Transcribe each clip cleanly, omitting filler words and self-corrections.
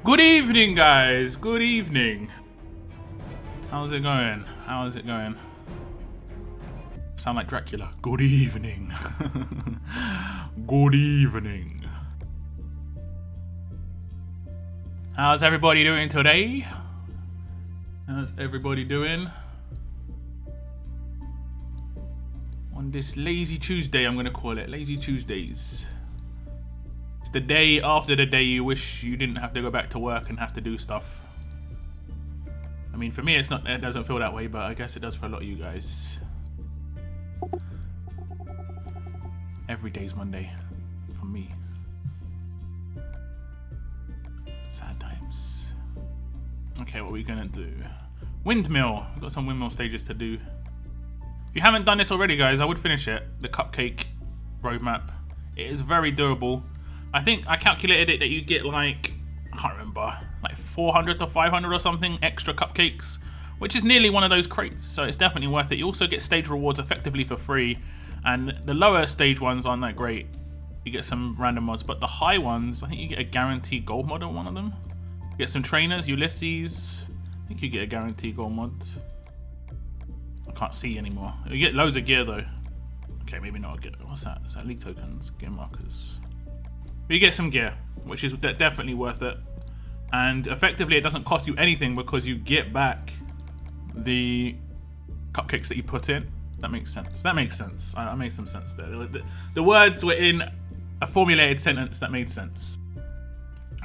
Good evening, guys. Good evening. How's it going? How's it going? Sound like Dracula. Good evening. Good evening. How's everybody doing today? How's everybody doing? On this lazy Tuesday, I'm gonna call it. Lazy Tuesdays. It's the day after the day you wish you didn't have to go back to work and have to do stuff. I mean, for me, it doesn't feel that way, but I guess it does for a lot of you guys. Every day's Monday for me. Sad times. Okay, what are we gonna do? Windmill. We've got some windmill stages to do. If you haven't done this already, guys, I would finish it. The cupcake roadmap. It is very doable. I think I calculated it that you get like, I can't remember, like 400 to 500 or something extra cupcakes, which is nearly one of those crates, so it's definitely worth it. You also get stage rewards effectively for free, and the lower stage ones aren't that great. You get some random mods, but the high ones, I think you get a guaranteed gold mod on one of them. You get some trainers, Ulysses. I think you get a guaranteed gold mod. I can't see anymore. You get loads of gear though. Okay, maybe not a gear. What's that? Is that league tokens? Gear markers. But you get some gear, which is definitely worth it. And effectively, it doesn't cost you anything because you get back the cupcakes that you put in. That makes sense. That makes sense. I made some sense there. The words were in a formulated sentence that made sense.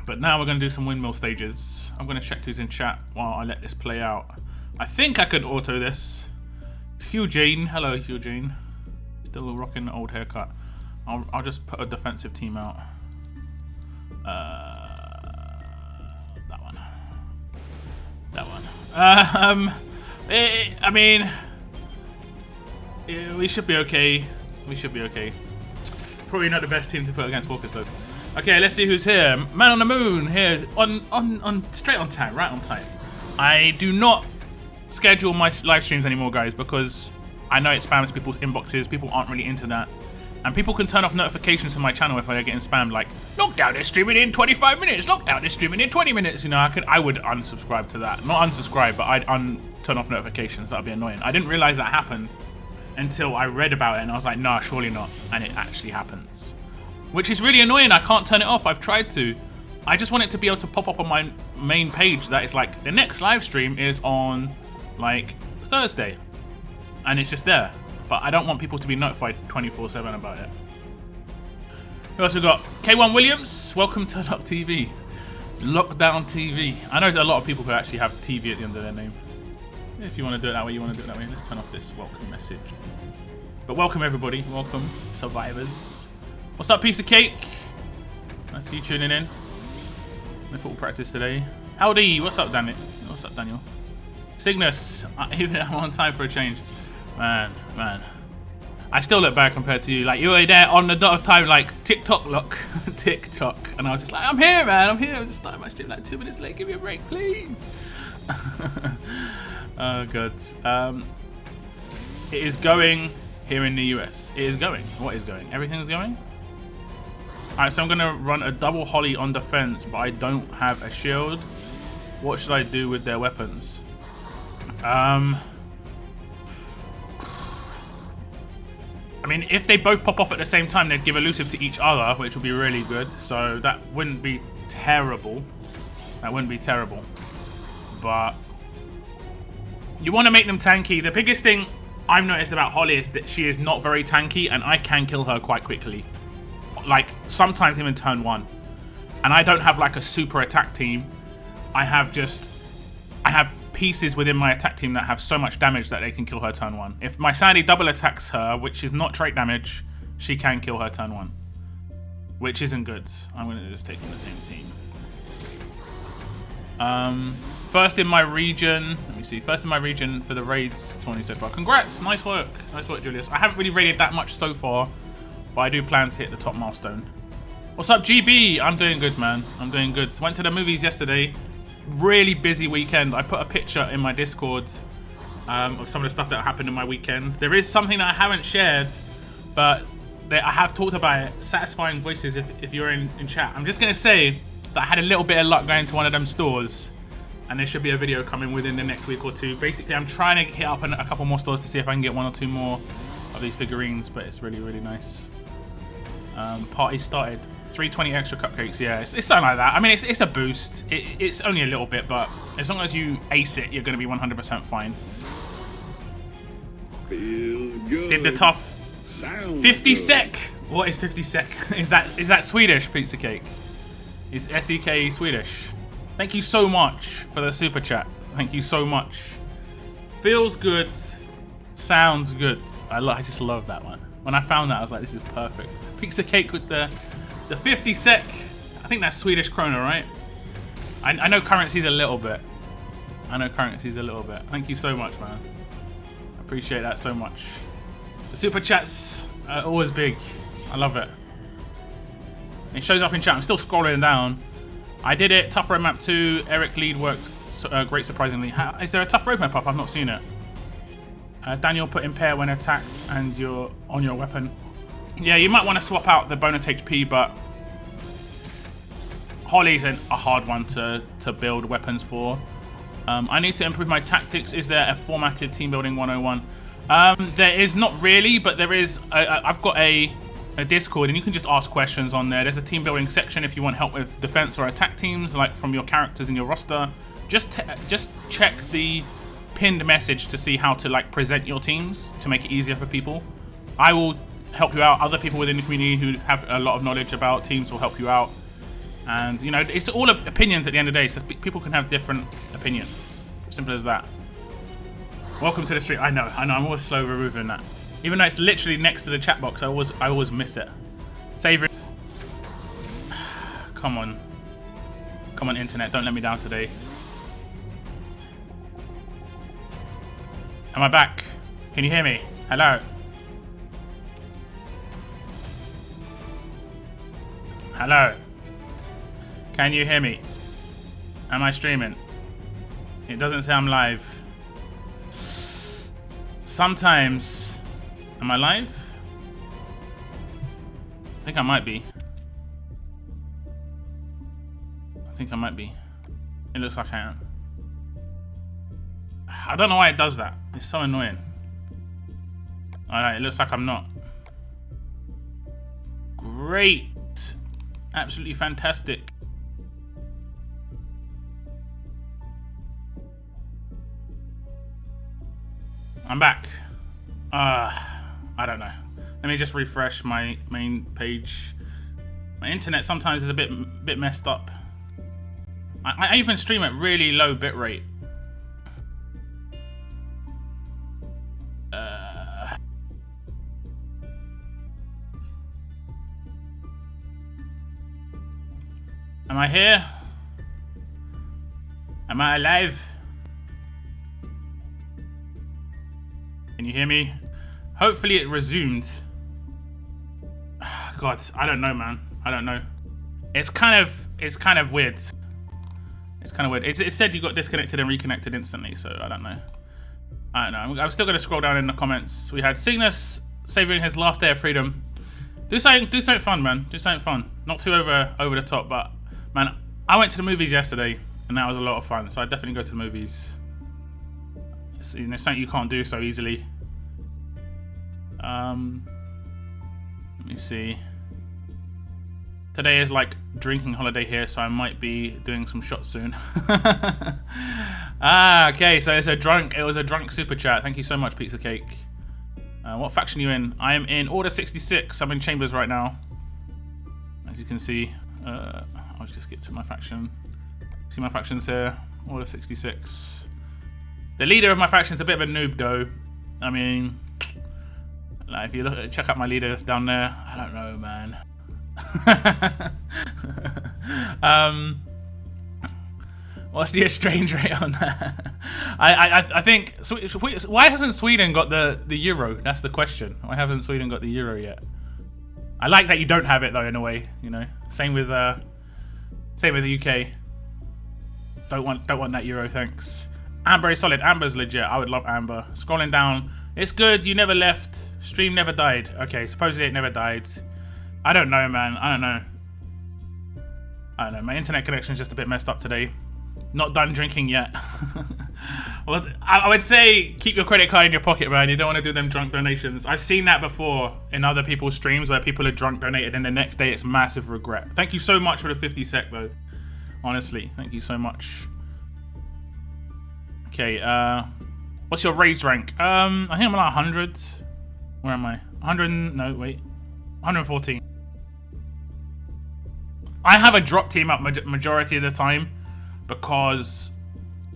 But now we're going to do some windmill stages. I'm going to check who's in chat while I let this play out. I think I could auto this. Eugene. Hello, Eugene. Still rocking the old haircut. I'll just put a defensive team out. That one. That one. I mean, we should be okay. We should be okay. Probably not the best team to put against Walkers though. Okay, let's see who's here. Man on the moon here, on straight on time, right on time. I do not schedule my live streams anymore, guys, because I know it spams people's inboxes. People aren't really into that. And people can turn off notifications from my channel if I get spammed, like, Lockdown is streaming in 25 minutes, Lockdown is streaming in 20 minutes. You know, I would unsubscribe to that. Not unsubscribe, but I'd turn off notifications. That'd be annoying. I didn't realize that happened until I read about it and I was like, nah, surely not. And it actually happens. Which is really annoying. I can't turn it off. I've tried to. I just want it to be able to pop up on my main page that is like, the next live stream is on, like, Thursday. And it's just there. But I don't want people to be notified 24/7 about it. Who else we got? K1 Williams, welcome to Lock TV. Lockdown TV. I know there's a lot of people who actually have TV at the end of their name. If you want to do it that way, you want to do it that way. Let's turn off this welcome message. But welcome everybody. Welcome, survivors. What's up, piece of cake? Nice to see you tuning in. No football practice today. Howdy. What's up, Daniel? What's up, Daniel? Cygnus. Even I'm on time for a change. Man. I still look bad compared to you. Like, you were there on the dot of time, like, TikTok look. TikTok. And I was just like, I'm here, man. I'm here. I'm just starting my stream like 2 minutes late. Give me a break, please. Oh, God. It is going here in the US. It is going. What is going? Everything's going? Alright, so I'm going to run a double holly on defense, but I don't have a shield. What should I do with their weapons? I mean, if they both pop off at the same time, they'd give elusive to each other, which would be really good. So that wouldn't be terrible. That wouldn't be terrible. But you want to make them tanky. The biggest thing I've noticed about Holly is that she is not very tanky, and I can kill her quite quickly. Like, sometimes even turn 1. And I don't have like a super attack team. I have pieces within my attack team that have so much damage that they can kill her turn 1. If my Sandy double attacks her, which is not trait damage, she can kill her turn 1. Which isn't good. I'm going to just take in the same team. First in my region. Let me see. First in my region for the raids 20 so far. Congrats. Nice work. Nice work, Julius. I haven't really raided that much so far, but I do plan to hit the top milestone. What's up, GB? I'm doing good, man. I'm doing good. Went to the movies yesterday. Really busy weekend. I put a picture in my Discord of some of the stuff that happened in my weekend. There is something that I haven't shared, but I have talked about it. Satisfying voices if you're in chat. I'm just going to say, that had a little bit of luck going to one of them stores. And there should be a video coming within the next week or two. Basically, I'm trying to hit up a couple more stores to see if I can get 1 or 2 more of these figurines, but it's really, really nice. Party started. 320 extra cupcakes, yeah, it's something like that. I mean, it's a boost. It's only a little bit, but as long as you ace it, you're going to be 100% fine. Feels good. Did the tough Sounds 50 good. sec. What is 50 sec? Is that Swedish pizza cake? Is SEK Swedish? Thank you so much for the super chat. Thank you so much. Feels good. Sounds good. I just love that one. When I found that, I was like, this is perfect. Pizza cake with the 50 sec. I think that's Swedish krona, right? I know currency's a little bit. Thank you so much, man. I appreciate that so much. The super chats are always big. I love it. It shows up in chat. I'm still scrolling down. I did it. Tough road map 2. Eric Lead worked great, surprisingly. Is there a tough road map up? I've not seen it. Daniel put impair when attacked and you're on your weapon. Yeah, you might want to swap out the bonus HP, but Holly's a hard one to build weapons for. I need to improve my tactics. Is there a formatted team building 101? There is not really, but there is. I've got a Discord, and you can just ask questions on there. There's a team building section if you want help with defense or attack teams, like from your characters in your roster. Just check the pinned message to see how to like present your teams to make it easier for people. I will help you out. Other people within the community who have a lot of knowledge about teams will help you out. And you know, it's all opinions at the end of the day, so people can have different opinions. Simple as that. Welcome to the stream. I know, I'm always slow removing that. Even though it's literally next to the chat box, I always miss it. Save it. Come on, internet, don't let me down today. Am I back? Can you hear me? Hello. Hello. Can you hear me? Am I streaming? It doesn't say I'm live. Sometimes. Am I live? I think I might be. It looks like I am. I don't know why it does that. It's so annoying. Alright, it looks like I'm not. Great. Absolutely fantastic. I'm back. I don't know. Let me just refresh my main page. My internet sometimes is a bit messed up. I even stream at really low bitrate. Am I here? Am I alive? Can you hear me? Hopefully it resumed. God, I don't know, man. I don't know. It's kind of weird. It's kind of weird. It said you got disconnected and reconnected instantly, so I don't know. I'm still gonna scroll down in the comments. We had Cygnus savoring his last day of freedom. Do something fun, man. Do something fun. Not too over the top, but man, I went to the movies yesterday and that was a lot of fun. So I definitely go to the movies. It's something you can't do so easily. Let me see. Today is like drinking holiday here, so I might be doing some shots soon. Okay, so it was a drunk super chat. Thank you so much, Pizza Cake. What faction are you in? I am in Order 66. I'm in Chambers right now. As you can see, I'll just get to my faction. See my factions here. Order 66. The leader of my faction is a bit of a noob, though. I mean, like if you check out my leader down there, I don't know, man. What's the exchange rate on that? I think why hasn't Sweden got the euro? That's the question. Why hasn't Sweden got the euro yet? I like that you don't have it though, in a way. You know, same with the UK. Don't want that euro, thanks. Amber is solid. Amber's legit. I would love Amber. Scrolling down, it's good. You never left. Stream never died. Okay, supposedly it never died. I don't know, man. I I don't know, my internet connection is just a bit messed up today. Not done drinking yet. Well, I would say keep your credit card in your pocket, man. You don't want to do them drunk donations. I've seen that before in other people's streams where people are drunk donated and the next day it's massive regret. Thank you so much for the 50 sec though. Honestly, thank you so much. Okay, what's your raids rank? I think I'm like 100. Where am I? 100, no, wait. 114. I have a drop team up majority of the time because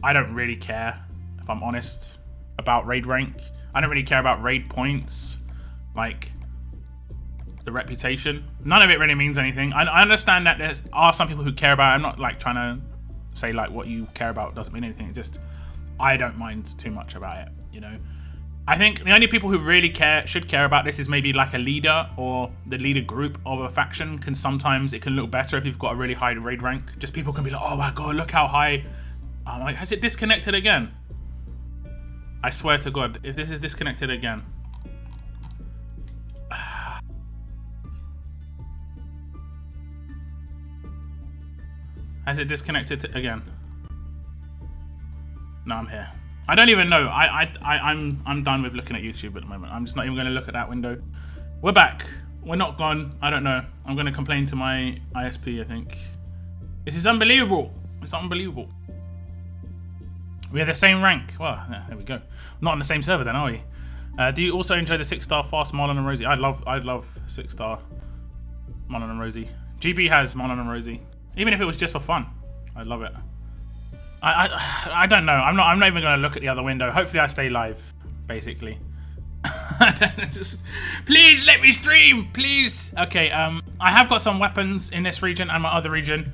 I don't really care, if I'm honest, about raid rank. I don't really care about raid points, like the reputation. None of it really means anything. I understand that there are some people who care about it. I'm not like trying to say like what you care about doesn't mean anything. It just, I don't mind too much about it, you know. I think the only people who really should care about this is maybe like a leader or the leader group of a faction. Sometimes it can look better if you've got a really high raid rank. Just people can be like, oh my god, look how high. I'm like, has it disconnected again? I swear to God, if this is disconnected again. Has it disconnected again? No, I'm here. I don't even know. I'm done with looking at YouTube at the moment. I'm just not even going to look at that window. We're back. We're not gone. I don't know. I'm going to complain to my ISP, I think. This is unbelievable. It's unbelievable. We have the same rank. Well, yeah, there we go. Not on the same server then, are we? Do you also enjoy the 6-star fast Marlon and Rosie? I'd love 6-star Marlon and Rosie. GB has Marlon and Rosie. Even if it was just for fun, I'd love it. I don't know. I'm not even going to look at the other window. Hopefully I stay live, basically. Just, please let me stream, please. Okay, I have got some weapons in this region and my other region,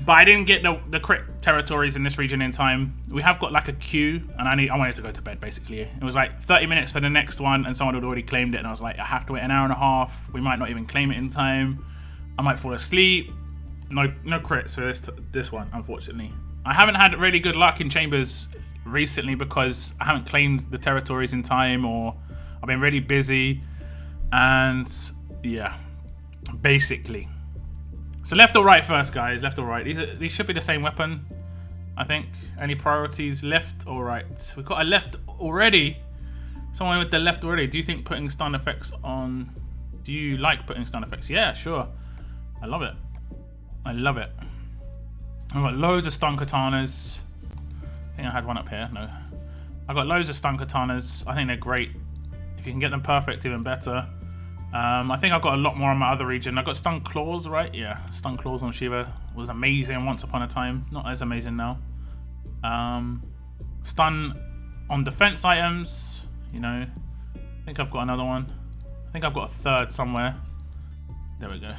but I didn't get the crit territories in this region in time. We have got like a queue, and I wanted to go to bed, basically. It was like 30 minutes for the next one, and someone had already claimed it, and I was like, I have to wait an hour and a half. We might not even claim it in time. I might fall asleep. No crits for this one, unfortunately. I haven't had really good luck in chambers recently because I haven't claimed the territories in time, or I've been really busy, and yeah, basically. So left or right first, guys? Left or right? These should be the same weapon, I think. Any priorities? Left or right? We've got a left already. Someone with the left already. Do you think putting stun effects on? Do you like putting stun effects? Yeah, sure. I love it. I love it. I've got loads of stun katanas. I think I had one up here. No. I've got loads of stun katanas. I think they're great. If you can get them perfect, even better. I think I've got a lot more on my other region. I've got stun claws, right? Yeah, stun claws on Shiva was amazing once upon a time. Not as amazing now. Stun on defense items. You know, I think I've got another one. I think I've got a third somewhere. There we go.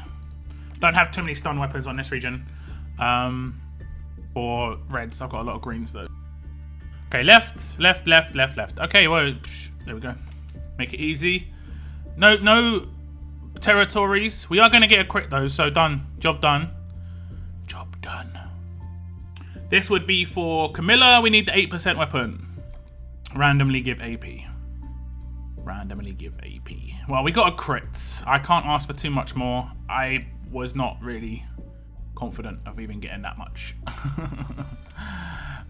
Don't have too many stun weapons on this region. Or reds. I've got a lot of greens though. Okay, left. Okay, well, there we go. Make it easy. No territories. We are going to get a crit though, so done. Job done. Job done. This would be for Camilla. We need the 8% weapon. Randomly give AP. Randomly give AP. Well, we got a crit. I can't ask for too much more. I was not really confident of even getting that much.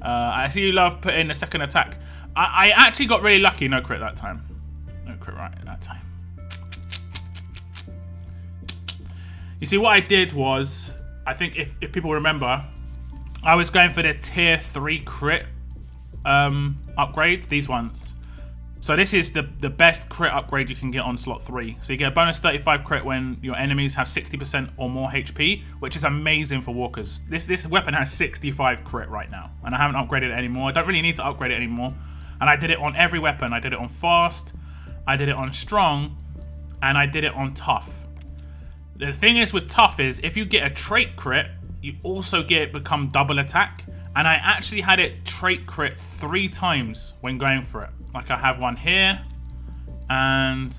I see you love putting a second attack. I actually got really lucky. No crit that time. No crit right that time. You see, what I did was, I think if people remember, I was going for the tier 3 crit upgrade, these ones. So this is the best crit upgrade you can get on slot 3. So you get a bonus 35 crit when your enemies have 60% or more HP, which is amazing for walkers. This weapon has 65 crit right now, and I haven't upgraded it anymore. I don't really need to upgrade it anymore. And I did it on every weapon. I did it on fast, I did it on strong, and I did it on tough. The thing is with tough is, if you get a trait crit, you also get it become double attack. And I actually had it trait crit 3 times when going for it. Like I have one here, and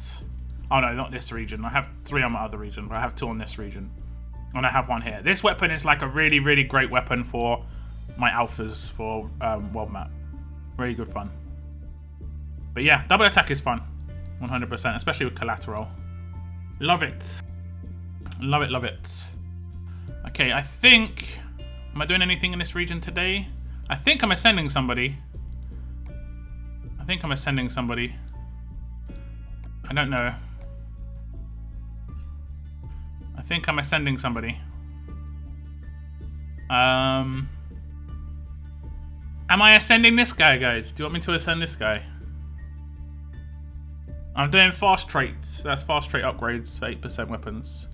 oh no, not this region. I have 3 on my other region, but I have 2 on this region. And I have one here. This weapon is like a really, really great weapon for my alphas for world map. Really good fun. But yeah, double attack is fun. 100%, especially with collateral. Love it. Love it, love it. Okay, I think... Am I doing anything in this region today? I think I'm ascending somebody. I think I'm ascending somebody. I don't know. I think I'm ascending somebody. Am I ascending this guy, guys? Do you want me to ascend this guy? I'm doing fast traits. That's fast trait upgrades for 8% weapons.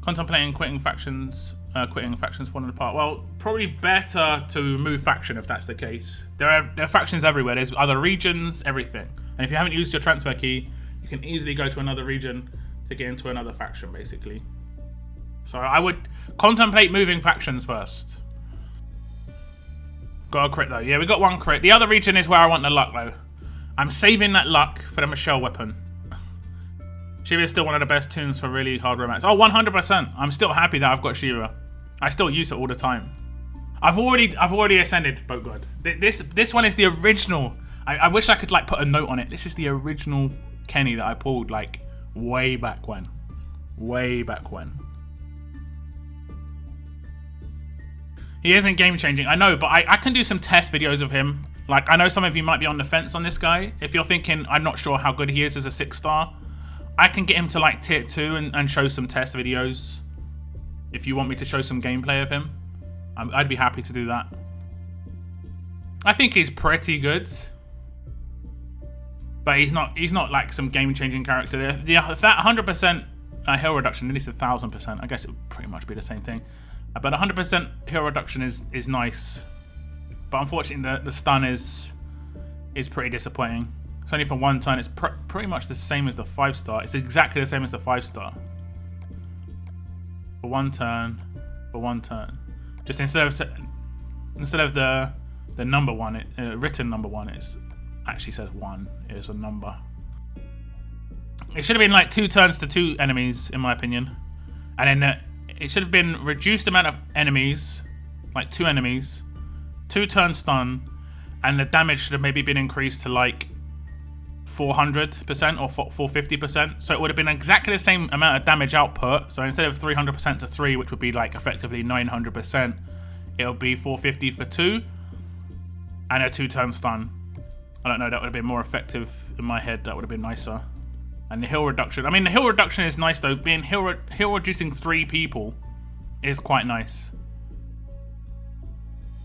Contemplating quitting factions. Quitting factions falling apart. Well, probably better to move faction if that's the case. There are factions everywhere. There's other regions, everything. And if you haven't used your transfer key, you can easily go to another region to get into another faction, basically. So I would contemplate moving factions first. Got a crit though. Yeah, we got one crit. The other region is where I want the luck though. I'm saving that luck for the Michelle weapon. Shiva is still one of the best tunes for really hard romance. Oh, 100%. I'm still happy that I've got Shiva. I still use it all the time. I've already ascended Boat God. This one is the original. I wish I could like put a note on it. This is the original Kenny that I pulled like way back when. Way back when. He isn't game changing. I know, but I can do some test videos of him. Like, I know some of you might be on the fence on this guy. If you're thinking, I'm not sure how good he is as a 6-star, I can get him to like tier 2 and show some test videos. If you want me to show some gameplay of him, I'd be happy to do that. I think he's pretty good. But he's not like some game-changing character. Yeah, that 100% heal reduction, at least 1,000%. I guess it would pretty much be the same thing. But 100% heal reduction is nice. But unfortunately, the stun is pretty disappointing. It's only for one turn. It's pretty much the same as the 5-star. It's exactly the same as the 5-star. For one turn. For one turn. Just instead of the number one, written number one, it actually says 1. It is a number. It should have been like 2 turns to 2 enemies, in my opinion. And then it should have been reduced amount of enemies, like 2 enemies, 2 turn stun, and the damage should have maybe been increased to like 400% or 450%. So it would have been exactly the same amount of damage output. So instead of 300% to 3, which would be like effectively 900%, it'll be 450 for 2 and a 2-turn stun. I don't know, that would have been more effective in my head. That would have been nicer. And the heal reduction. I mean, the heal reduction is nice though. Being heal reducing 3 people is quite nice.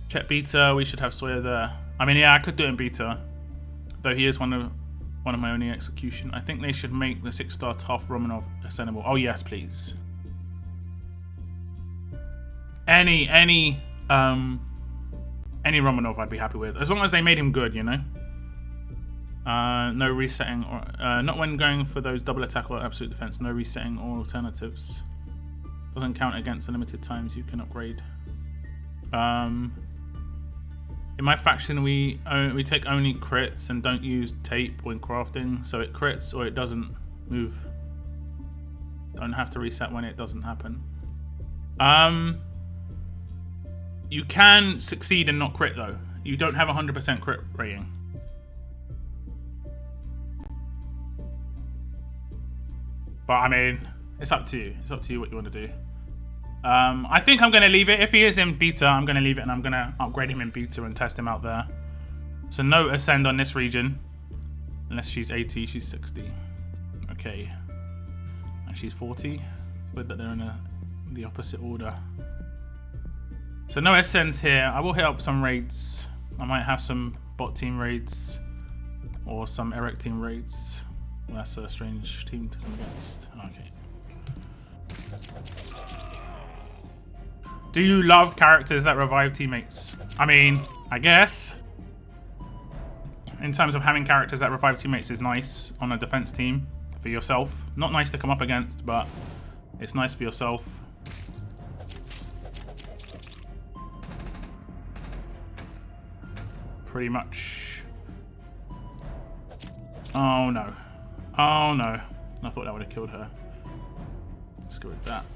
Check beta. We should have Sawyer there. I mean, yeah, I could do it in beta, though he is one of my only execution. I think they should make the 6-star tough Romanov ascendable. Oh yes, please. Any Romanov I'd be happy with, as long as they made him good, you know. No resetting, or not when going for those double attack or absolute defense. No resetting or alternatives. Doesn't count against the limited times you can upgrade. In my faction, we take only crits and don't use tape when crafting, so it crits or it doesn't move. Don't have to reset when it doesn't happen. You can succeed and not crit though. You don't have 100% crit rating. But I mean, it's up to you. It's up to you what you want to do. I think I'm going to leave it. If he is in beta, I'm going to leave it and I'm going to upgrade him in beta and test him out there. So no ascend on this region. Unless she's 80, she's 60. Okay. And she's 40. It's weird that they're in the opposite order. So no ascends here. I will hit up some raids. I might have some bot team raids. Or some Eric team raids. That's a strange team to come against. Okay. Do you love characters that revive teammates? I mean, I guess. In terms of having characters that revive teammates is nice on a defense team for yourself. Not nice to come up against, but it's nice for yourself. Pretty much. Oh no. Oh no. I thought that would have killed her. Let's go with that.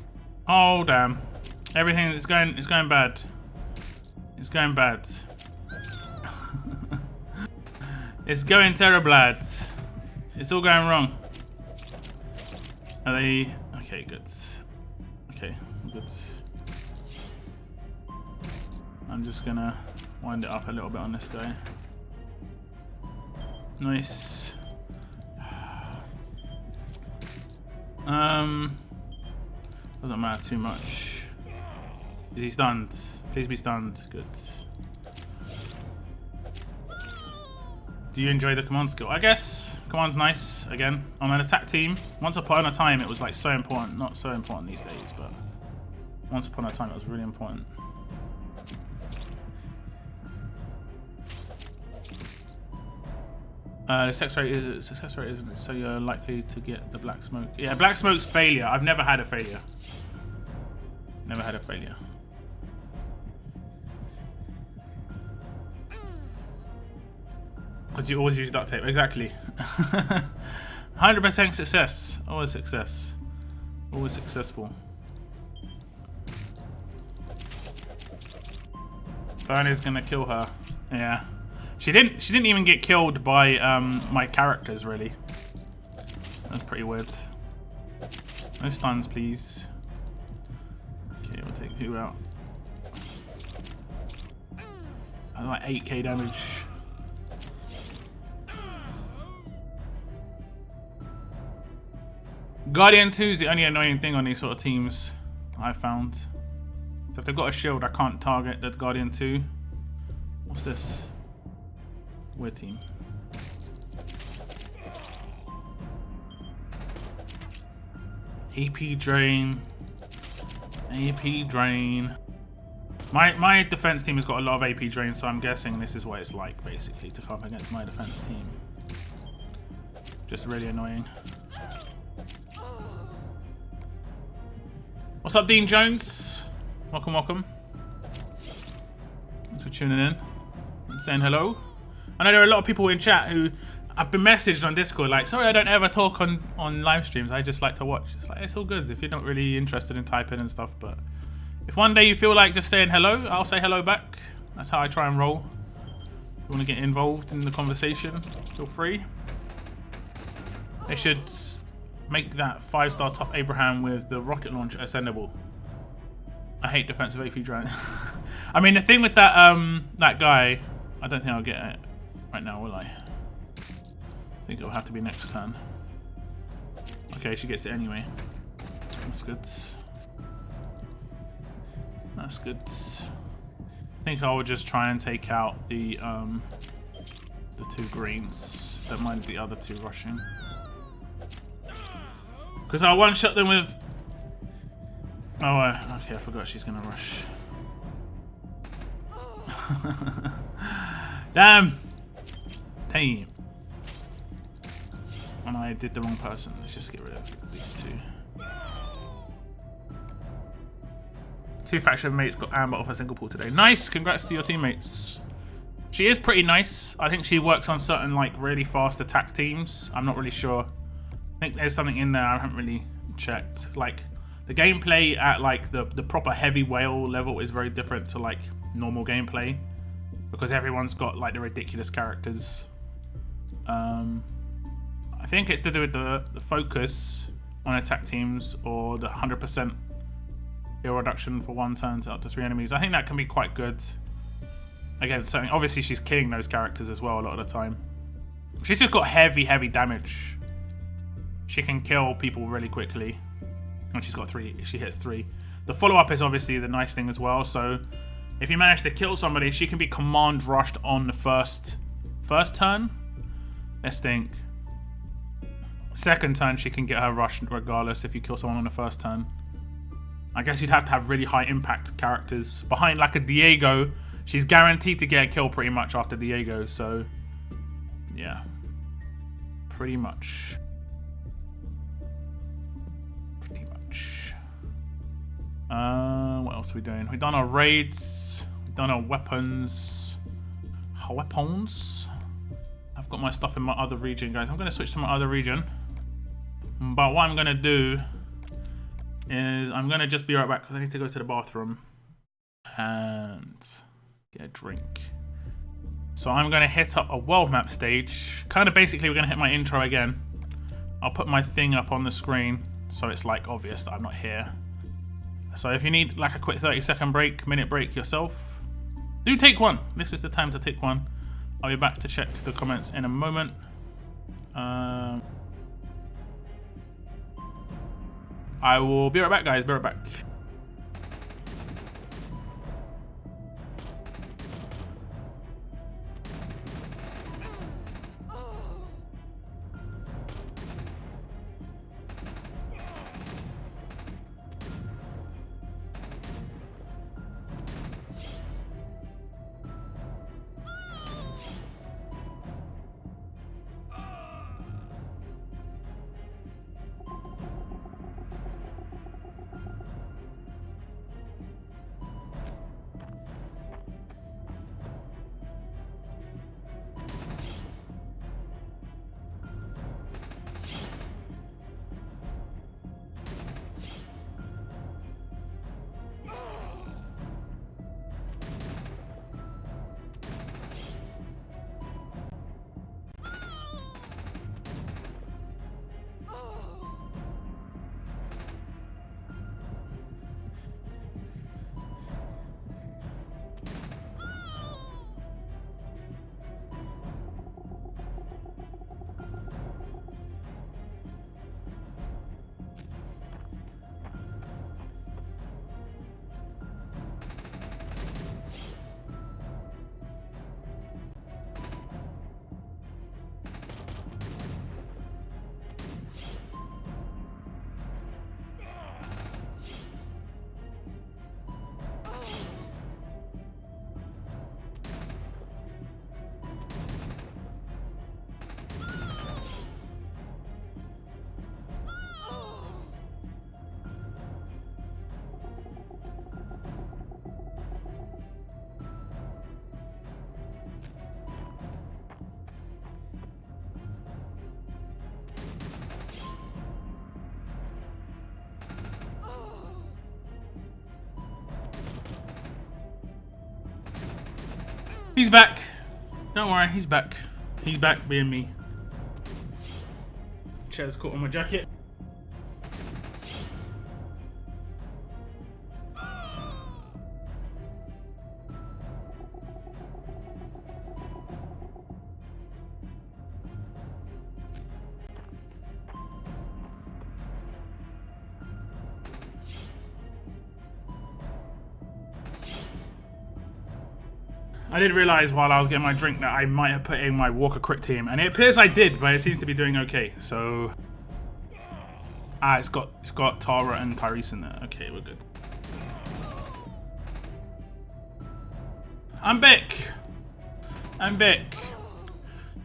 Oh damn. Everything is going bad. It's going bad. It's going terrible, lads. It's all going wrong. Are they okay, good. Okay, good. I'm just gonna wind it up a little bit on this guy. Nice. Doesn't matter too much. Is he stunned? Please be stunned. Good. Do you enjoy the command skill? I guess command's nice. Again, on an attack team. Once upon a time, it was like so important. Not so important these days, but once upon a time, it was really important. The success rate isn't, so you're likely to get the black smoke. Yeah, black smoke's failure. I've never had a failure. Never had a failure. Because you always use duct tape. Exactly. 100% success. Always success. Always successful. Bernie's gonna kill her. Yeah. She didn't even get killed by my characters, really. That's pretty weird. No stuns, please. Okay, we'll take you out. I like 8k damage. Guardian 2 is the only annoying thing on these sort of teams I found. So if they've got a shield, I can't target that Guardian 2. What's this? Weird team. AP drain. AP drain. My defense team has got a lot of AP drain, so I'm guessing this is what it's like, basically, to come up against my defense team. Just really annoying. What's up, Dean Jones? Welcome, welcome. Thanks for tuning in and saying hello. I know there are a lot of people in chat who I've been messaged on Discord like, sorry, I don't ever talk on live streams. I just like to watch. It's like, it's all good if you're not really interested in typing and stuff. But if one day you feel like just saying hello, I'll say hello back. That's how I try and roll. If you want to get involved in the conversation, feel free. They should make that 5-star tough Abraham with the rocket launcher ascendable. I hate defensive AP drone. I mean, the thing with that that guy, I don't think I'll get it right now, will I? I think it'll have to be next turn. Okay, she gets it anyway. That's good. That's good. I think I will just try and take out the 2 greens. Don't mind the other 2 rushing. Because I one-shot them with... Oh, okay, I forgot she's going to rush. Damn! Damn. And I did the wrong person. Let's just get rid of these 2. 2 faction mates got amber off a single pool today. Nice! Congrats to your teammates. She is pretty nice. I think she works on certain, like, really fast attack teams. I'm not really sure. I think there's something in there I haven't really checked. Like, the gameplay at, like, the proper heavy whale level is very different to, like, normal gameplay. Because everyone's got, like, the ridiculous characters. I think it's to do with the focus on attack teams or the 100% heal reduction for 1 turn to up to 3 enemies. I think that can be quite good against something. Obviously, she's killing those characters as well a lot of the time. She's just got heavy damage. She can kill people really quickly. And she's got 3. She hits 3. The follow-up is obviously the nice thing as well. So if you manage to kill somebody, she can be command rushed on the first turn. Let's think. Second turn, she can get her rushed regardless if you kill someone on the first turn. I guess you'd have to have really high impact characters. Behind like a Diego, she's guaranteed to get a kill pretty much after Diego. So yeah, pretty much. What else are we doing? We've done our raids. We've done our weapons. Our weapons. I've got my stuff in my other region, guys. I'm going to switch to my other region. But what I'm going to do is I'm going to just be right back because I need to go to the bathroom and get a drink. So I'm going to hit up a world map stage. Kind of basically we're going to hit my intro again. I'll put my thing up on the screen so it's like obvious that I'm not here. So if you need like a quick 30-second break, minute break yourself, Do take one. This is the time to take one. I'll be back to check the comments in a moment. I will be right back, guys. Be right back. He's back. Don't worry, he's back. He's back being me. Chair's caught on my jacket. I did realise while I was getting my drink that I might have put in my Walker Crit team, and it appears I did, but it seems to be doing okay. So, it's got Tara and Tyrese in there. Okay, we're good. I'm back. I'm back.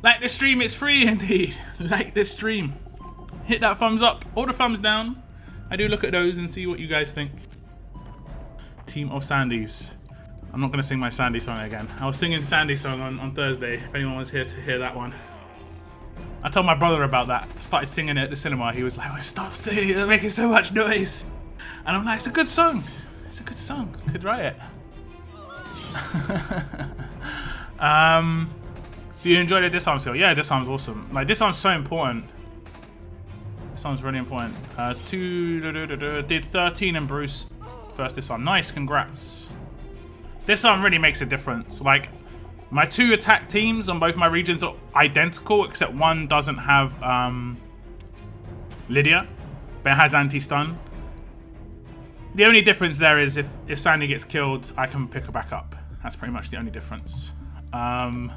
Like the stream, it's free indeed. Like this stream. Hit that thumbs up or the thumbs down. I do look at those and see what you guys think. Team of Sandys. I'm not going to sing my Sandy song again. I was singing Sandy song on Thursday, if anyone was here to hear that one. I told my brother about that. I started singing it at the cinema. He was like, oh, stop singing, you're making so much noise. And I'm like, it's a good song. It's a good song. Could write it. Do you enjoy the disarm skill? Yeah, disarm's awesome. Like, disarm's so important. Disarm's really important. Did 13 and Bruce first disarm. Nice, congrats. Disarm really makes a difference. Like, my 2 attack teams on both my regions are identical, except one doesn't have Lydia, but it has anti-stun. The only difference there is if Sandy gets killed, I can pick her back up. That's pretty much the only difference. But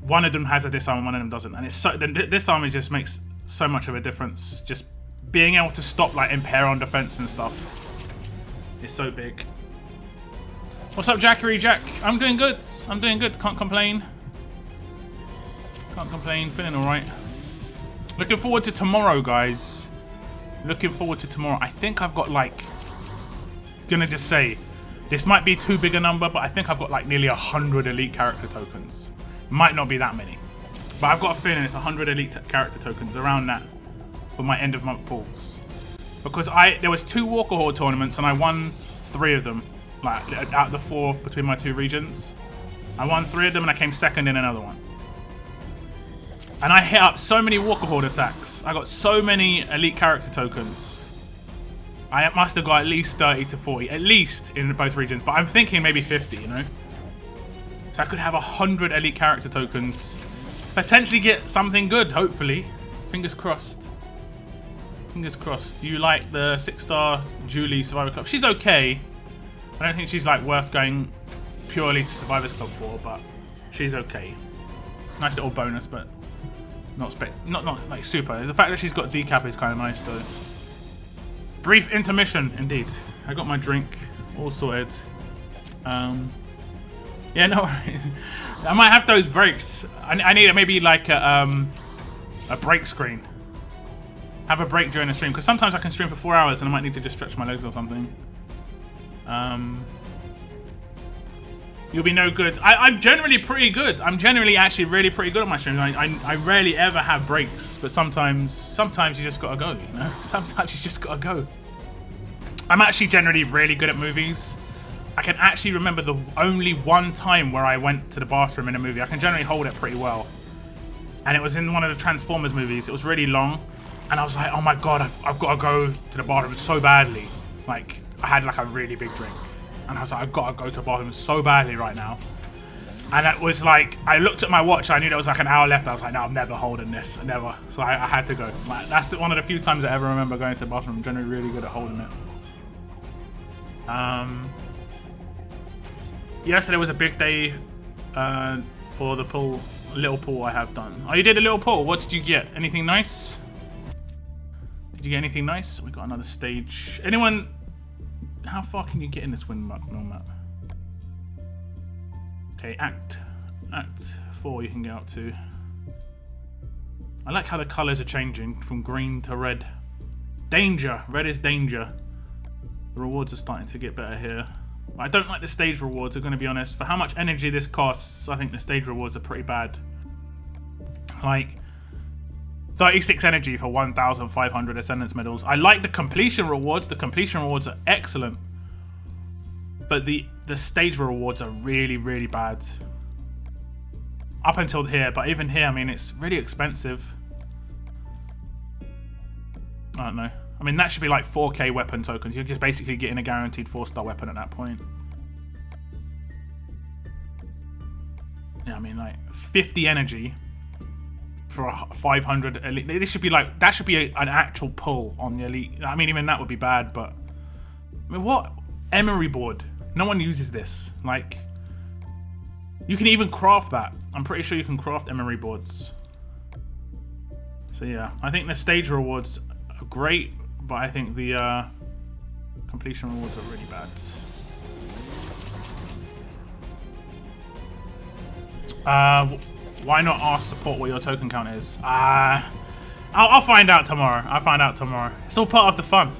one of them has a disarm and one of them doesn't. And it's so, the disarm just makes so much of a difference. Just being able to stop, like, impair on defense and stuff is so big. What's up, Jackery Jack? I'm doing good. I'm doing good. Can't complain. Can't complain. Feeling alright. Looking forward to tomorrow, guys. Looking forward to tomorrow. I think I've got, like... Gonna just say, this might be too big a number, but I think I've got, like, nearly 100 elite character tokens. Might not be that many. But I've got a feeling it's 100 elite character tokens, around that, for my end of month pulls. Because there was 2 Walker Horde tournaments and I won 3 of them. Like, out of the 4 between my 2 regions. I won 3 of them and I came second in another one. And I hit up so many Walker Horde attacks. I got so many elite character tokens. I must have got at least 30 to 40, at least in both regions. But I'm thinking maybe 50, you know? So I could have 100 elite character tokens. Potentially get something good, hopefully. Fingers crossed. Fingers crossed. Do you like the 6-star Julie Survivor Club? She's okay. I don't think she's like worth going purely to Survivors Club for, but she's okay. Nice little bonus, but not like super. The fact that she's got decap is kind of nice though. Brief intermission, indeed. I got my drink all sorted. Yeah, no worries. I might have those breaks. I need maybe like a break screen. Have a break during the stream, because sometimes I can stream for 4 hours and I might need to just stretch my legs or something. You'll be no good. I'm generally pretty good. I'm generally actually really pretty good on my streams. I rarely ever have breaks, but sometimes you just gotta go, you know? Sometimes you just gotta go. I'm actually generally really good at movies. I can actually remember the only one time where I went to the bathroom in a movie. I can generally hold it pretty well. And it was in one of the Transformers movies. It was really long. And I was like, oh my god, I've got to go to the bathroom so badly. Like, I had like a really big drink. And I was like, I've got to go to the bathroom so badly right now. And it was like, I looked at my watch, I knew there was like an hour left. I was like, no, I'm never holding this, never. So I had to go. Like, that's one of the few times I ever remember going to the bathroom. I'm generally really good at holding it. Yesterday was a big day for the pool, little pool I have done. Oh, you did a little pool. What did you get? Anything nice? Did you get anything nice? We got another stage. Anyone? How far can you get in this windmill map? Okay, Act 4 you can get up to. I like how the colours are changing from green to red. Danger. Red is danger. The rewards are starting to get better here. I don't like the stage rewards, I'm going to be honest. For how much energy this costs, I think the stage rewards are pretty bad. Like, 36 energy for 1,500 Ascendance medals. I like the completion rewards. The completion rewards are excellent. But the stage rewards are really, really bad. Up until here, but even here, I mean, it's really expensive. I don't know. I mean, that should be like 4k weapon tokens. You're just basically getting a guaranteed 4-star weapon at that point. Yeah, I mean, like 50 energy for a 500 elite. This should be like, that should be an actual pull on the elite. I mean, even that would be bad, but I mean, what? Emery board. No one uses this. Like, you can even craft that. I'm pretty sure you can craft emery boards. So yeah, I think the stage rewards are great, but I think the completion rewards are really bad. Why not ask support what your token count is? I'll find out tomorrow. I'll find out tomorrow. It's all part of the fun.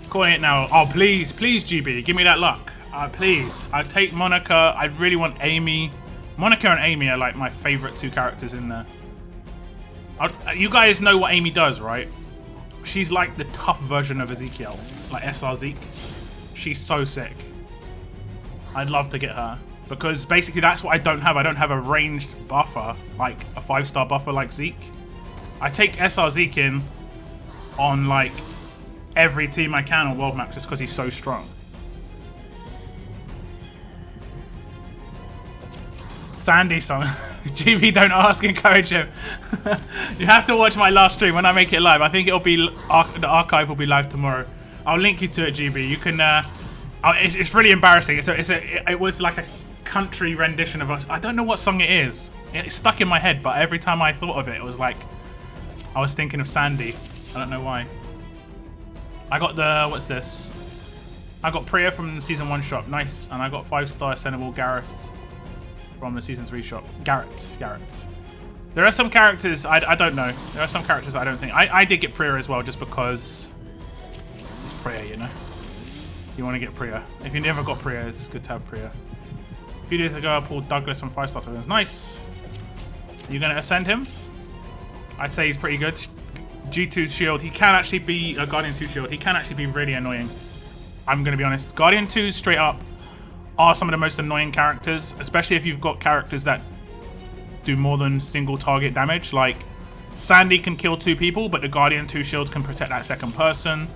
Calling it now. Oh, please, please, GB, give me that luck. Please. I'd take Monica. I really want Amy. Monica and Amy are like my favorite two characters in there. You guys know what Amy does, right? She's like the tough version of Ezekiel, like SR Zeke. She's so sick. I'd love to get her because basically that's what I don't have. I don't have a ranged buffer, like a 5-star buffer like Zeke. I take SR Zeke in on like every team I can on World Maps just because he's so strong. Sandy song. GB, don't ask, encourage him. You have to watch my last stream when I make it live. I think it'll be the archive will be live tomorrow. I'll link you to it, GB. You can. It's really embarrassing. It was like a country rendition of us. I don't know what song it is. It's stuck in my head, but every time I thought of it, it was like I was thinking of Sandy. I don't know why. I got the what's this? I got Priya from season 1 shop. Nice, and I got 5-star Ascendable Gareth from the season 3 shop. Garrett. There are some characters I don't know. There are some characters I don't think. I did get Priya as well just because it's Priya, you know. You want to get Priya. If you never got Priya, it's good to have Priya. A few days ago I pulled Douglas from 5-star tokens. Nice. You gonna ascend him? I'd say he's pretty good. G2 shield. He can actually be a Guardian 2 shield. He can actually be really annoying. I'm gonna be honest. Guardian 2 straight up are some of the most annoying characters, especially if you've got characters that do more than single target damage. Like Sandy can kill 2 people, but the Guardian 2 shields can protect that second person.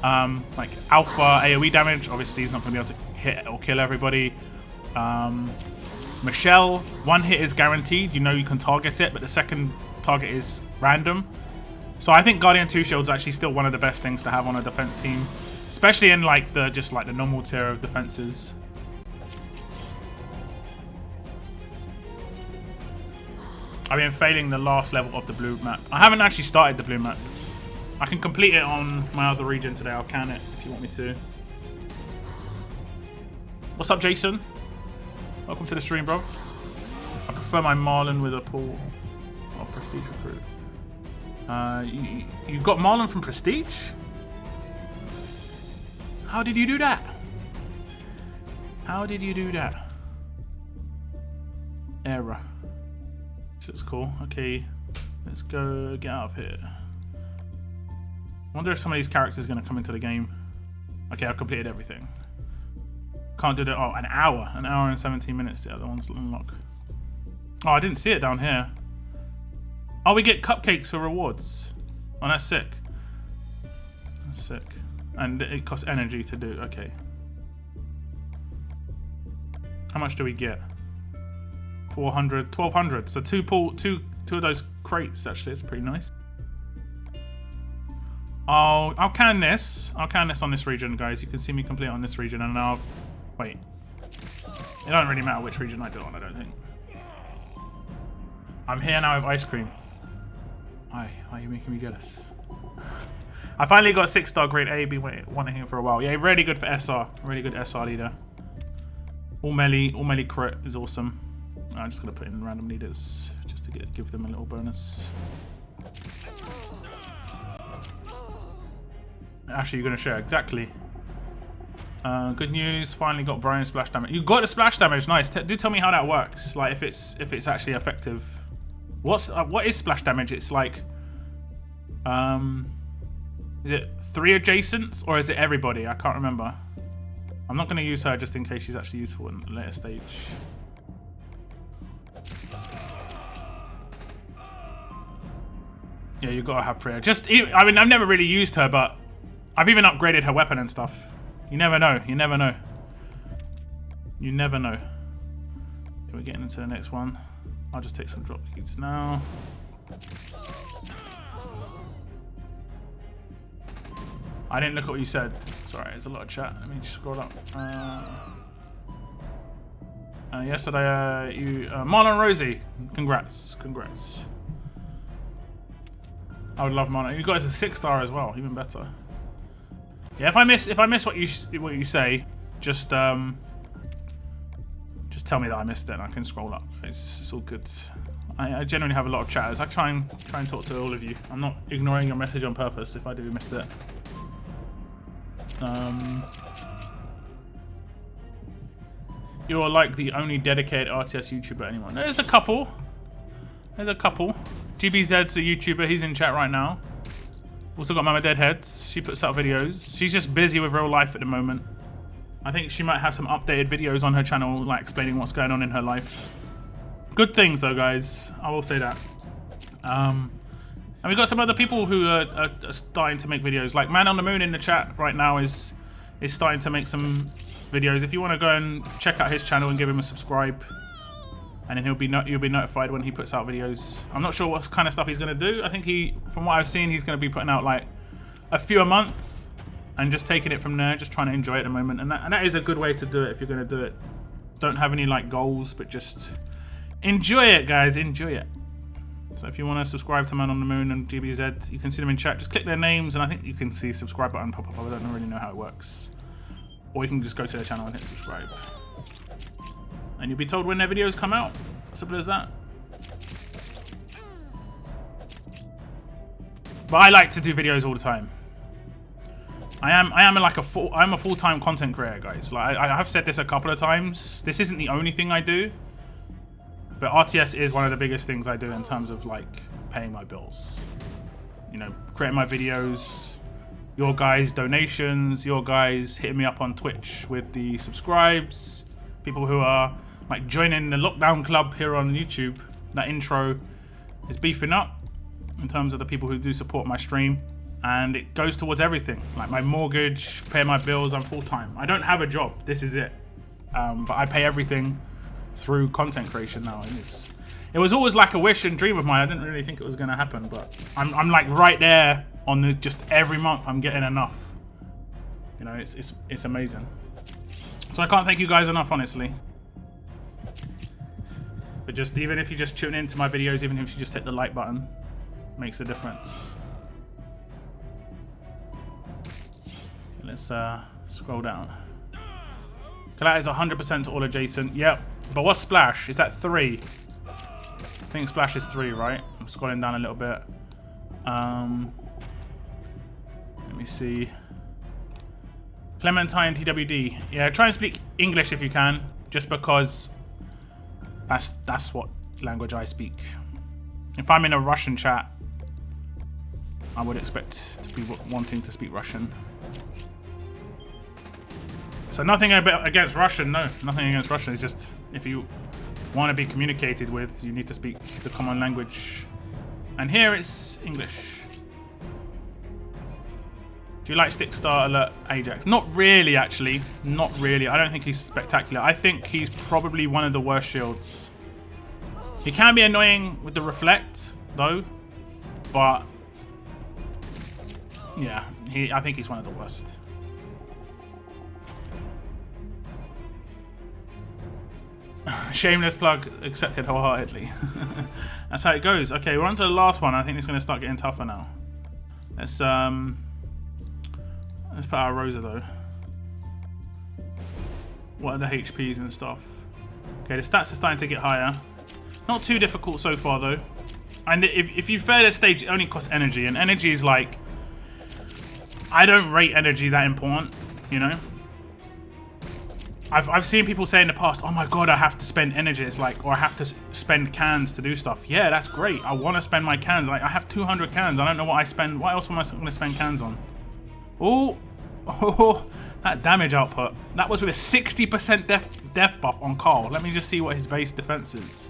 like alpha AoE damage. Obviously, he's not going to be able to hit or kill everybody. Michelle, one hit is guaranteed. You know you can target it, but the second target is random. So I think Guardian 2 Shield's actually still one of the best things to have on a defense team, especially in like the the normal tier of defenses. I've been failing the last level of the blue map. I haven't actually started the blue map. I can complete it on my other region today. I'll can it if you want me to. What's up, Jason? Welcome to the stream, bro. I prefer my Marlin with a pool. Oh, Prestige recruit. You got Marlin from Prestige? How did you do that? How did you do that? Error. That's cool. Okay, let's go get out of here. I wonder if some of these characters are going to come into the game. Okay, I've completed everything. Can't do that. Oh, an hour and 17 minutes. The other one's unlocked. Oh, I didn't see it down here. Oh, we get cupcakes for rewards. Oh, that's sick. That's sick. And it costs energy to do. Okay. How much do we get? 400, 1200. So two of those crates. Actually, it's pretty nice. I'll can this. I'll can this on this region, guys. You can see me complete on this region, and I'll wait. It don't really matter which region I do it on. I don't think. I'm here now with ice cream. Why are you making me jealous? I finally got 6-star grade A. Been wanting him for a while. Yeah, really good for SR. Really good SR leader. All melee crit is awesome. I'm just gonna put in random leaders just to give them a little bonus. Actually, you're gonna share exactly. Good news. Finally got Brian splash damage. You got the splash damage. Nice. Do tell me how that works. Like if it's actually effective. What is splash damage? It's like, is it 3 adjacents or is it everybody? I can't remember. I'm not gonna use her just in case she's actually useful in a later stage. Yeah, you gotta have prayer. I mean, I've never really used her, but I've even upgraded her weapon and stuff. You never know. You never know. You never know. Okay, we're getting into the next one. I'll just take some drop leads now. I didn't look at what you said. Sorry, there's a lot of chat. Let me just scroll up. Yesterday, Marlon Rosie. Congrats. I would love Marlon. You guys a 6-star as well, even better. Yeah, if I miss what you say, just tell me that I missed it and I can scroll up. It's all good. I genuinely have a lot of chatters. I try and talk to all of you. I'm not ignoring your message on purpose if I do miss it. You're like the only dedicated RTS YouTuber anyone. There's a couple. GBZ's a YouTuber. He's in chat right now. Also got Mama Deadheads. She puts out videos. She's just busy with real life at the moment. I think she might have some updated videos on her channel, like explaining what's going on in her life. Good things though, guys. I will say that. And we've got some other people who are starting to make videos. Like Man on the Moon in the chat right now is starting to make some videos. If you want to go and check out his channel and give him a subscribe, and then you'll be notified when he puts out videos. I'm not sure what kind of stuff he's going to do. I think from what I've seen, he's going to be putting out like a few a month and just taking it from there, just trying to enjoy it at the moment. And that is a good way to do it if you're going to do it. Don't have any like goals, but just enjoy it, guys. Enjoy it. So if you want to subscribe to Man on the Moon and GBZ, you can see them in chat. Just click their names, and I think you can see the subscribe button pop up. I don't really know how it works. Or you can just go to their channel and hit subscribe. And you'll be told when their videos come out. Simple as that. But I like to do videos all the time. I'm a full-time content creator, guys. Like I have said this a couple of times. This isn't the only thing I do. But RTS is one of the biggest things I do in terms of like paying my bills. You know, creating my videos, your guys' donations, your guys hitting me up on Twitch with the subscribes, people who are like joining the lockdown club here on YouTube. That intro is beefing up in terms of the people who do support my stream. And it goes towards everything, like my mortgage, pay my bills. I'm full-time. I don't have a job. This is it. But I pay everything through content creation now. And it was always like a wish and dream of mine. I didn't really think it was going to happen, but I'm like right there on the just every month I'm getting enough. You know, it's amazing. So I can't thank you guys enough, honestly. But just even if you just tune into my videos, even if you just hit the like button, makes a difference. Let's scroll down. That is 100% all adjacent. Yep. But what's splash? Is that 3? I think splash is 3, right? I'm scrolling down a little bit. Let me see. Clementine TWD. Yeah, try and speak English if you can, just because that's what language I speak. If I'm in a Russian chat, I would expect to be wanting to speak Russian. So nothing against Russian, no. Nothing against Russian. It's just if you want to be communicated with, you need to speak the common language. And here it's English. Do you like Stick Star Alert Ajax? Not really, actually. Not really. I don't think he's spectacular. I think he's probably one of the worst shields. He can be annoying with the reflect, though. But yeah, I think he's one of the worst. Shameless plug accepted wholeheartedly. That's how it goes. Okay, we're on to the last one. I think it's going to start getting tougher now. Let's put our Rosa though. What are the HPs and stuff? Okay, the stats are starting to get higher. Not too difficult so far though. And if you fail this stage, it only costs energy, and energy is like, I don't rate energy that important, you know. I've seen people say in the past, oh my god, I have to spend energy. It's like, or I have to spend cans to do stuff. Yeah, that's great. I want to spend my cans. Like, I have 200 cans. I don't know what I spend. What else am I going to spend cans on? Oh, that damage output. That was with a 60% death buff on Carl. Let me just see what his base defense is.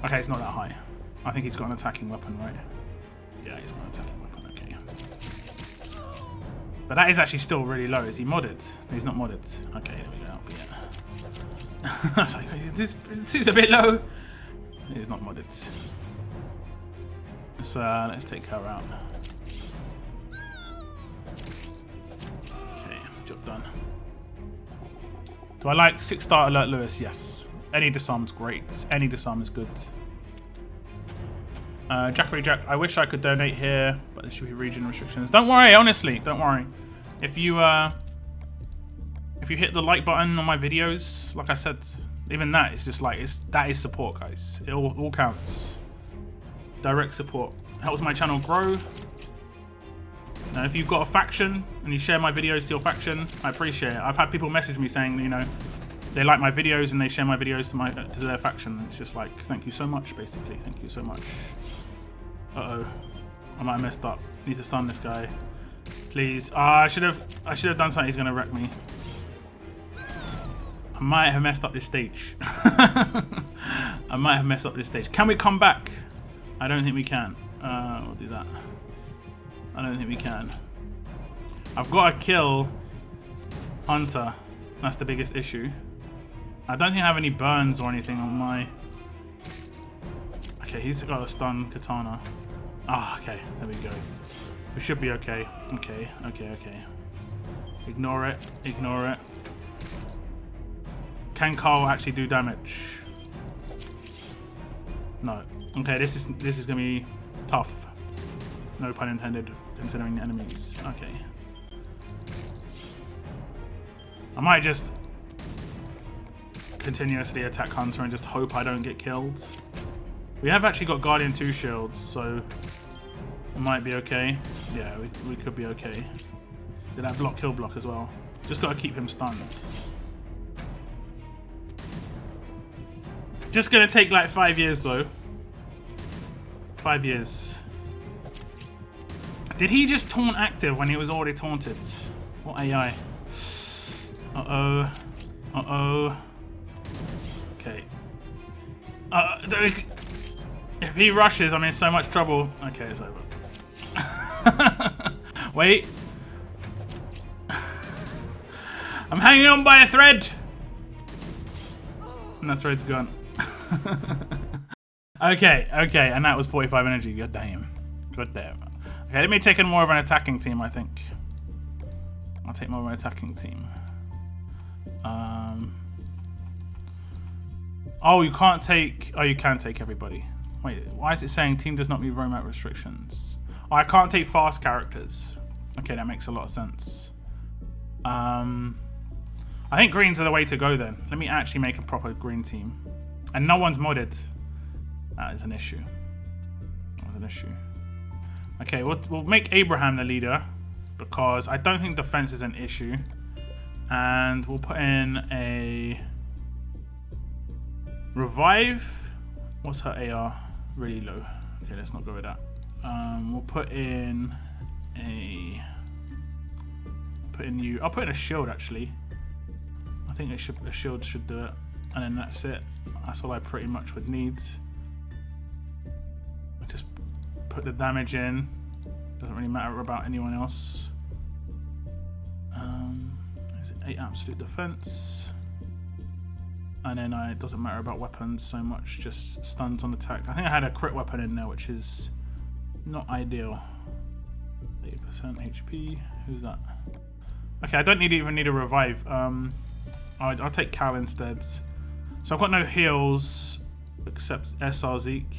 Okay, it's not that high. I think he's got an attacking weapon, right? Yeah, he's got an attacking weapon. Okay. But that is actually still really low. Is he modded? He's not modded. Okay, there we go. Yeah. I was like, this seems a bit low. He's not modded. Let's take her out. Okay, job done. Do I like 6-star Alert Lewis? Yes. Any disarm's great. Any disarm is good. Jackery Jack, I wish I could donate here, but there should be region restrictions. Don't worry, honestly, don't worry. If you hit the like button on my videos, like I said, even that, it's just like, that is support, guys. It all counts. Direct support helps my channel grow. Now, if you've got a faction and you share my videos to your faction, I appreciate it. I've had people message me saying, you know, they like my videos and they share my videos to their faction. It's just like, thank you so much, basically. Thank you so much. Uh-oh. I might have messed up. Need to stun this guy. Please. I should have done something. He's going to wreck me. I might have messed up this stage. I might have messed up this stage. Can we come back? I don't think we can. We'll do that. I don't think we can. I've got to kill Hunter. That's the biggest issue. I don't think I have any burns or anything on my... Okay, he's got a stun katana. Ah, okay, there we go. We should be okay. Okay. Ignore it. Ignore it. Can Carl actually do damage? No. Okay, this is gonna be tough. No pun intended, considering the enemies. Okay. I might just continuously attack Hunter and just hope I don't get killed. We have actually got Guardian 2 shields, so it might be okay. Yeah, we could be okay. Did that block kill block as well? Just got to keep him stunned. Just gonna take like 5 years though. 5 years. Did he just taunt active when he was already taunted? What AI? Uh-oh. Uh-oh. Okay. If he rushes, I'm in so much trouble. Okay, it's over. Wait. I'm hanging on by a thread. And that thread's gone. Okay, and that was 45 energy. God damn. God damn. Okay, let me take in more of an attacking team, I think. I'll take more of an attacking team. Oh, you can't take... Oh, you can take everybody. Wait, why is it saying team does not meet roadmap restrictions? Oh, I can't take fast characters. Okay, that makes a lot of sense. I think greens are the way to go then. Let me actually make a proper green team. And no one's modded. That is an issue. That was an issue. Okay, we'll make Abraham the leader because I don't think defense is an issue. And we'll put in a revive. What's her AR? Really low. Okay, let's not go with that. We'll put in a... I'll put in a shield actually. I think a shield should do it. And then that's it. That's all I pretty much would need. Just put the damage in. Doesn't really matter about anyone else. Is it 8 absolute defense? And then it doesn't matter about weapons so much, just stuns on attack. I think I had a crit weapon in there, which is not ideal. 80% HP. Who's that? Okay, I don't even need a revive. I'll take Cal instead. So I've got no heals except SR Zeke.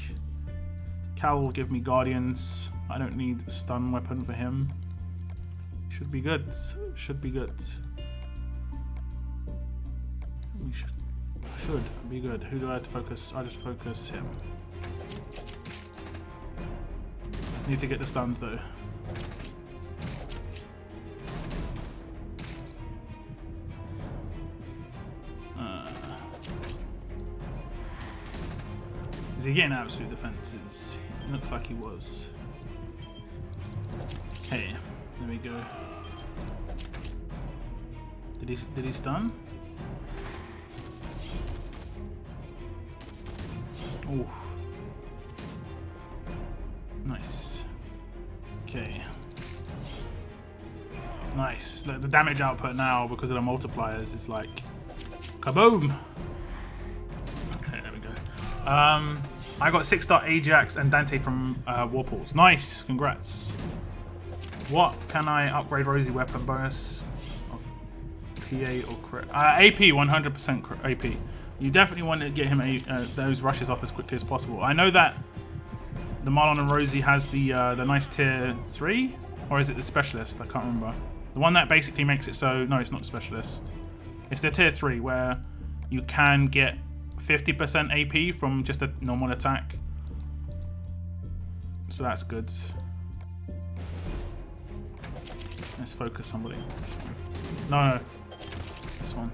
Cal will give me guardians. I don't need a stun weapon for him. Should be good. Should be good. We should be good. Who do I have to focus? I just focus him. Need to get the stuns though. Is he getting absolute defenses? It looks like he was. Okay, there we go. Did he stun? Oh, nice. Okay, nice. The damage output now because of the multipliers is like kaboom. Okay, there we go. I got 6-star Ajax and Dante from Warpools. Nice, congrats. What can I upgrade Rosie weapon bonus? PA or crit? AP, 100% AP. You definitely want to get him those rushes off as quickly as possible. I know that the Marlon and Rosie has the nice tier 3, or is it the specialist? I can't remember. The one that basically makes it so... No, it's not the specialist. It's the tier 3 where you can get 50% AP from just a normal attack. So that's good. Let's focus somebody. This one. No. This one.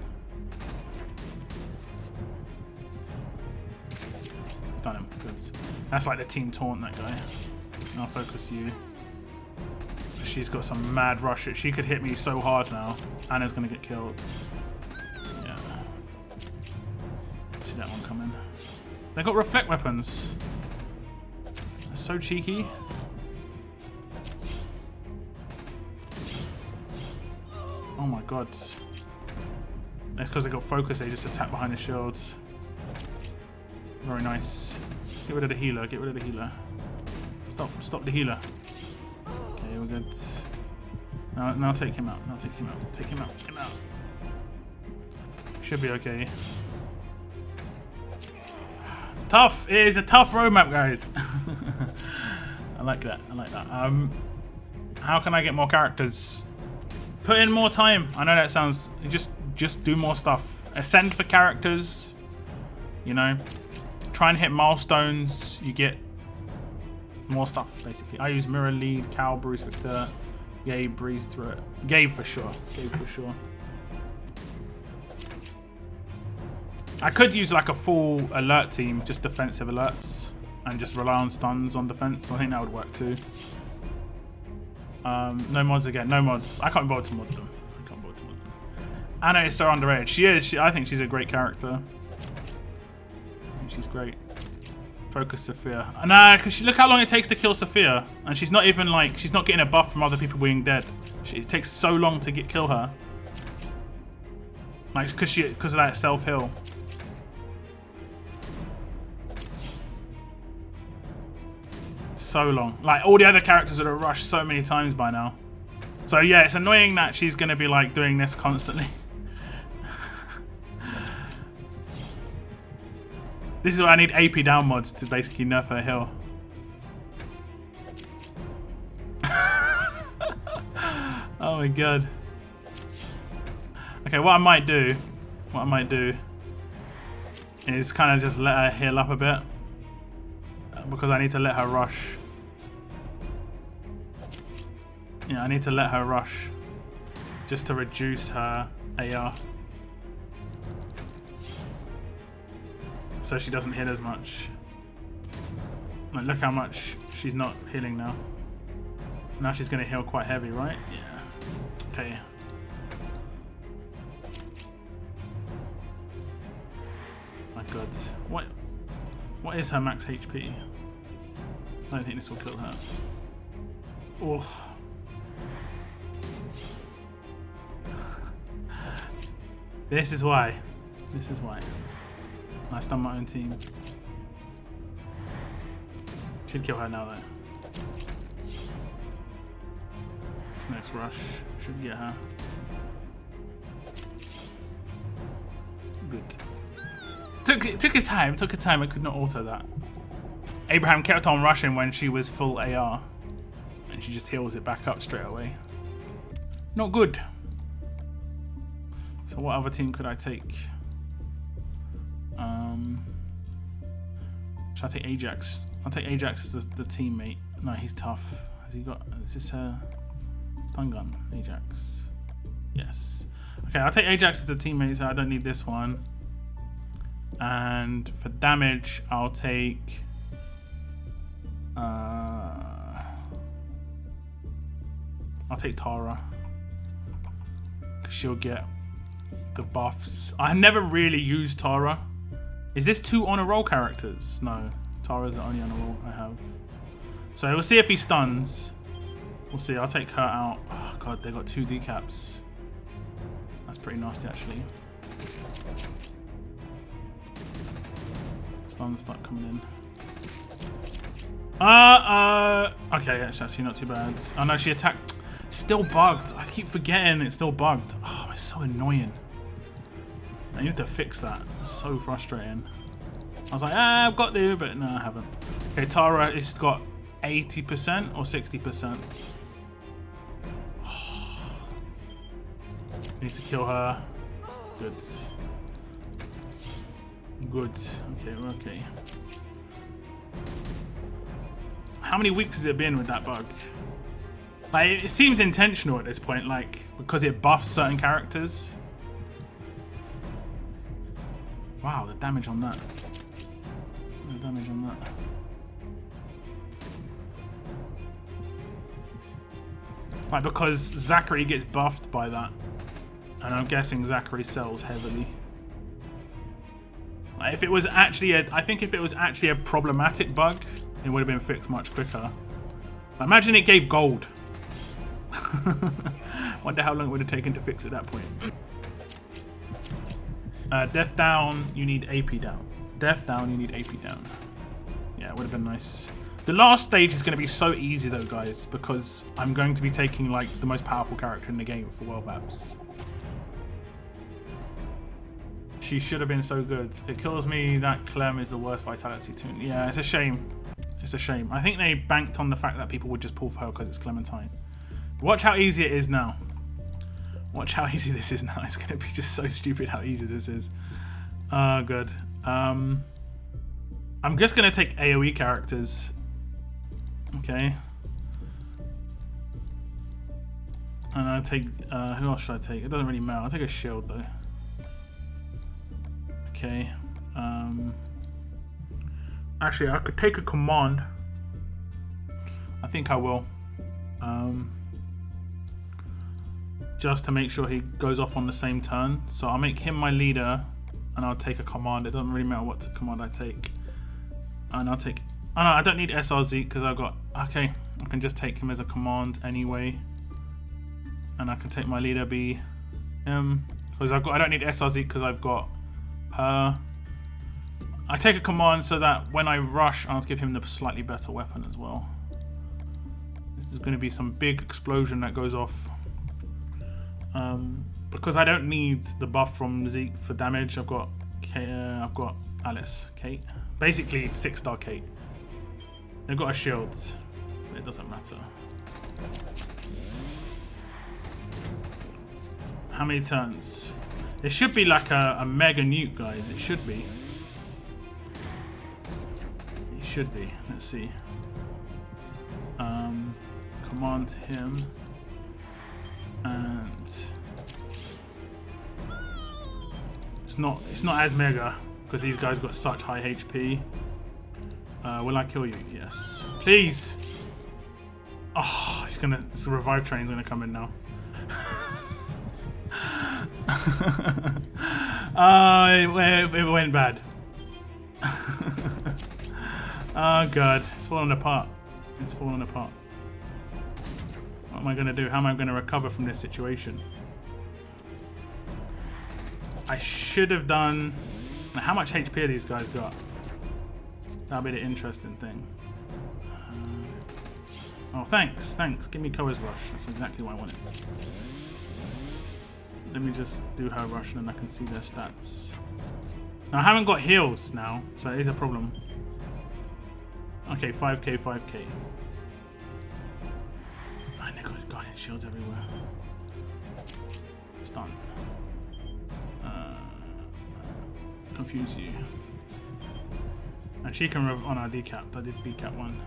Done him. Good. That's like the team taunt, that guy. I'll focus you. She's got some mad rush. She could hit me so hard now. Anna's gonna get killed. Yeah. See that one coming. They got reflect weapons. That's so cheeky. Oh my god. That's because they got focus. They just attack behind the shields. Very nice. Let's get rid of the healer. Get rid of the healer. Stop the healer. Okay, we're good. Now take him out. Now take him out. Take him out. Take him out. Should be okay. Tough. It is a tough roadmap, guys. I like that. I like that. How can I get more characters? Put in more time. I know that sounds... Just do more stuff. Ascend for characters. You know. Try and hit milestones. You get more stuff, basically. I use Mirror Lead, Cal, Bruce, Victor, Gabe, breeze through it. Gabe for sure. Gabe for sure. I could use like a full alert team, just defensive alerts, and just rely on stuns on defense. I think that would work too. No mods again. No mods. I can't bother to mod them. I can't bother to mod them. Anna is so underrated. She is. I think she's a great character. I think she's great. Focus Sophia. Nah, because look how long it takes to kill Sophia. And she's not even like, she's not getting a buff from other people being dead. It takes so long to kill her. Like, because of that self-heal. So long. Like, all the other characters would have rushed so many times by now. So yeah, it's annoying that she's going to be like doing this constantly. This is why I need AP down mods to basically nerf her heal. Oh my god. Okay, what I might do is kind of just let her heal up a bit. Because I need to let her rush. Yeah, I need to let her rush. Just to reduce her AR. So she doesn't hit as much. Like, look how much she's not healing now. Now she's going to heal quite heavy, right? Yeah. Okay. My god. What is her max HP? I don't think this will kill her. Oh. This is why. This is why. I stunned my own team. Should kill her now though. This next rush should get her. Good. Took a time. I could not alter that. Abraham kept on rushing when she was full AR. And she just heals it back up straight away. Not good. So what other team could I take? Should I take Ajax? I'll take Ajax as the teammate. No, he's tough. Has he got... Is this a stun gun? Ajax. Yes. Okay, I'll take Ajax as the teammate, so I don't need this one. And for damage, I'll take... I'll take Tara. Because she'll get the buffs. I never really used Tara. Is this 2 honor roll characters? No, Tara's the only honor roll I have. So we'll see if he stuns. We'll see. I'll take her out. Oh god, they got 2 decaps. That's pretty nasty actually. Stuns start coming in. Okay, that's actually not too bad. Oh no, she attacked. Still bugged. I keep forgetting it's still bugged. Oh, it's so annoying. I need to fix that. It's so frustrating. I was like, I've got to, but no, I haven't. Okay, Tara has got 80% or 60%. Need to kill her. Good. Good. Okay, we're okay. How many weeks has it been with that bug? Like, it seems intentional at this point, like, because it buffs certain characters. Wow, the damage on that. The damage on that. Like, because Zachary gets buffed by that. And I'm guessing Zachary sells heavily. Like, if it was actually I think if it was actually a problematic bug, it would have been fixed much quicker. Imagine it gave gold. Wonder how long it would have taken to fix at that point. Death down, you need AP down. Death down, you need AP down. Yeah, it would have been nice. The last stage is going to be so easy though, guys, because I'm going to be taking like the most powerful character in the game for world maps. She should have been so good. It kills me that Clem is the worst vitality tune. Yeah, it's a shame. It's a shame. I think they banked on the fact that people would just pull for her because it's Clementine. Watch how easy it is now. Watch how easy this is now. It's going to be just so stupid how easy this is. Good. I'm just going to take AoE characters. Okay. And I'll take... who else should I take? It doesn't really matter. I'll take a shield though. Okay. Actually, I could take a command. I think I will. Just to make sure he goes off on the same turn. So I'll make him my leader and I'll take a command. It doesn't really matter what command I take. And I'll take... Oh no, I don't need SRZ because I've got... Okay, I can just take him as a command anyway. And I can take my leader be him. Because I don't need SRZ because I've got her. I take a command so that when I rush, I'll give him the slightly better weapon as well. This is going to be some big explosion that goes off. Because I don't need the buff from Zeke for damage, I've got Alice, Kate. Basically 6-star Kate. They've got a shield. It doesn't matter. How many turns? It should be like a mega nuke, guys. It should be. It should be. Let's see. Command him. And it's not as mega because these guys got such high HP. Will I kill you? Yes. Please. Oh, this revive train's gonna come in now. It went bad. Oh god, it's falling apart. It's falling apart. What am I gonna do? How am I gonna recover from this situation? I should have done... Now, how much HP these guys got? That'll be the interesting thing. Oh, thanks. Give me Koa's rush. That's exactly what I wanted. Let me just do her rush and then I can see their stats. Now, I haven't got heals now, so it is a problem. Okay, 5k, 5k. Man, they've got guardian shields everywhere. Stun. Confuse you. And she can on our decap. I did decap one.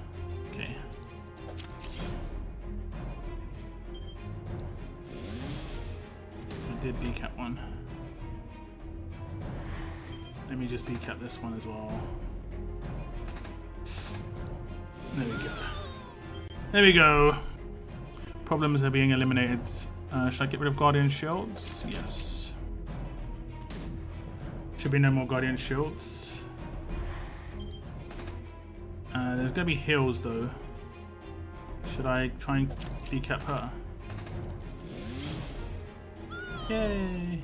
Okay. I did decap one. Let me just decap this one as well. There we go. There we go. Problems are being eliminated. Should I get rid of Guardian Shields? Yes. Should be no more Guardian Shields. There's going to be heals though. Should I try and decap her? Yay!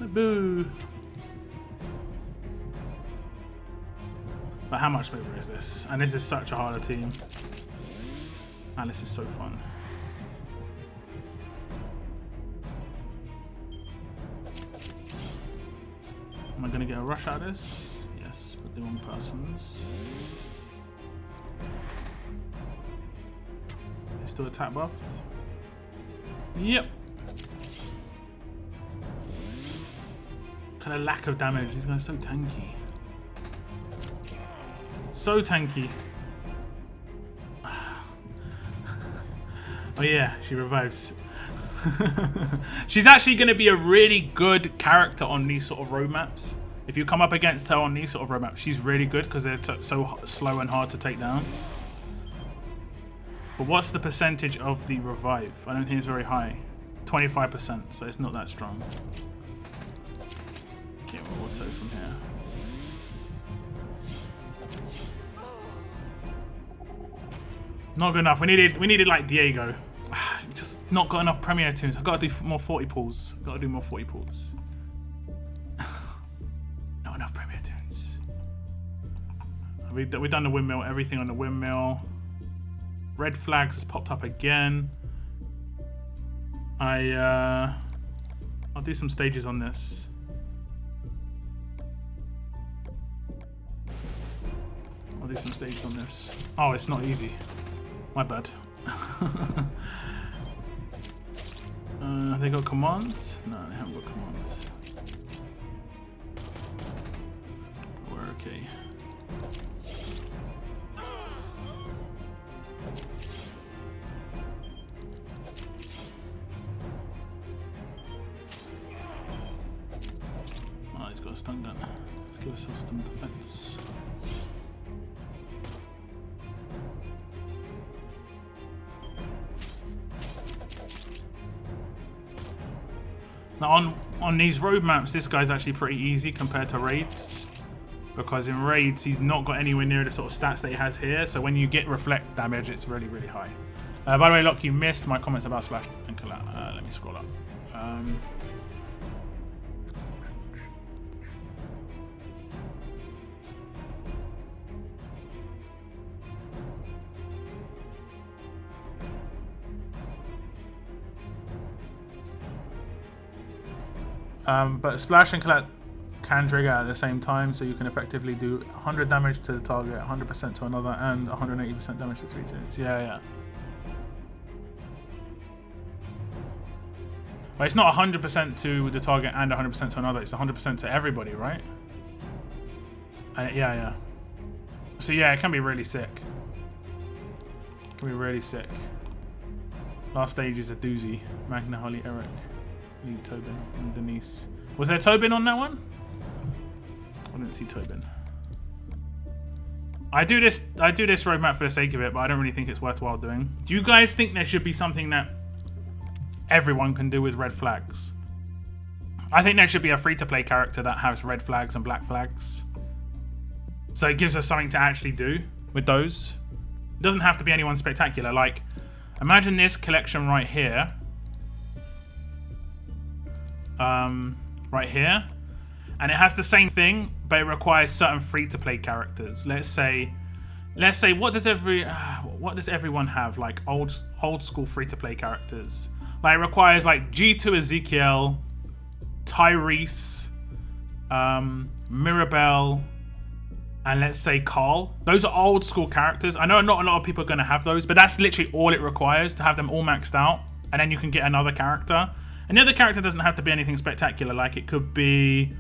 Boo! But how much better is this? And this is such a harder team. And this is so fun. Am I going to get a rush out of this? Yes, with the wrong persons. They still attack buffed? Yep. Kind of lack of damage. These guys are so tanky. So tanky. Oh yeah, she revives. She's actually going to be a really good character on these sort of road maps. If you come up against her on these sort of road maps, she's really good because they're so slow and hard to take down. But what's the percentage of the revive? I don't think it's very high. 25%, so it's not that strong. Okay, well, what's over from here? Not good enough. We needed like Diego. Just not got enough Premier tunes. I've got to do more 40 pulls. Got to do more 40 pulls. Not enough Premier tunes. We've done the windmill. Everything on the windmill. Red flags has popped up again. I'll do some stages on this. I'll do some stages on this. Oh, it's not easy. My bad. They got commands? No, they haven't got commands. We're okay. Oh, he's got a stun gun. Let's give ourselves some defense. Now on these road maps, this guy's actually pretty easy compared to raids. because in raids he's not got anywhere near the sort of stats that he has here. So when you get reflect damage, it's really, really high. By the way, Locke, you missed my comments about Splash and Collat. Let me scroll up. But Splash and Collat can trigger at the same time, so you can effectively do 100 damage to the target, 100% to another, and 180% damage to 3 tunes. Yeah. But it's not 100% to the target and 100% to another, it's 100% to everybody, right? Yeah. So yeah, it can be really sick. It can be really sick. Last stage is a doozy. Magna, Holly, Eric, Lee, Tobin, and Denise. Was there Tobin on that one? I didn't see Tobin. I do this roadmap for the sake of it, but I don't really think it's worthwhile doing. Do you guys think there should be something that everyone can do with red flags? I think there should be a free-to-play character that has red flags and black flags. So it gives us something to actually do with those. It doesn't have to be anyone spectacular. Like, imagine this collection right here. Right here. And it has the same thing, but it requires certain free-to-play characters. Let's say, what does everyone have? Like old school free-to-play characters. Like it requires like G2 Ezekiel, Tyrese, Mirabelle, and let's say Carl. Those are old school characters. I know not a lot of people are going to have those, but that's literally all it requires to have them all maxed out, and then you can get another character. And the other character doesn't have to be anything spectacular. Like it could be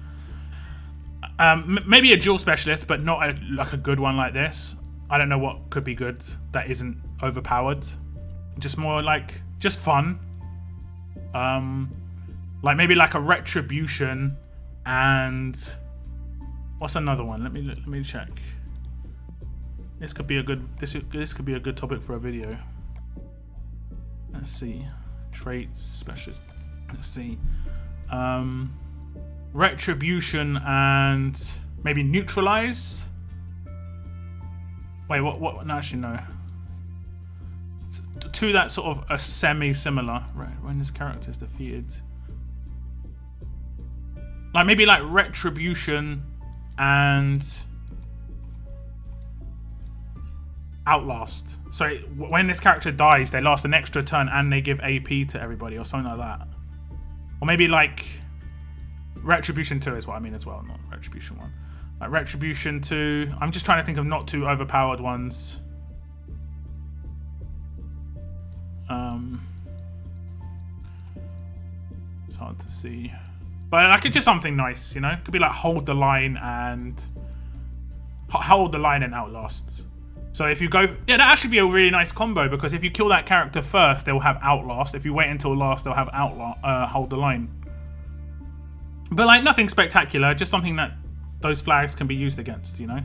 maybe a dual specialist, but not like a good one like this. I don't know what could be good that isn't overpowered. Just more like just fun. Like maybe like a retribution, and what's another one? Let me check. This could be a good this could be a good topic for a video. Let's see. Traits, specialist. Let's see. Retribution and maybe neutralize. Wait, what? No, actually no. To that sort of a semi-similar. Right, when this character is defeated. Like maybe like retribution and outlast. So when this character dies, they last an extra turn and they give AP to everybody or something like that. Or maybe like Retribution 2 is what I mean as well, not Retribution 1. Like Retribution 2. I'm just trying to think of not too overpowered ones. It's hard to see. But like it's just something nice, you know? Could be like hold the line and outlast. So if you go, yeah, that actually be a really nice combo, because if you kill that character first, they'll have outlast. If you wait until last, they'll have hold the line. But like nothing spectacular, just something that those flags can be used against, you know?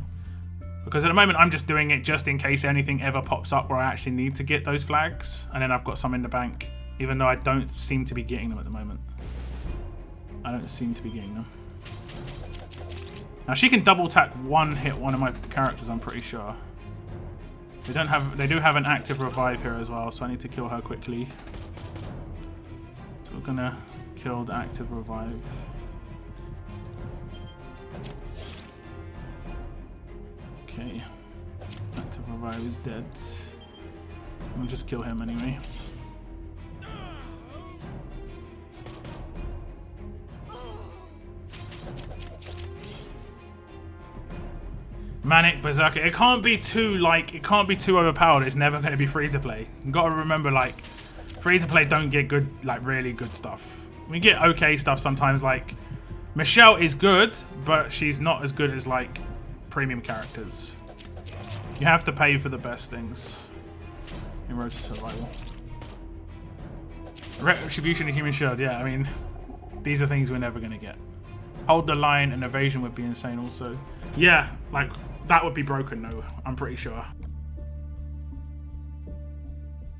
Because at the moment I'm just doing it just in case anything ever pops up where I actually need to get those flags, and then I've got some in the bank, even though I don't seem to be getting them at the moment. I don't seem to be getting them. Now she can double tack one hit one of my characters, I'm pretty sure. They do have an active revive here as well, so I need to kill her quickly. So we're gonna kill the active revive. Okay. Active revive is dead. I'll just kill him anyway. Manic Berserker. It can't be too overpowered. It's never going to be free to play. You got to remember, like, free to play don't get good, like really good stuff. We get okay stuff sometimes. Like Michelle is good, but she's not as good as like premium characters. You have to pay for the best things in Road to Survival. Retribution and Human Shield. Yeah, I mean, these are things we're never going to get. Hold the line and evasion would be insane also. Yeah, like that would be broken though, I'm pretty sure.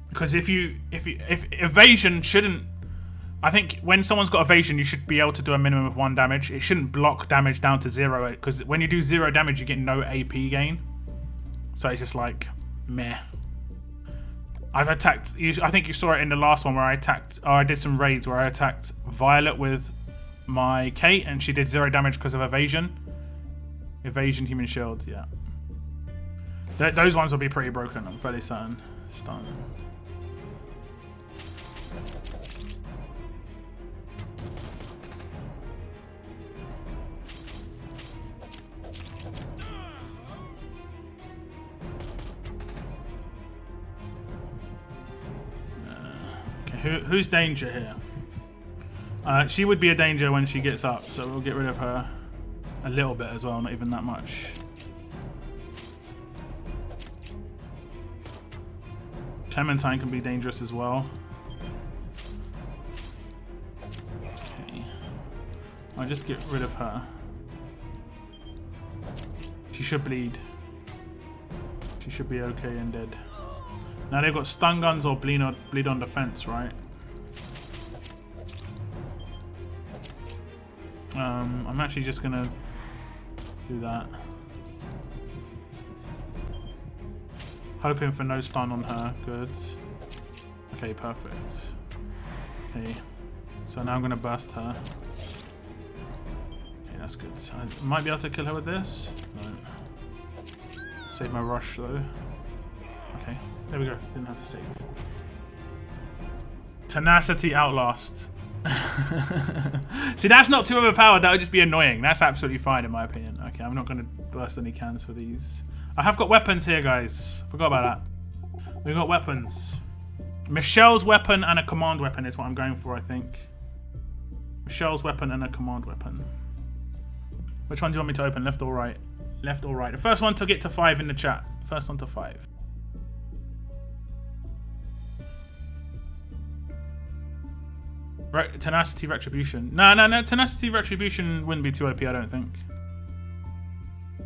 Because if evasion shouldn't, I think when someone's got evasion, you should be able to do a minimum of 1 damage. It shouldn't block damage down to 0, because when you do 0 damage, you get no AP gain. So it's just like, meh. I've attacked, I think you saw it in the last one where I did some raids where I attacked Violet with my Kate and she did 0 damage because of evasion. Evasion, human shield, yeah. Those ones will be pretty broken, I'm fairly certain. Stun. Who's danger here? She would be a danger when she gets up, so we'll get rid of her a little bit as well, not even that much. Clementine can be dangerous as well. Okay. I'll just get rid of her. She should bleed. She should be okay and dead. Now they've got stun guns or bleed on defense, right? I'm actually just gonna do that. Hoping for no stun on her. Good. Okay, perfect. Okay. So now I'm gonna burst her. Okay, that's good. I might be able to kill her with this. No. Save my rush though. Okay. There we go. Didn't have to save. Tenacity Outlast. See, that's not too overpowered. That would just be annoying. That's absolutely fine in my opinion. Okay, I'm not going to burst any cans for these. I have got weapons here, guys. Forgot about that. We've got weapons. Michelle's weapon and a command weapon is what I'm going for, I think. Michelle's weapon and a command weapon. Which one do you want me to open? Left or right? Left or right? The first one to get to 5 in the chat. First one to 5. Tenacity Retribution. No. Tenacity Retribution wouldn't be too OP, I don't think.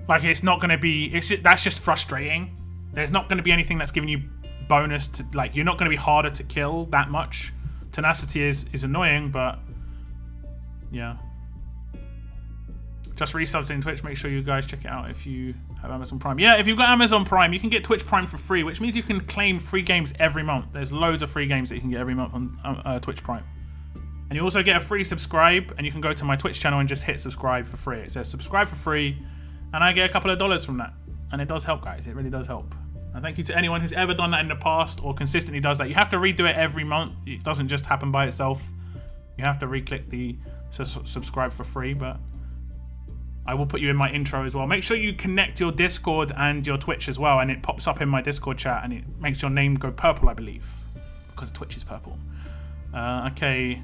Like, it's not going to be... that's just frustrating. There's not going to be anything that's giving you bonus to... Like, you're not going to be harder to kill that much. Tenacity is annoying, but... Yeah. Just resubbed in Twitch. Make sure you guys check it out if you have Amazon Prime. Yeah, if you've got Amazon Prime, you can get Twitch Prime for free, which means you can claim free games every month. There's loads of free games that you can get every month on Twitch Prime. And you also get a free subscribe, and you can go to my Twitch channel and just hit subscribe for free. It says subscribe for free, and I get a couple of dollars from that. And it does help, guys. It really does help. And thank you to anyone who's ever done that in the past or consistently does that. You have to redo it every month. It doesn't just happen by itself. You have to re-click the subscribe for free, but I will put you in my intro as well. Make sure you connect your Discord and your Twitch as well, and it pops up in my Discord chat, and it makes your name go purple, I believe, because Twitch is purple. Okay.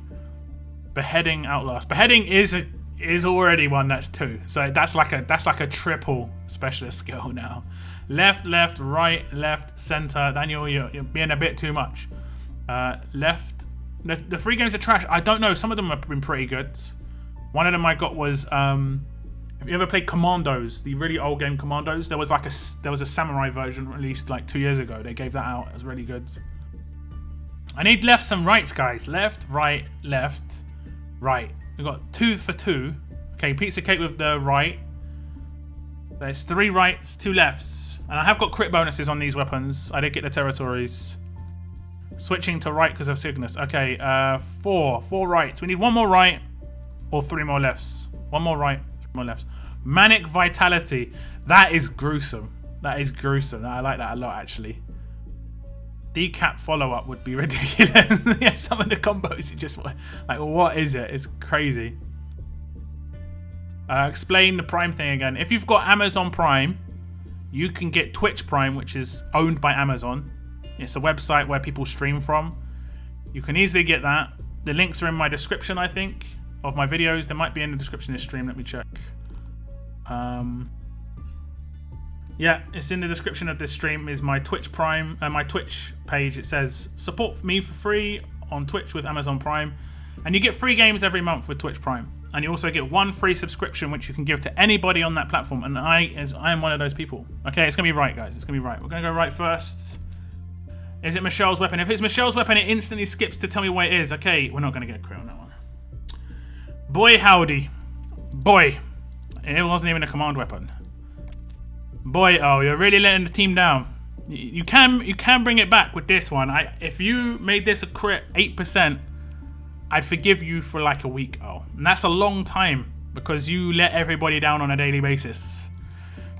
Beheading Outlast. Beheading is already one that's 2. So that's like a triple specialist skill now. Left, right, left, center. Daniel, you're being a bit too much. Left. The free games are trash. I don't know. Some of them have been pretty good. One of them I got was have you ever played Commandos? The really old game Commandos. There was a samurai version released like 2 years ago. They gave that out. It was really good. I need lefts and rights, guys. Left, right, left. Right. We've got 2 for 2. Okay, pizza cake with the right. There's 3 rights, 2 lefts. And I have got crit bonuses on these weapons. I did get the territories. Switching to right because of Cygnus. Okay, 4 rights. We need 1 more right or 3 more lefts. 1 more right, 3 more lefts. Manic Vitality. That is gruesome. That is gruesome. I like that a lot, actually. Decap follow-up would be ridiculous. Yeah, some of the combos you just like, what is it? It's crazy. Explain the Prime thing again. If you've got Amazon Prime, you can get Twitch Prime, which is owned by Amazon. It's a website where people stream from. You can easily get that. The links are in my description, I think, of my videos. They might be in the description of this stream. Let me check. Yeah, it's in the description of this stream is my Twitch Prime, my Twitch page. It says support me for free on Twitch with Amazon Prime, and you get free games every month with Twitch Prime, and you also get 1 free subscription which you can give to anybody on that platform. And I am one of those people. Okay, it's gonna be right, guys. It's gonna be right. We're gonna go right first. Is it Michelle's weapon? If it's Michelle's weapon, it instantly skips to tell me what it is. Okay, we're not going to get a crit on that one. Boy, howdy. Boy. It wasn't even a command weapon. Boy, oh, you're really letting the team down. You can bring it back with this one. If you made this a crit 8%, I'd forgive you for like a week. Oh, and that's a long time because you let everybody down on a daily basis.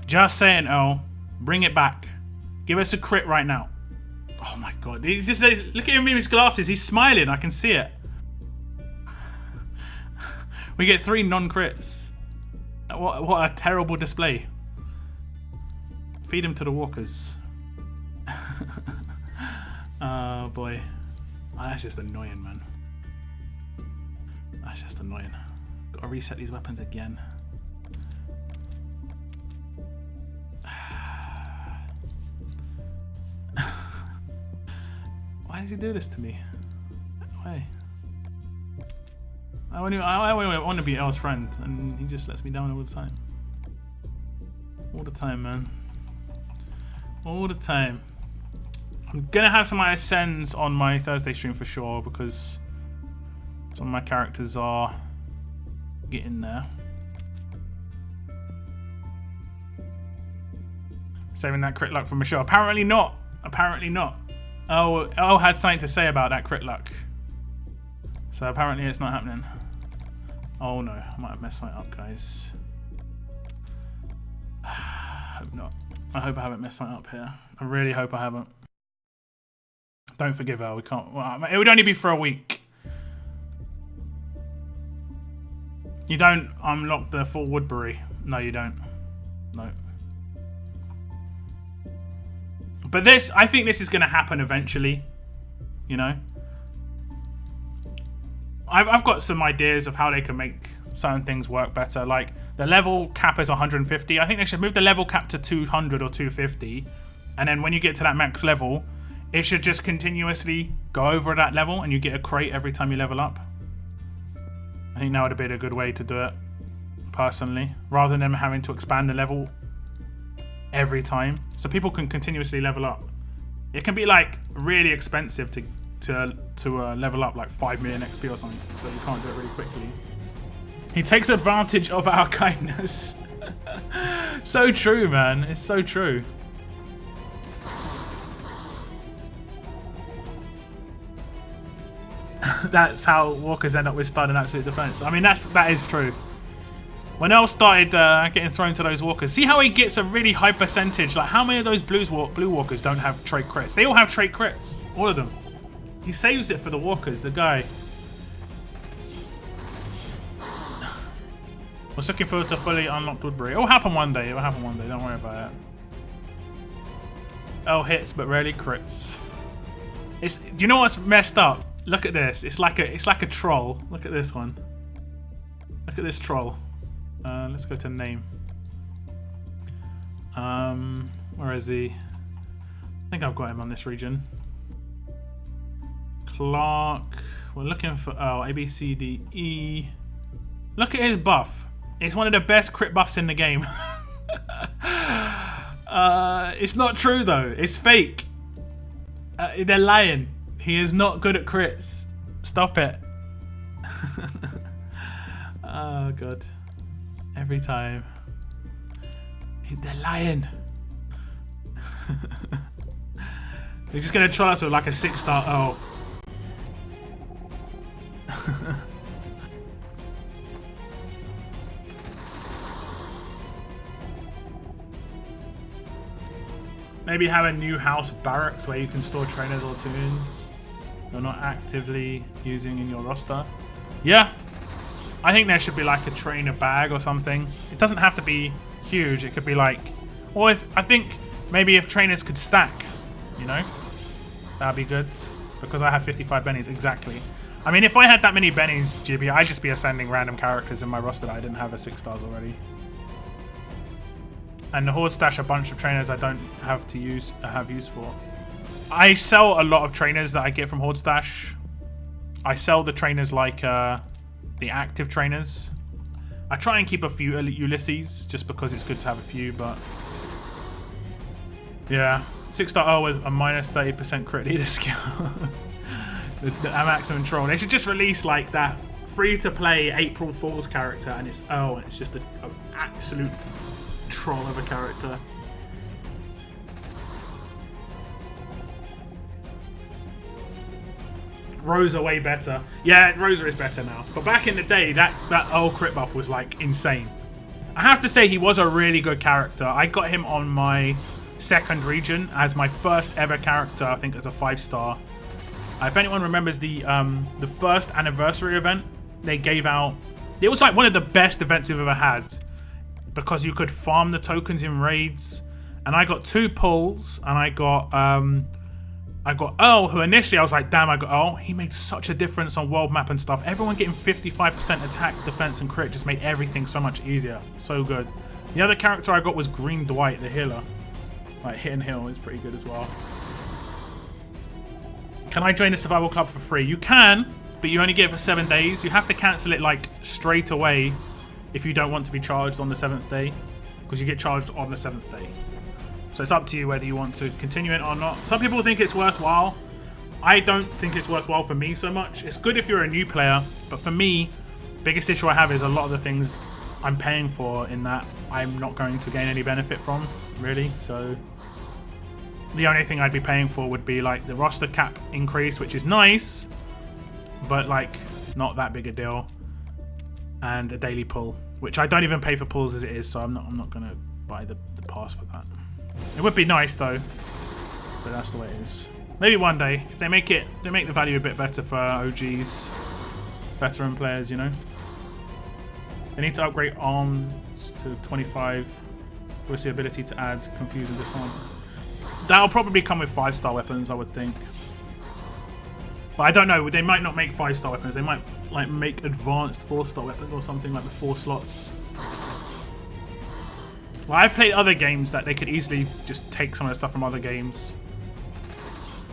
Just saying, oh, bring it back. Give us a crit right now. Oh my god, he's just look at him in his glasses. He's smiling. I can see it. We get 3 non-crits. What a terrible display. Feed him to the walkers. Oh boy. Oh, that's just annoying, man. That's just annoying. Gotta reset these weapons again. Why does he do this to me? Why? I want to be Elle's friend, and he just lets me down all the time. All the time, man. All the time. I'm gonna have some Ascends on my Thursday stream for sure because some of my characters are getting there. Saving that crit luck for Michelle. Apparently not. Apparently not. Oh, had something to say about that crit luck. So apparently it's not happening. Oh no, I might have messed something up, guys. I hope not. I hope I haven't messed something up here. I really hope I haven't. Don't forgive her. We can't. Well, it would only be for a week. You don't unlock the full Woodbury. No, you don't. No. But this, I think this is going to happen eventually. You know? I've got some ideas of how they can make certain things work better. Like, the level cap is 150. I think they should move the level cap to 200 or 250. And then when you get to that max level, it should just continuously go over that level and you get a crate every time you level up. I think that would have been a good way to do it, personally. Rather than them having to expand the level every time. So people can continuously level up. It can be like really expensive to level up like 5 million XP or something, so you can't do it really quickly. He takes advantage of our kindness. So true, man. It's so true. That's how walkers end up with stun and absolute defense. I mean, that is true. When Elle started getting thrown to those walkers, see how he gets a really high percentage? Like, how many of those blue walkers don't have trait crits? They all have trait crits. All of them. He saves it for the walkers, the guy. Was looking forward to fully unlocked Woodbury. It will happen one day. It will happen one day. Don't worry about it. Elle hits, but rarely crits. Do you know what's messed up? Look at this. It's like a troll. Look at this one. Look at this troll. Let's go to name. Where is he? I think I've got him on this region. Clark. We're looking for A, B, C, D, E. Look at his buff. It's one of the best crit buffs in the game. It's not true though. It's fake. They're lying. He is not good at crits. Stop it. Oh god. Every time. They're lying. They're just gonna try us with like a 6-star. Oh. Maybe have a new house barracks where you can store trainers or tunes you're not actively using in your roster. Yeah. I think there should be like a trainer bag or something. It doesn't have to be huge. It could be like, or I think maybe if trainers could stack, you know, that'd be good because I have 55 bennies exactly. I mean, if I had that many bennies, GB, I'd just be ascending random characters in my roster that I didn't have a 6 stars already. And the Horde stash a bunch of trainers I don't have to use for. I sell a lot of trainers that I get from Horde stash. I sell the trainers like the active trainers. I try and keep a few Ulysses just because it's good to have a few, but Yeah, 6.0 with a minus 30% crit leader skill. the maximum troll. They should just release like that free-to-play April Fool's character, and it's just an absolute troll of a character. Rosa way better. Yeah, Rosa is better now. But back in the day, that old crit buff was like insane. I have to say he was a really good character. I got him on my second region as my first ever character, I think as a 5-star. If anyone remembers the first anniversary event, they gave out... It was like one of the best events we've ever had because you could farm the tokens in raids. And I got 2 pulls, and I got Earl, who initially I was like, damn, I got Earl. He made such a difference on world map and stuff. Everyone getting 55% attack, defense, and crit just made everything so much easier. So good. The other character I got was Green Dwight, the healer. Like, hit and heal is pretty good as well. Can I join the survival club for free? You can, but you only get it for 7 days. You have to cancel it like straight away if you don't want to be charged on the 7th day, because you get charged on the 7th day. So it's up to you whether you want to continue it or not. Some people think it's worthwhile. I don't think it's worthwhile for me so much. It's good if you're a new player, but for me, biggest issue I have is a lot of the things I'm paying for in that I'm not going to gain any benefit from, really. So the only thing I'd be paying for would be like the roster cap increase, which is nice, but like not that big a deal, and a daily pull, which I don't even pay for pulls as it is, so I'm not gonna buy the pass for that. It would be nice though, but that's the way it is. Maybe one day, if they make the value a bit better for OGs, veteran players, you know. They need to upgrade arms to 25 with the ability to add confuse and disarm. That'll probably come with 5-star weapons, I would think. But I don't know, they might not make 5-star weapons, they might like make advanced 4-star weapons or something like the 4 slots. Well, I've played other games that they could easily just take some of the stuff from other games.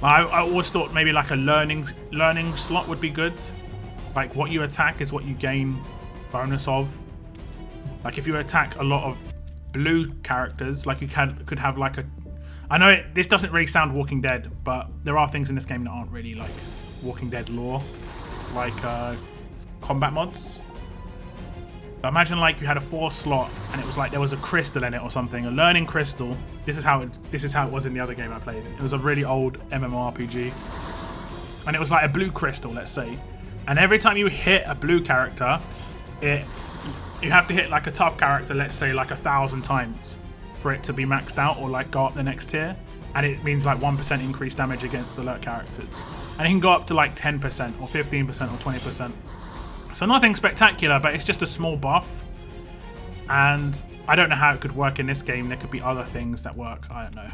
I always thought maybe like a learning slot would be good. Like what you attack is what you gain bonus of. Like if you attack a lot of blue characters, like you could have like a... I know this doesn't really sound Walking Dead, but there are things in this game that aren't really like Walking Dead lore. Like combat mods. Imagine like you had a 4 slot and it was like there was a crystal in it or something, a learning crystal. This is how it was in the other game I played. It was a really old MMORPG, and it was like a blue crystal, let's say. And every time you hit a blue character, you have to hit like a tough character, let's say like 1,000 times for it to be maxed out or like go up the next tier. And it means like 1% increased damage against alert characters, and it can go up to like 10% or 15% or 20%. So nothing spectacular, but it's just a small buff. And I don't know how it could work in this game. There could be other things that work. I don't know.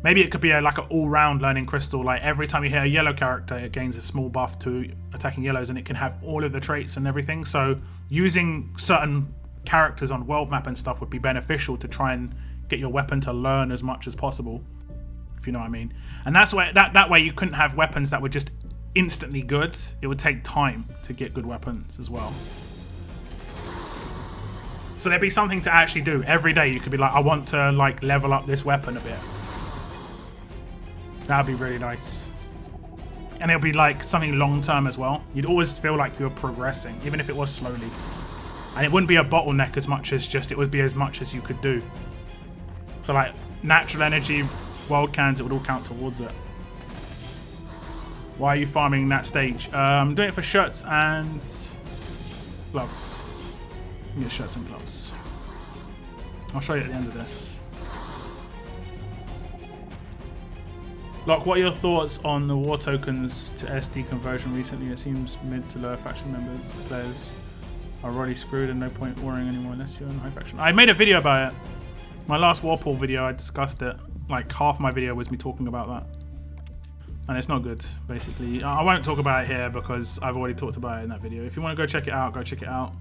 Maybe it could be like an all-round learning crystal. Like every time you hit a yellow character, it gains a small buff to attacking yellows, and it can have all of the traits and everything. So using certain characters on world map and stuff would be beneficial to try and get your weapon to learn as much as possible, if you know what I mean. And that's why that way you couldn't have weapons that were just instantly good. It would take time to get good weapons as well. So there'd be something to actually do every day. You could be like, I want to like level up this weapon a bit. That'd be really nice. And it'll be like something long term as well. You'd always feel like you're progressing, even if it was slowly. And it wouldn't be a bottleneck as much as just, it would be as much as you could do. So like natural energy, world cans, it would all count towards it. Why are you farming that stage? I'm doing it for shirts and gloves. You get shirts and gloves. I'll show you at the end of this. Locke, what are your thoughts on the war tokens to SD conversion recently? It seems mid to lower faction players are already screwed and no point worrying anymore unless you're in high faction. I made a video about it. My last Warpool video, I discussed it. Like half my video was me talking about that. And it's not good, basically. I won't talk about it here because I've already talked about it in that video. If you want to go check it out, go check it out.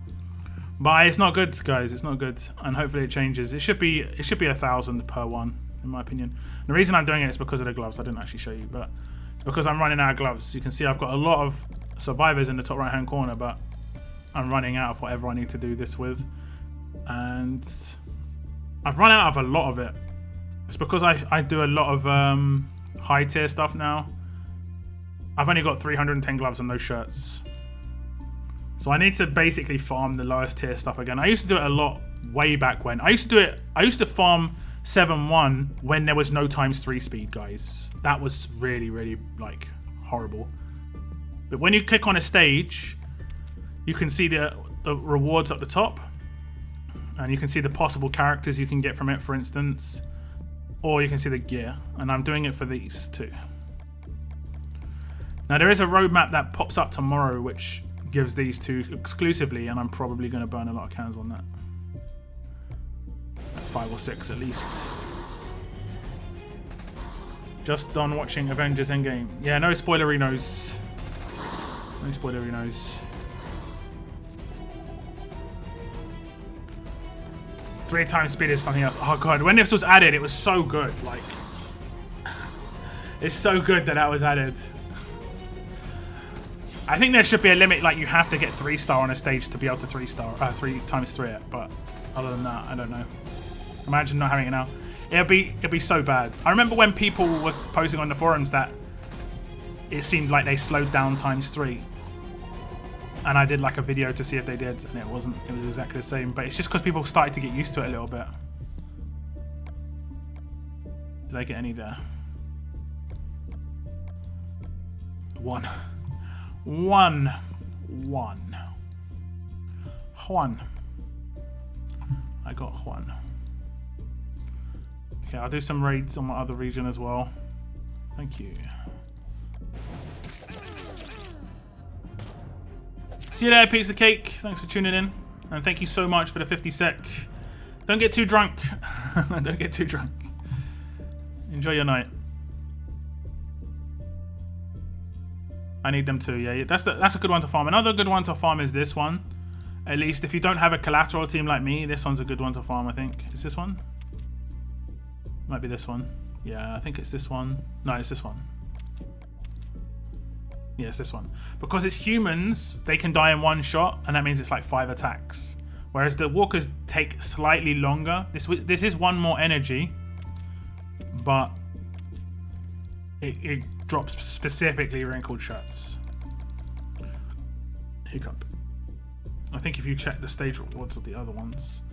But it's not good, guys. It's not good, and hopefully it changes. It should be 1,000 per one, in my opinion. And the reason I'm doing it is because of the gloves. I didn't actually show you, but it's because I'm running out of gloves. You can see I've got a lot of survivors in the top right-hand corner, but I'm running out of whatever I need to do this with, and I've run out of a lot of it. It's because I do a lot of high tier stuff now. I've only got 310 gloves and no shirts. So I need to basically farm the lowest tier stuff again. I used to do it a lot way back when. I used to farm 7-1 when there was no ×3 speed, guys. That was really, really like horrible. But when you click on a stage, you can see the rewards up the top. And you can see the possible characters you can get from it, for instance. Or you can see the gear. And I'm doing it for these too. Now there is a roadmap that pops up tomorrow which gives these two exclusively, and I'm probably going to burn a lot of cans on that. Like 5 or 6 at least. Just done watching Avengers Endgame. Yeah, no spoilerinos. No spoilerinos. 3 times speed is something else. Oh god, when this was added, it was so good. Like, it's so good that was added. I think there should be a limit, like you have to get 3-star on a stage to be able to 3 times 3 it, but other than that, I don't know. Imagine not having it now. It'll be so bad. I remember when people were posting on the forums that it seemed like they slowed down ×3. And I did like a video to see if they did, and it wasn't. It was exactly the same, but it's just because people started to get used to it a little bit. Did I get any there? 1. 1. Juan. I got Juan. Okay, I'll do some raids on my other region as well. Thank you. See you there, Pizza Cake. Thanks for tuning in. And thank you so much for the 50 sec. Don't get too drunk. Don't get too drunk. Enjoy your night. I need them too, yeah. That's a good one to farm. Another good one to farm is this one. At least if you don't have a collateral team like me, this one's a good one to farm, I think. Is this one? Might be this one. Yeah, I think it's this one. No, it's this one. Yeah, it's this one. Because it's humans, they can die in 1 shot, and that means it's like 5 attacks. Whereas the walkers take slightly longer. This is 1 more energy, but it drops specifically wrinkled shirts. Hiccup. I think if you check the stage rewards of the other ones,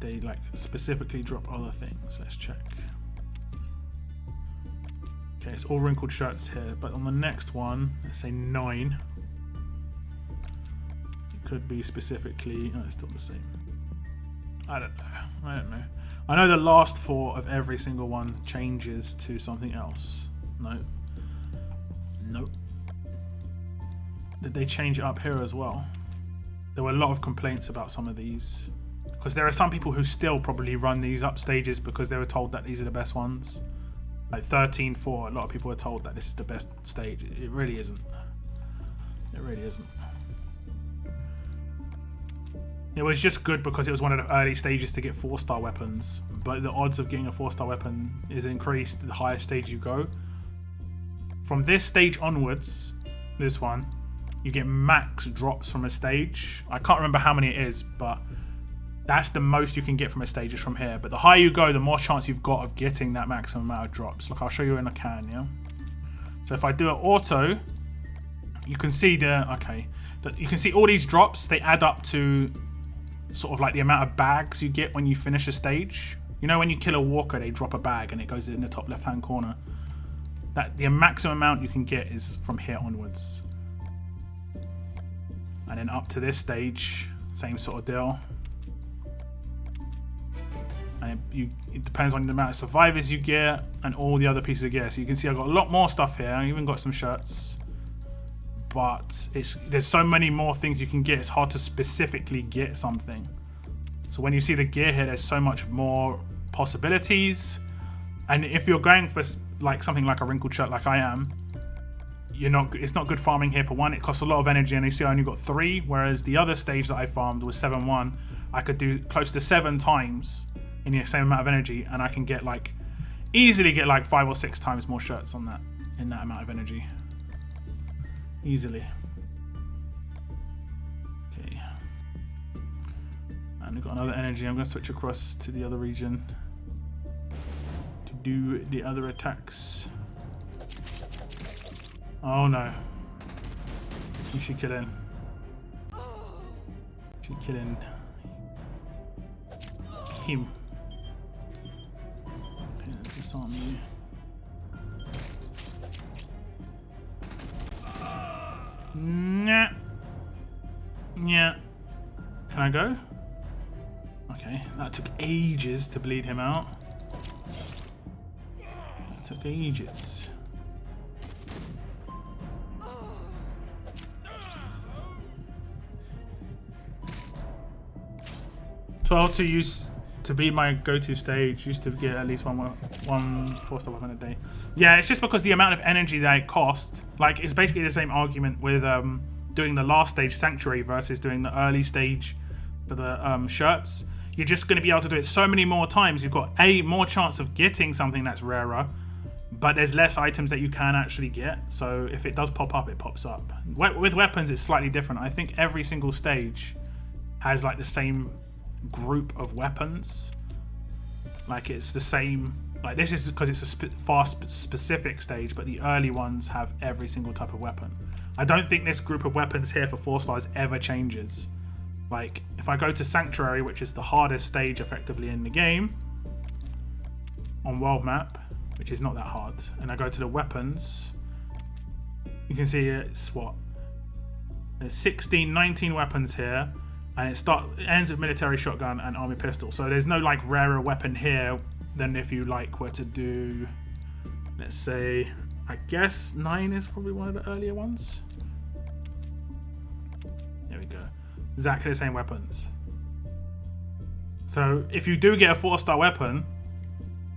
they like specifically drop other things. Let's check. Okay, it's all wrinkled shirts here, but on the next one, let's say 9, it could be specifically. Oh, it's still the same. I don't know. I know the last 4 of every single one changes to something else. No. Nope. Did they change it up here as well? There were a lot of complaints about some of these. Because there are some people who still probably run these up stages because they were told that these are the best ones. Like 13-4, a lot of people were told that this is the best stage. It really isn't. It really isn't. It was just good because it was one of the early stages to get 4-star weapons. But the odds of getting a 4-star weapon is increased the higher stage you go. From this stage onwards, this one, you get max drops from a stage. I can't remember how many it is, but that's the most you can get from a stage is from here. But the higher you go, the more chance you've got of getting that maximum amount of drops. Look, I'll show you in a can, yeah? So if I do an auto, you can see you can see all these drops, they add up to sort of like the amount of bags you get when you finish a stage. You know when you kill a walker, they drop a bag and it goes in the top left-hand corner. The maximum amount you can get is from here onwards. And then up to this stage, same sort of deal. And it depends on the amount of survivors you get and all the other pieces of gear. So you can see I've got a lot more stuff here. I even got some shirts. But there's so many more things you can get. It's hard to specifically get something. So when you see the gear here, there's so much more possibilities. And if you're going for like something like a wrinkled shirt like I am, it's not good farming here. For one, it costs a lot of energy, and you see I only got 3, whereas the other stage that I farmed was 7-1. I could do close to 7 times in the same amount of energy, and I can get like easily get like 5 or 6 times more shirts on that in that amount of energy. Easily. Okay. And we've got another energy. I'm going to switch across to the other region. To do the other attacks. Oh no. You should kill him. Should kill him. Him. Okay, let's disarm you. Nah. Yeah. Can I go? Okay, that took ages to bleed him out. That took ages. To use to be my go-to stage used to get at least one 4-star weapon a day. Yeah, it's just because the amount of energy that it cost. Like, it's basically the same argument with doing the last stage Sanctuary versus doing the early stage for the shirts. You're just going to be able to do it so many more times. You've got more chance of getting something that's rarer, but there's less items that you can actually get. So if it does pop up, it pops up. With weapons, it's slightly different. I think every single stage has like the same group of weapons. Like it's the same. Like this is because it's a fast specific stage, but the early ones have every single type of weapon. I don't think this group of weapons here for 4 stars ever changes. Like if I go to Sanctuary, which is the hardest stage effectively in the game on world map, which is not that hard, and I go to the weapons, you can see it's what, there's 16, 19 weapons here, and it ends with military shotgun and army pistol. So there's no like rarer weapon here than if you like were to do, let's say, I guess 9 is probably one of the earlier ones. There we go. Exactly the same weapons. So if you do get a 4-star weapon,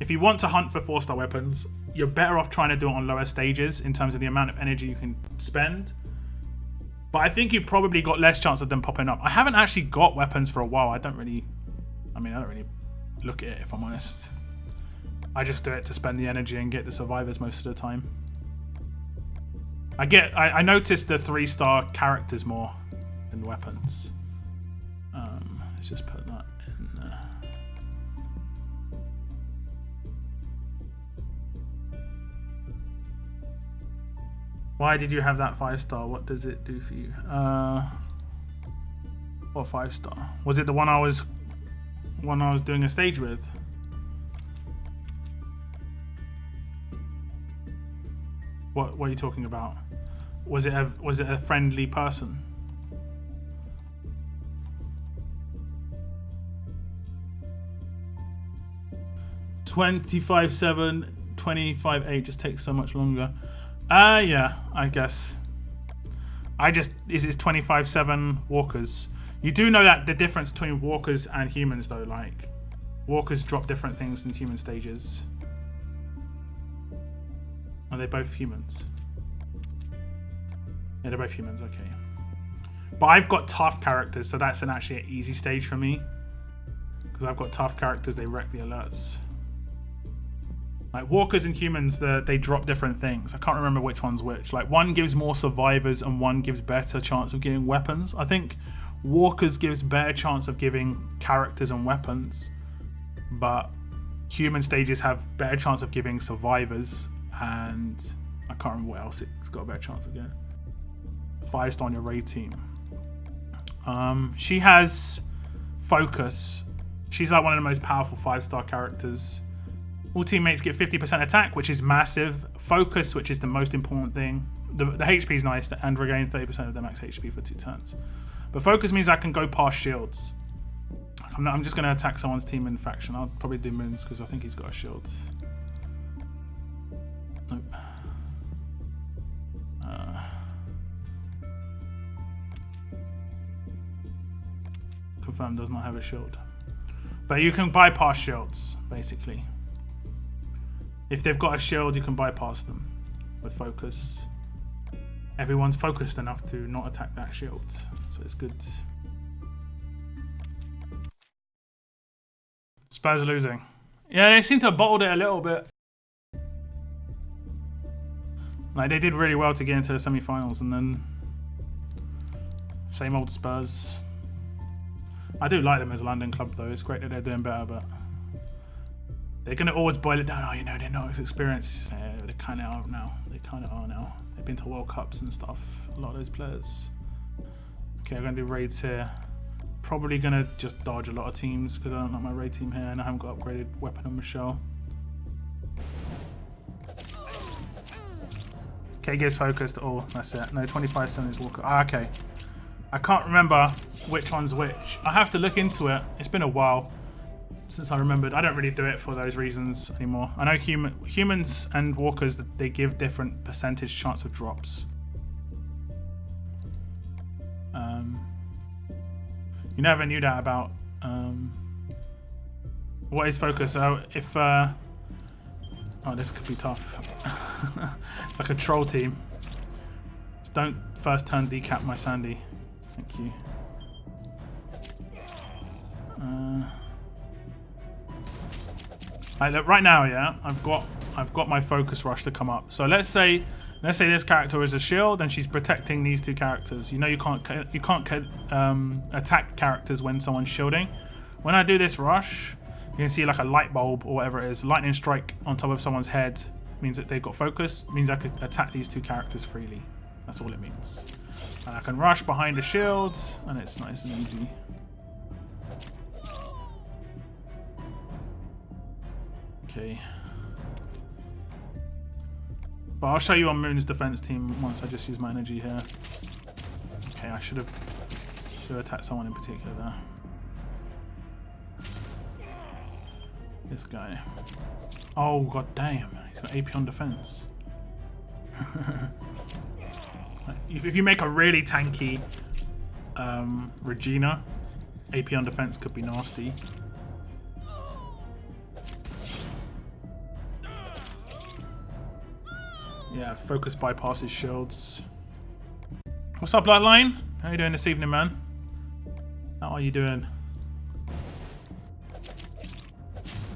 if you want to hunt for 4-star weapons, you're better off trying to do it on lower stages in terms of the amount of energy you can spend. But I think you probably got less chance of them popping up. I haven't actually got weapons for a while. I don't really look at it, if I'm honest. I just do it to spend the energy and get the survivors most of the time. I noticed the 3-star characters more than weapons. Let's just put that in there. Why did you have that 5-star? What does it do for you? What 5-star? Was it the one I was doing a stage with? What are you talking about? Was it a friendly person? $25.7, $25.8 just takes so much longer. Yeah, I guess. Is it 25/7 walkers? You do know that the difference between walkers and humans though, like walkers drop different things than human stages. Are they both humans? Yeah, they're both humans, okay. But I've got tough characters, so that's actually an easy stage for me. Because I've got tough characters, they wreck the alerts. Like walkers and humans, they drop different things. I can't remember which one's which. Like one gives more survivors and one gives better chance of getting weapons. I think walkers gives better chance of giving characters and weapons, but human stages have better chance of giving survivors, and I can't remember what else it's got a better chance of getting. 5-star on your raid team. She has focus. She's like one of the most powerful 5-star characters. All teammates get 50% attack, which is massive. Focus, which is the most important thing. The HP is nice, and regain 30% of their max HP for 2 turns. But focus means I can go past shields. I'm just going to attack someone's team in faction. I'll probably do Moons because I think he's got a shield. Nope. Confirm does not have a shield. But you can bypass shields, basically. If they've got a shield, you can bypass them with focus. Everyone's focused enough to not attack that shield, so it's good. Spurs are losing. Yeah, they seem to have bottled it a little bit. Like, they did really well to get into the semi-finals, and then same old Spurs. I do like them as a London club, though. It's great that they're doing better, but They're going to always boil it down. Oh, you know, they're not as experienced. They kind of are now. They kind of are now. They've been to World Cups and stuff. A lot of those players. Okay, I'm going to do raids here. Probably going to just dodge a lot of teams because I don't like my raid team here and I haven't got upgraded weapon on Michelle. Okay, gets focused. Oh, that's it. No, 25% is Walker. Ah, okay. I can't remember which one's which. I have to look into it. It's been a while since I remembered. I don't really do it for those reasons anymore. I know humans and walkers, they give different percentage chance of drops. You never knew that about what is focus. So if oh, this could be tough. It's like a troll team. Just don't first turn decap my Sandy. Thank you. Look, right now, yeah, I've got my focus rush to come up. So let's say this character is a shield and she's protecting these two characters. You know, you can't attack characters when someone's shielding. When I do this rush, you can see like a light bulb or whatever it is. Lightning strike on top of someone's head means that they've got focus. Means I could attack these two characters freely. That's all it means. And I can rush behind the shields, and it's nice and easy. Okay. But I'll show you on Moon's defense team once I just use my energy here. Okay, I should have attacked someone in particular there. This guy. Oh, god damn. He's got AP on defense. If you make a really tanky Regina, AP on defense could be nasty. Yeah, focus bypasses shields. What's up, Bloodline? How you doing this evening, man? How are you doing?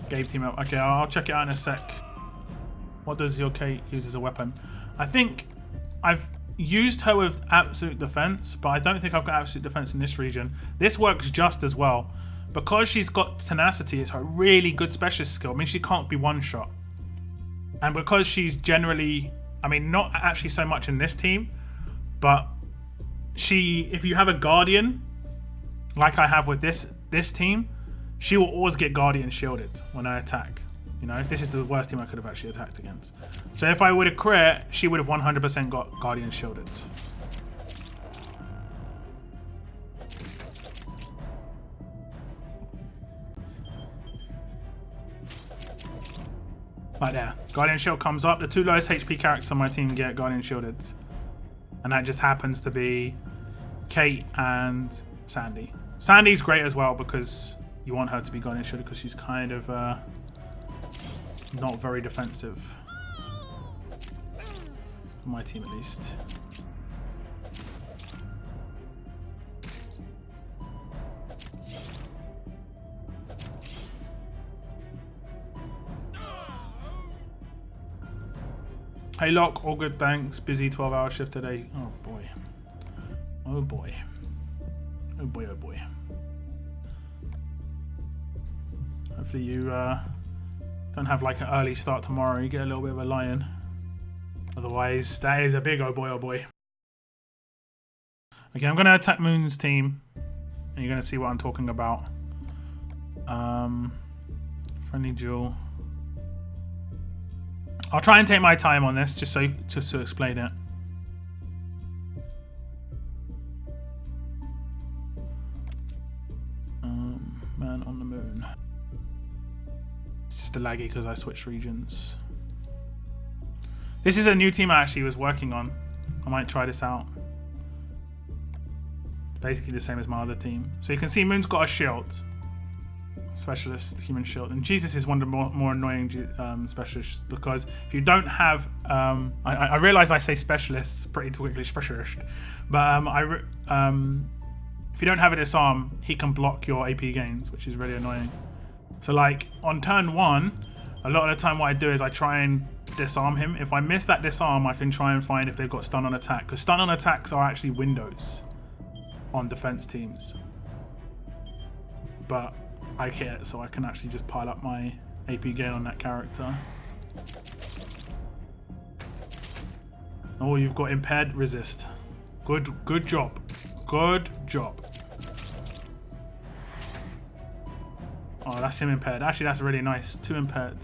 Game team up. Okay, I'll check it out in a sec. What does your Kate use as a weapon? I think I've used her with absolute defense, but I don't think I've got absolute defense in this region. This works just as well. Because she's got tenacity, it's a really good specialist skill. I mean, she can't be one shot. And because she's generally, I mean, not actually so much in this team, but if you have a Guardian, like I have with this team, she will always get Guardian shielded when I attack. You know, this is the worst team I could have actually attacked against. So if I would have crit, she would have 100% got Guardian shielded. Right there. Guardian shield comes up. The two lowest HP characters on my team get Guardian shielded. And that just happens to be Kate and Sandy. Sandy's great as well because you want her to be Guardian shielded because she's kind of not very defensive. For my team at least. Hey Locke, all good thanks. Busy 12-hour shift today. Oh boy. Oh boy. Oh boy, oh boy. Hopefully you don't have like an early start tomorrow. You get a little bit of a lion. Otherwise, that is a big oh boy, oh boy. Okay, I'm going to attack Moon's team. And you're going to see what I'm talking about. Friendly duel. I'll try and take my time on this just to explain it. Man on the moon. It's just a laggy because I switched regions. This is a new team I actually was working on. I might try this out. Basically the same as my other team. So you can see Moon's got a shield. Specialist human shield, and Jesus is one of the more annoying specialists because if you don't have I realize I say specialists pretty quickly, specialist, but if you don't have a disarm, he can block your AP gains, which is really annoying. So like on turn 1, a lot of the time what I do is I try and disarm him. If I miss that disarm, I can try and find if they've got stun on attack, because stun on attacks are actually windows on defense teams, but I hit it, so I can actually just pile up my AP gain on that character. Oh, you've got impaired resist. Good job. Good job. Oh, that's him impaired. Actually, that's really nice. 2 impaired.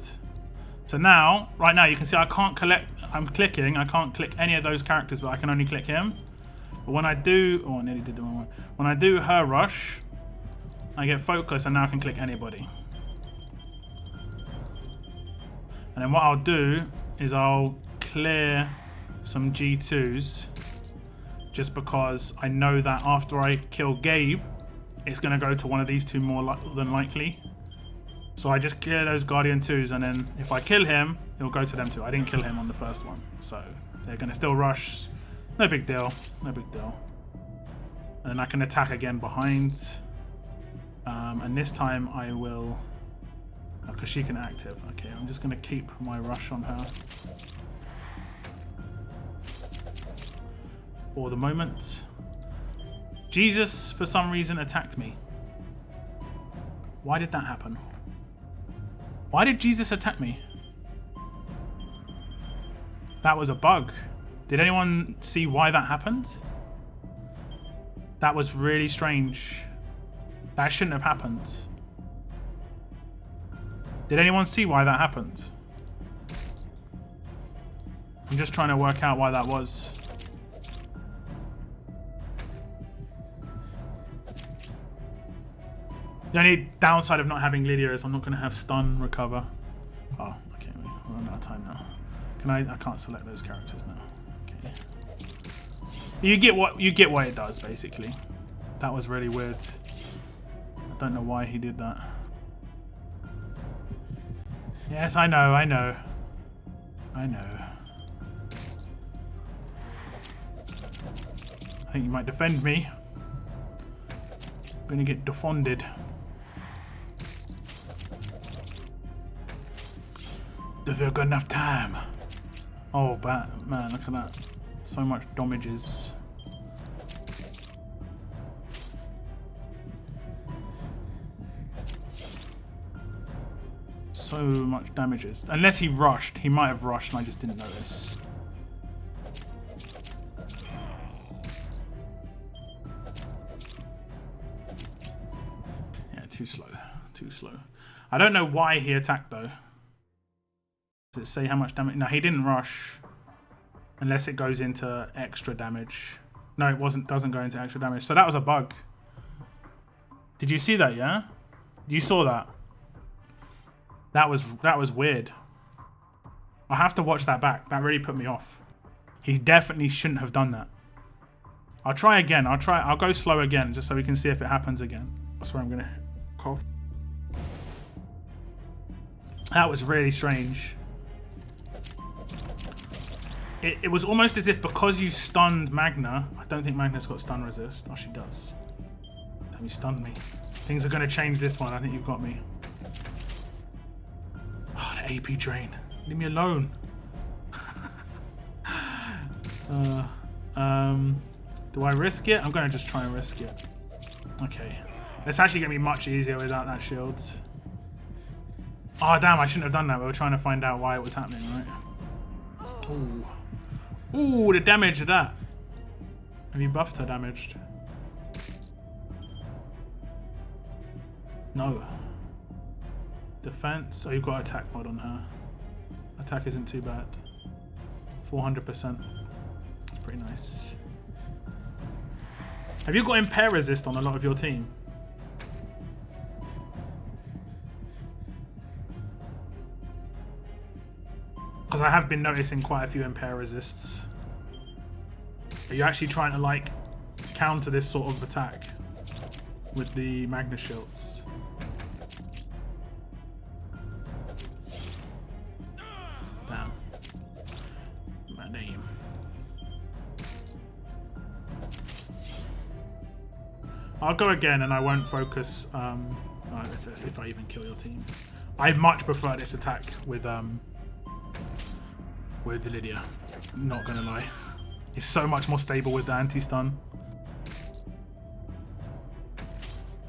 So now, right now, you can see I can't collect. I'm clicking. I can't click any of those characters, but I can only click him. But when I do, oh, I nearly did the wrong one. When I do her rush, I get focus, and now I can click anybody. And then what I'll do is I'll clear some G2s, just because I know that after I kill Gabe, it's going to go to one of these 2 more than likely. So I just clear those Guardian 2s, and then if I kill him, it'll go to them too. I didn't kill him on the first one, so they're going to still rush. No big deal. No big deal. And then I can attack again behind. And this time I will... because she can active. Okay, I'm just going to keep my rush on her for the moment. Jesus, for some reason, attacked me. Why did that happen? Why did Jesus attack me? That was a bug. Did anyone see why that happened? That was really strange. That shouldn't have happened. Did anyone see why that happened? I'm just trying to work out why that was. The only downside of not having Lydia is I'm not going to have stun recover. Oh, okay, we're running out of time now. Can I can't select those characters now. Okay. You get what it does, basically. That was really weird. I don't know why he did that. Yes, I know. I think you might defend me. I'm gonna get defended. Does there got enough time? Oh, man, look at that. So much damages. So much damages. Unless he rushed. He might have rushed and I just didn't notice. Yeah, too slow. Too slow. I don't know why he attacked though. Does it say how much damage? No, he didn't rush. Unless it goes into extra damage. No, it doesn't go into extra damage. So that was a bug. Did you see that, yeah? You saw that? That was weird. I have to watch that back. That really put me off. He definitely shouldn't have done that. I'll try again. I'll go slow again just so we can see if it happens again. Sorry, I'm gonna cough. That was really strange. It was almost as if because you stunned Magna, I don't think Magna's got stun resist. Oh, she does. Damn, you stunned me. Things are going to change this one. I think you've got me. Oh, the AP drain. Leave me alone. Do I risk it? I'm going to just try and risk it. Okay. It's actually going to be much easier without that shield. Oh, damn, I shouldn't have done that. We were trying to find out why it was happening, right? Ooh. Ooh, the damage of that. Have you buffed her damaged? No. Defense. Oh, you've got attack mod on her. Attack isn't too bad. 400%. It's pretty nice. Have you got impair resist on a lot of your team? Because I have been noticing quite a few impair resists. Are you actually trying to like counter this sort of attack with the Magna shields? Damn. Bad aim. I'll go again and I won't focus if I even kill your team. I much prefer this attack with Lydia. Not gonna lie. It's so much more stable with the anti-stun.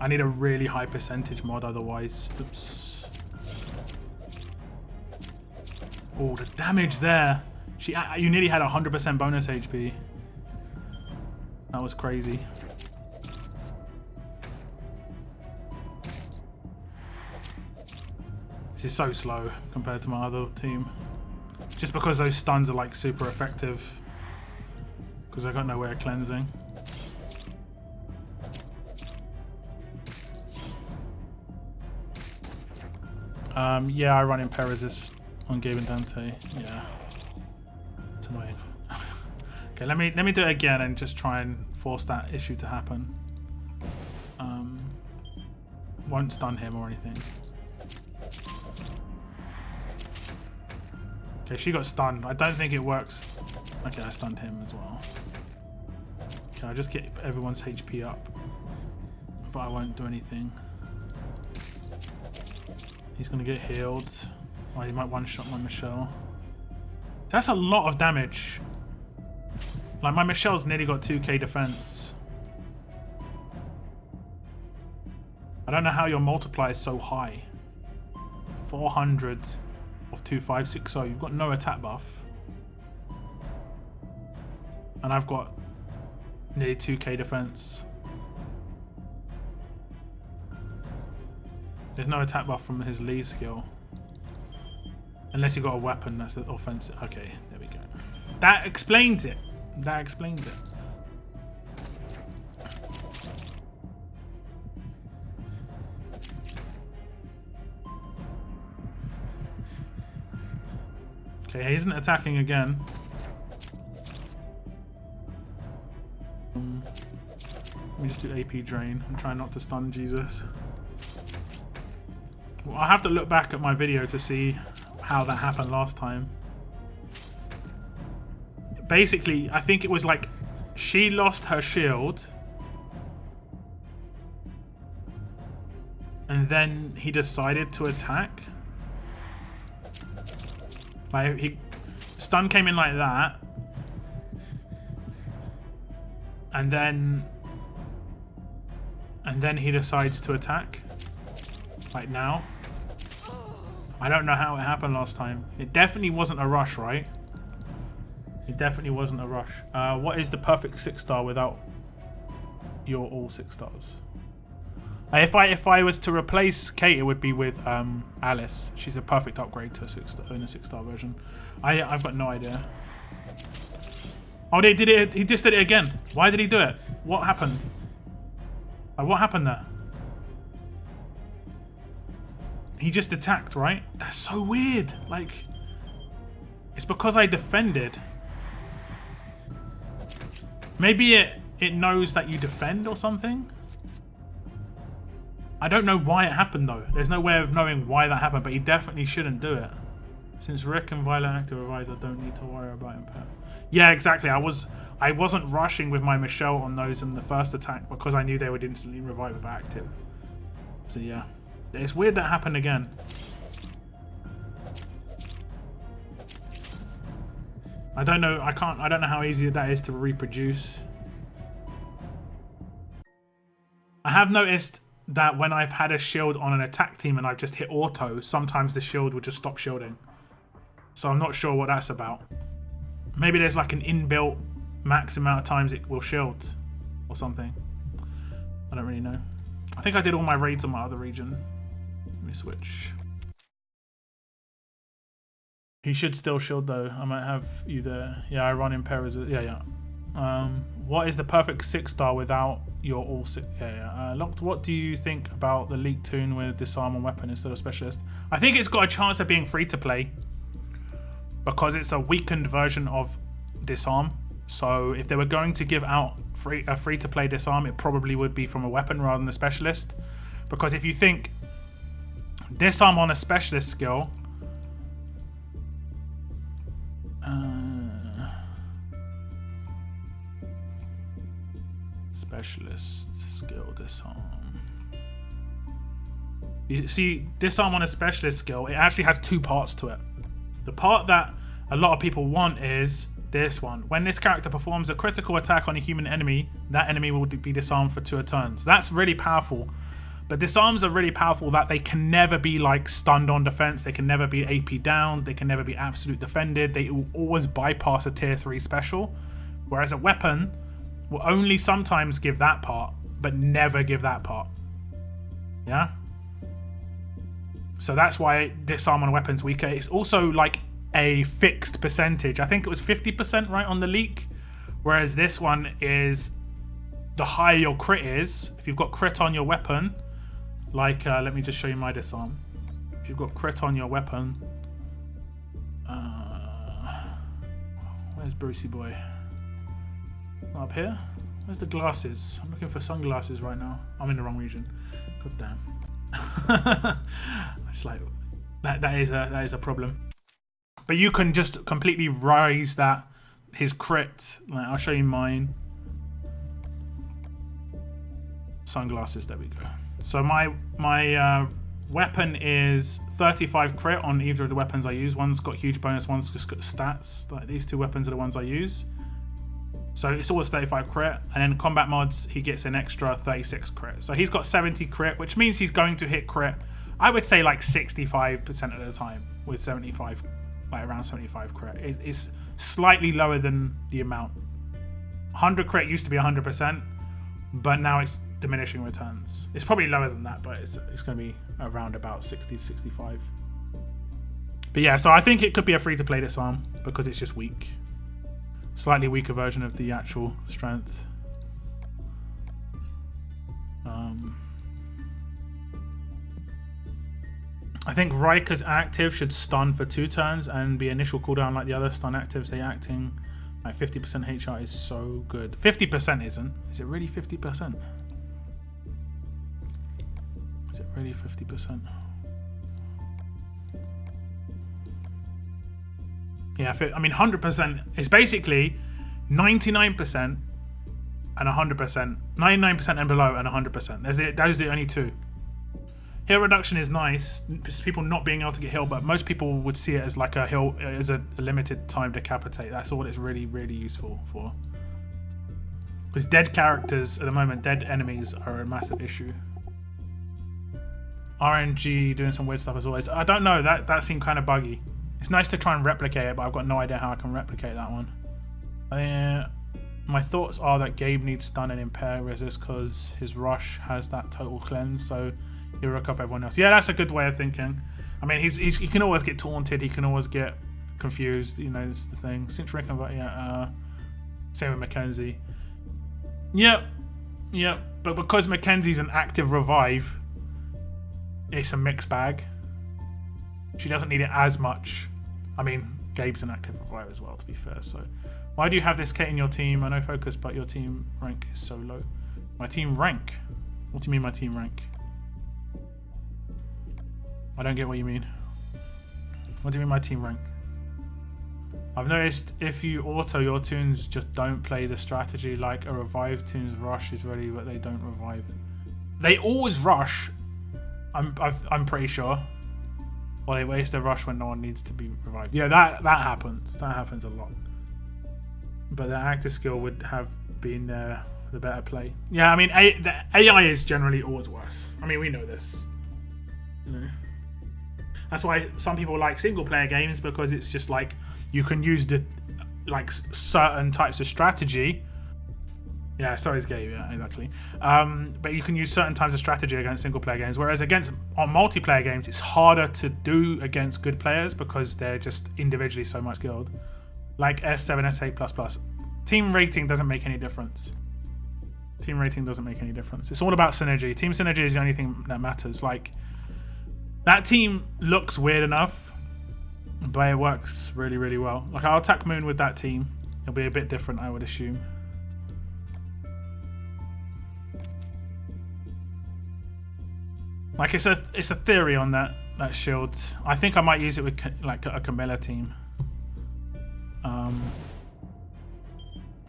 I need a really high percentage mod otherwise. Oops. Oh, the damage there. You nearly had 100% bonus HP. That was crazy. This is so slow compared to my other team. Just because those stuns are like super effective. Because I got no way of cleansing. Yeah, I run Impair Resist on Gabe and Dante. Yeah. It's annoying. Okay, let me do it again and just try and force that issue to happen. Won't stun him or anything. Okay, she got stunned. I don't think it works. Okay, I stunned him as well. Okay, I'll just get everyone's HP up. But I won't do anything. He's gonna get healed. Oh, he might one-shot my Michelle. That's a lot of damage. Like, my Michelle's nearly got 2k defense. I don't know how your multiplier is so high. 400 of 2560. You've got no attack buff. And I've got nearly 2k defense. There's no attack buff from his Lee skill. Unless you've got a weapon that's offensive. Okay, there we go. That explains it. That explains it. Okay, he isn't attacking again. Let me just do AP drain. I'm trying not to stun Jesus. Well, I have to look back at my video to see how that happened last time. Basically, I think it was like she lost her shield. And then he decided to attack. Like, stun came in like that. And then he decides to attack. Like now. I don't know how it happened last time. It definitely wasn't a rush, right? It definitely wasn't a rush. What is the perfect 6-star without your all 6 stars? If I was to replace Kate, it would be with Alice. She's a perfect upgrade to a 6-star version. I've got no idea. Oh, they did it. He just did it again. Why did he do it? What happened? What happened there? He just attacked, right? That's so weird. Like, it's because I defended. Maybe it knows that you defend or something. I don't know why it happened though. There's no way of knowing why that happened, but he definitely shouldn't do it. Since Rick and Violent Active Revives, I don't need to worry about impact. Yeah, exactly. I wasn't rushing with my Michelle on those in the first attack because I knew they would instantly revive with active. So yeah. It's weird that happened again. I don't know. I don't know how easy that is to reproduce. I have noticed that when I've had a shield on an attack team and I've just hit auto, sometimes the shield will just stop shielding. So I'm not sure what that's about. Maybe there's like an inbuilt max amount of times it will shield or something. I don't really know. I think I did all my raids on my other region. Let me switch. He should still shield though. I might have you there. Yeah, I run in pairs. Yeah. What is the perfect 6-star without your all 6? Yeah. Locked, what do you think about the leak tune with disarm and weapon instead of specialist? I think it's got a chance of being free to play because it's a weakened version of disarm. So if they were going to give out a free to play disarm, it probably would be from a weapon rather than a specialist. Because if you think disarm on a specialist skill, specialist skill disarm. You see, disarm on a specialist skill, it actually has 2 parts to it. The part that a lot of people want is this one. When this character performs a critical attack on a human enemy, that enemy will be disarmed for 2 turns. That's really powerful. But disarms are really powerful that they can never be like stunned on defense. They can never be AP down. They can never be absolute defended. They will always bypass a tier 3 special. Whereas a weapon will only sometimes give that part, but never give that part. Yeah? So that's why disarm on a weapon's weaker. It's also like a fixed percentage. I think it was 50% right on the leak. Whereas this one is the higher your crit is. If you've got crit on your weapon, like, let me just show you my disarm. If you've got crit on your weapon, where's Brucey boy? Not up here? Where's the glasses? I'm looking for sunglasses right now. I'm in the wrong region. God damn. It's like that is a problem. But you can just completely rise that his crit. Like, I'll show you mine. Sunglasses. There we go. So my weapon is 35 crit on either of the weapons I use. One's got huge bonus. One's just got stats. Like, these two weapons are the ones I use. So it's always 35 crit, and then combat mods, he gets an extra 36 crit. So he's got 70 crit, which means he's going to hit crit, I would say like 65% of the time with 75, like around 75 crit. It's slightly lower than the amount. 100 crit used to be 100%, but now it's diminishing returns. It's probably lower than that, but it's going to be around about 60, 65. But yeah, so I think it could be a free-to-play disarm because it's just weak. Slightly weaker version of the actual strength. I think Riker's active should stun for 2 turns and be initial cooldown like the other stun actives. They acting like 50% HR is so good. 50% isn't. Is it really 50%? Is it really 50%? Yeah, I mean 100% is basically 99% and 100%. 99% and below and 100%. Those are the only two. Heal reduction is nice. Just people not being able to get healed, but most people would see it as like a heal, as a limited time decapitate. That's all it's really, really useful for. Because dead characters at the moment, dead enemies are a massive issue. RNG doing some weird stuff as always. I don't know, that seemed kind of buggy. It's nice to try and replicate it, but I've got no idea how I can replicate that one. My thoughts are that Gabe needs stun and impair resist because his rush has that total cleanse, so he'll recover everyone else. Yeah, that's a good way of thinking. I mean, he can always get taunted, he can always get confused, you know, that's the thing. Centurion, yeah, same with Mackenzie. Yep, but because Mackenzie's an active revive, it's a mixed bag. She doesn't need it as much. I mean, Gabe's an active revive as well, to be fair. So, why do you have this Kate in your team? I know focus, but your team rank is so low. My team rank? What do you mean my team rank? I don't get what you mean. What do you mean my team rank? I've noticed if you auto, your tunes just don't play the strategy. Like a revive tune's rush is ready, but they don't revive. They always rush. I'm pretty sure. Well, they waste their rush when no one needs to be revived. Yeah, that happens. That happens a lot. But the active skill would have been the better play. Yeah, I mean, the AI is generally always worse. I mean, we know this. You know. That's why some people like single-player games, because it's just like you can use the like certain types of strategy. Yeah, sorry, it's Gabe. Yeah, exactly. But you can use certain types of strategy against single-player games, whereas on multiplayer games, it's harder to do against good players because they're just individually so much skilled. Like S7, S8++. Team rating doesn't make any difference. Team rating doesn't make any difference. It's all about synergy. Team synergy is the only thing that matters. Like, that team looks weird enough, but it works really, really well. Like, I'll attack Moon with that team. It'll be a bit different, I would assume. Like, it's a theory on that shield. I think I might use it with like a Camilla team.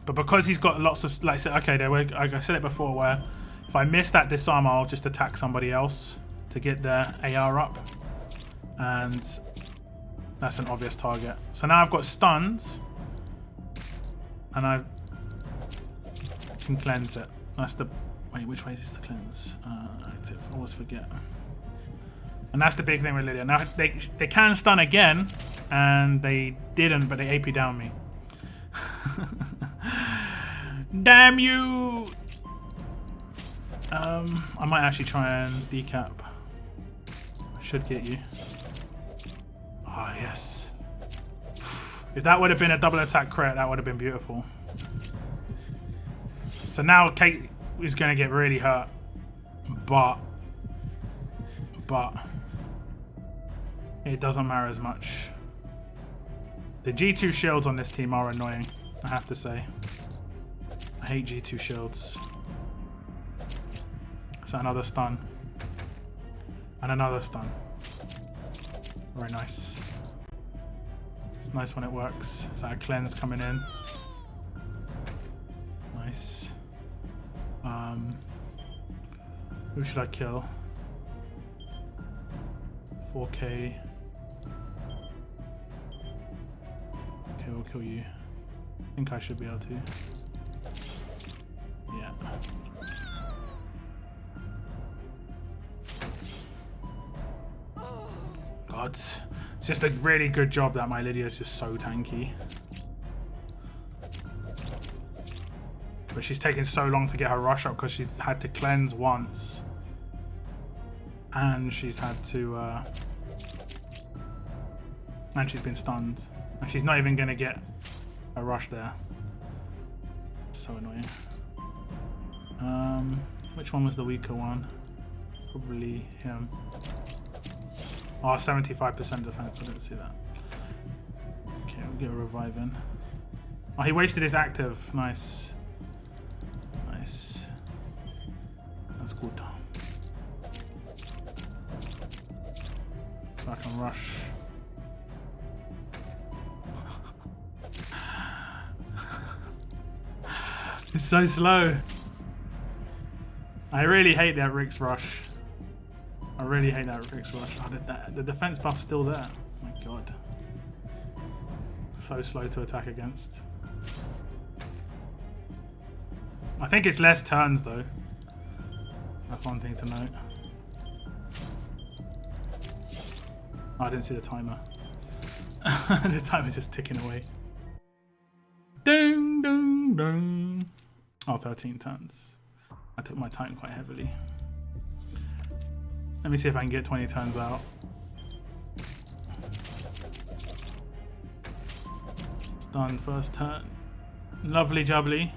But because he's got lots of, like, okay, like I said it before, where if I miss that disarm, I'll just attack somebody else to get their AR up, and that's an obvious target. So now I've got stuns, and I can cleanse it. That's Wait, which way is the cleanse? Active. I always forget. And that's the big thing with Lydia. Now they can stun again, and they didn't, but they AP down me. Damn you! I might actually try and decap. Should get you. Ah, yes. If that would have been a double attack crit, that would have been beautiful. So now Kate is going to get really hurt. But it doesn't matter as much. The G2 shields on this team are annoying, I have to say. I hate G2 shields. So another stun. And another stun. Very nice. It's nice when it works. Is that a cleanse coming in? Nice. Who should I kill? 4K. Okay, we'll kill you. I think I should be able to. Yeah. God. It's just a really good job that my Lydia is just so tanky. But she's taking so long to get her rush up because she's had to cleanse once. And she's had to... and she's been stunned. And she's not even going to get a rush there. So annoying. Which one was the weaker one? Probably him. Oh, 75% defense. I didn't see that. Okay, we'll get a revive in. Oh, he wasted his active. Nice. Nice. That's good. So I can rush. It's so slow. I really hate that Rick's rush. I really hate that Rick's rush. Oh, the defense buff's still there. Oh my god. So slow to attack against. I think it's less turns though. That's one thing to note. Oh, I didn't see the timer. The timer's just ticking away. Ding, ding, ding. Oh, 13 turns. I took my time quite heavily. Let me see if I can get 20 turns out. It's done, first turn. Lovely jubbly.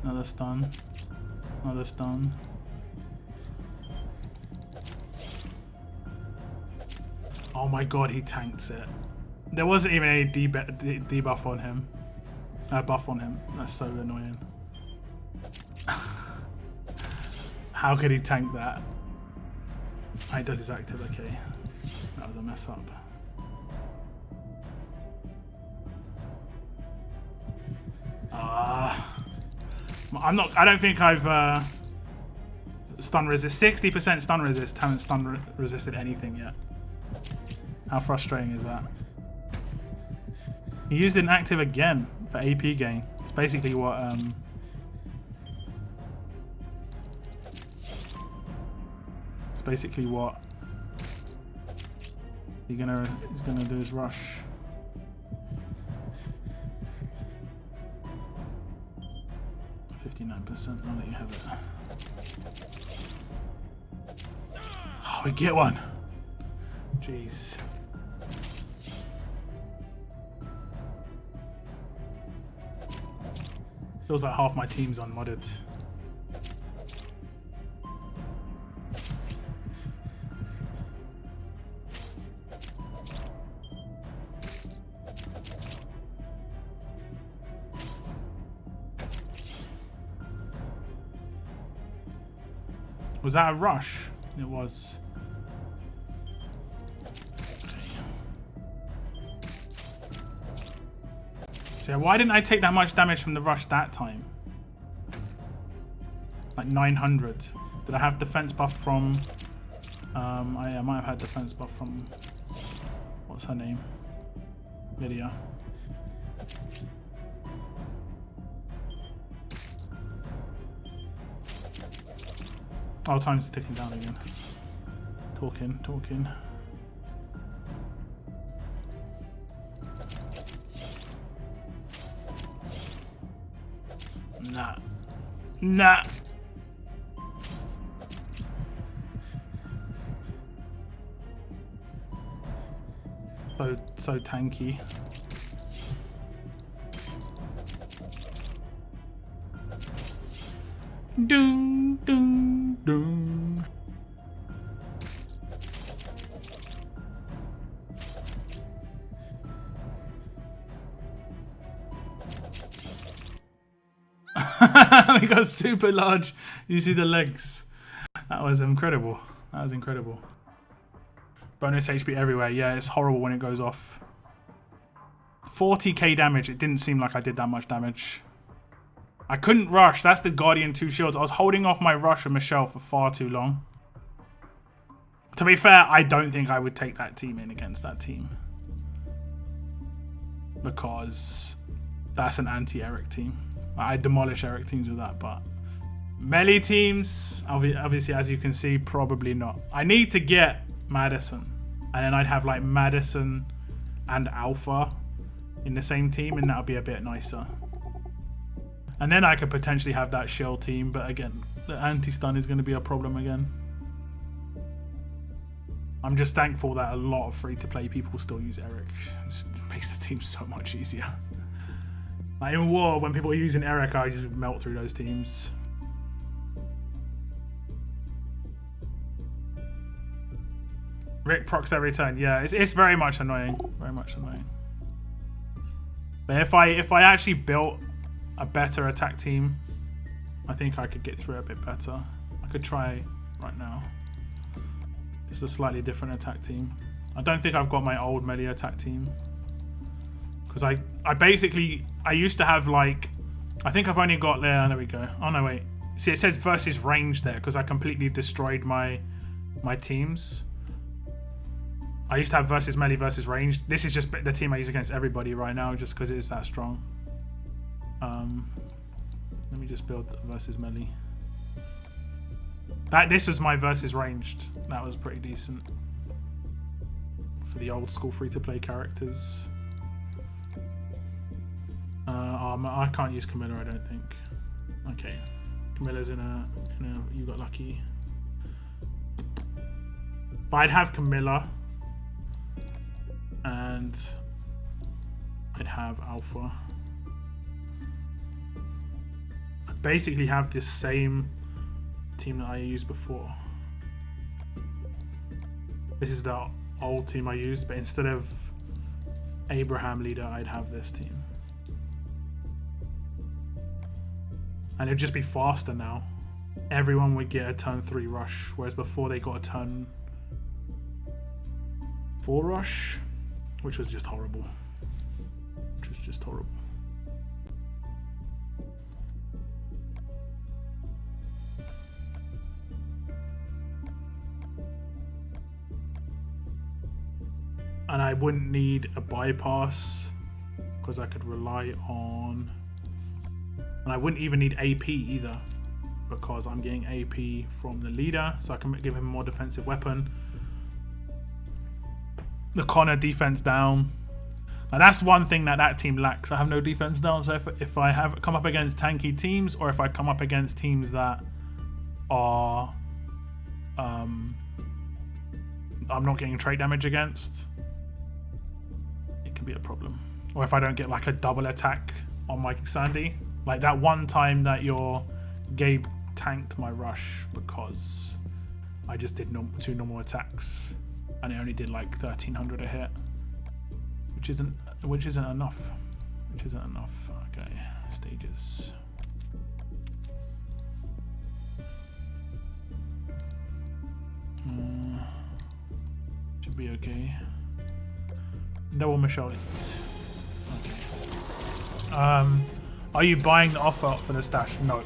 Another stun. Another stun. Oh my god, he tanks it. There wasn't even any debuff on him. Buff on him. That's so annoying. How could he tank that? Oh, he does his active, okay. That was a mess up. I don't think I've stun resist. 60% stun resist. Haven't stun resisted anything yet. How frustrating is that? He used an active again for AP gain. It's basically what he's gonna do his rush. %. I'll let you have it. Oh, we get one. Jeez. Feels like half my team's unmodded. Was that a rush? It was. So why didn't I take that much damage from the rush that time? Like 900. Did I have defense buff from... I might have had defense buff from... What's her name? Lydia. Oh, time's ticking down again. Talking. Nah. So tanky. Doom, doom, doom. We got super large. You see the legs. That was incredible. Bonus HP everywhere. Yeah, it's horrible when it goes off. 40k damage. It didn't seem like I did that much damage. I couldn't rush. That's the Guardian 2 shields. I was holding off my rush with Michelle for far too long. To be fair, I don't think I would take that team in against that team. Because that's an anti-Eric team. I demolish Eric teams with that, but melee teams, obviously, as you can see, probably not. I need to get Madison, and then I'd have like Madison and Alpha in the same team, and that would be a bit nicer. And then I could potentially have that shield team, but again, the anti-stun is going to be a problem again. I'm just thankful that a lot of free-to-play people still use Eric. It makes the team so much easier. Like in War, when people are using Eric, I just melt through those teams. Rick procs every turn. Yeah, it's very much annoying. Very much annoying. But if I actually built a better attack team, I think I could get through it a bit better. I could try right now. Just a slightly different attack team. I don't think I've got my old melee attack team. Because I used to have like, I think I've only got there we go. Oh no, wait. See, it says versus range there because I completely destroyed my teams. I used to have versus melee versus range. This is just the team I use against everybody right now just because it is that strong. Let me just build versus melee. This was my versus ranged. That was pretty decent. For the old school free-to-play characters. I can't use Camilla, I don't think. Okay. Camilla's in a you got lucky. But I'd have Camilla. And I'd have Alpha. I basically have the same team that I used before. This is the old team I used, but instead of Abraham leader, I'd have this team. And it'd just be faster now. Everyone would get a turn 3 rush, whereas before they got a turn 4 rush, which was just horrible. And I wouldn't need a bypass because I could rely on... And I wouldn't even need AP either because I'm getting AP from the leader, so I can give him a more defensive weapon. The Connor defense down. Now that's one thing that team lacks. I have no defense down, so if I have come up against tanky teams or if I come up against teams that are... I'm not getting trait damage against, it can be a problem. Or if I don't get like a double attack on my Sandy. Like that one time that your Gabe tanked my rush because I just did 2 normal attacks and it only did like 1300 a hit, which isn't enough. Okay, stages. Should be okay. Double Michelle. Okay. Are you buying the offer for the stash? No.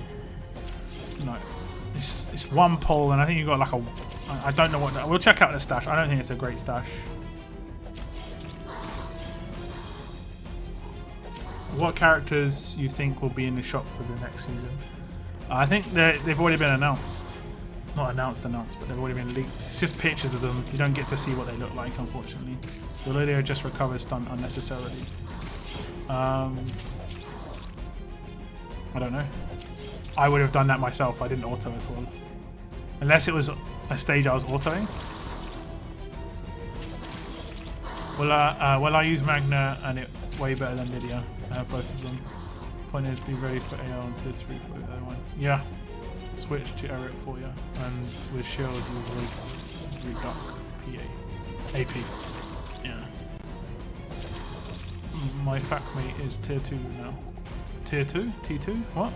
It's one pull, and I think you got like a... I don't know what... We'll check out the stash. I don't think it's a great stash. what characters you think will be in the shop for the next season? I think they've already been announced. Not announced, but they've already been leaked. It's just pictures of them. You don't get to see what they look like, unfortunately. The Lilia just recovers stun unnecessarily. I don't know. I would have done that myself. I didn't auto at all. Unless it was a stage I was autoing. Well, I use Magna and it way better than Lydia. I have both of them. Point is, be ready for AR on tier 3 for the other one. Yeah. Switch to Eric for you. And with shield, you will reduct PA. AP. Yeah. My FACmate is tier 2 now. Tier 2? T2? What?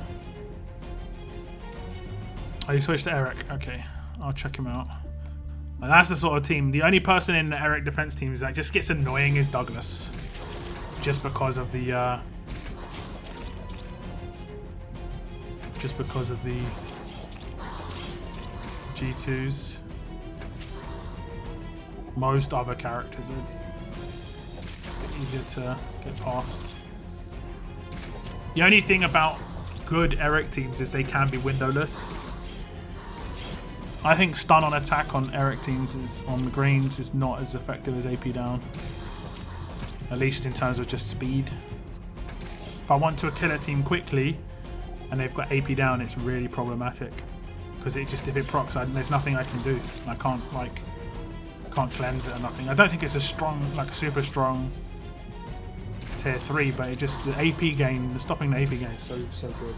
Oh, you switched to Eric. Okay. I'll check him out. And that's the sort of team. The only person in the Eric defense team that just gets annoying is Douglas. Just because of the G2s. Most other characters are a bit easier to get past. The only thing about good Eric teams is they can be windowless. I think stun on attack on Eric teams on the greens is not as effective as AP down. At least in terms of just speed. If I want to kill a team quickly and they've got AP down, it's really problematic. Because if it procs, there's nothing I can do. I can't cleanse it or nothing. I don't think it's a strong, like super strong tier 3, but it just, the AP gain, stopping the AP gain is so good.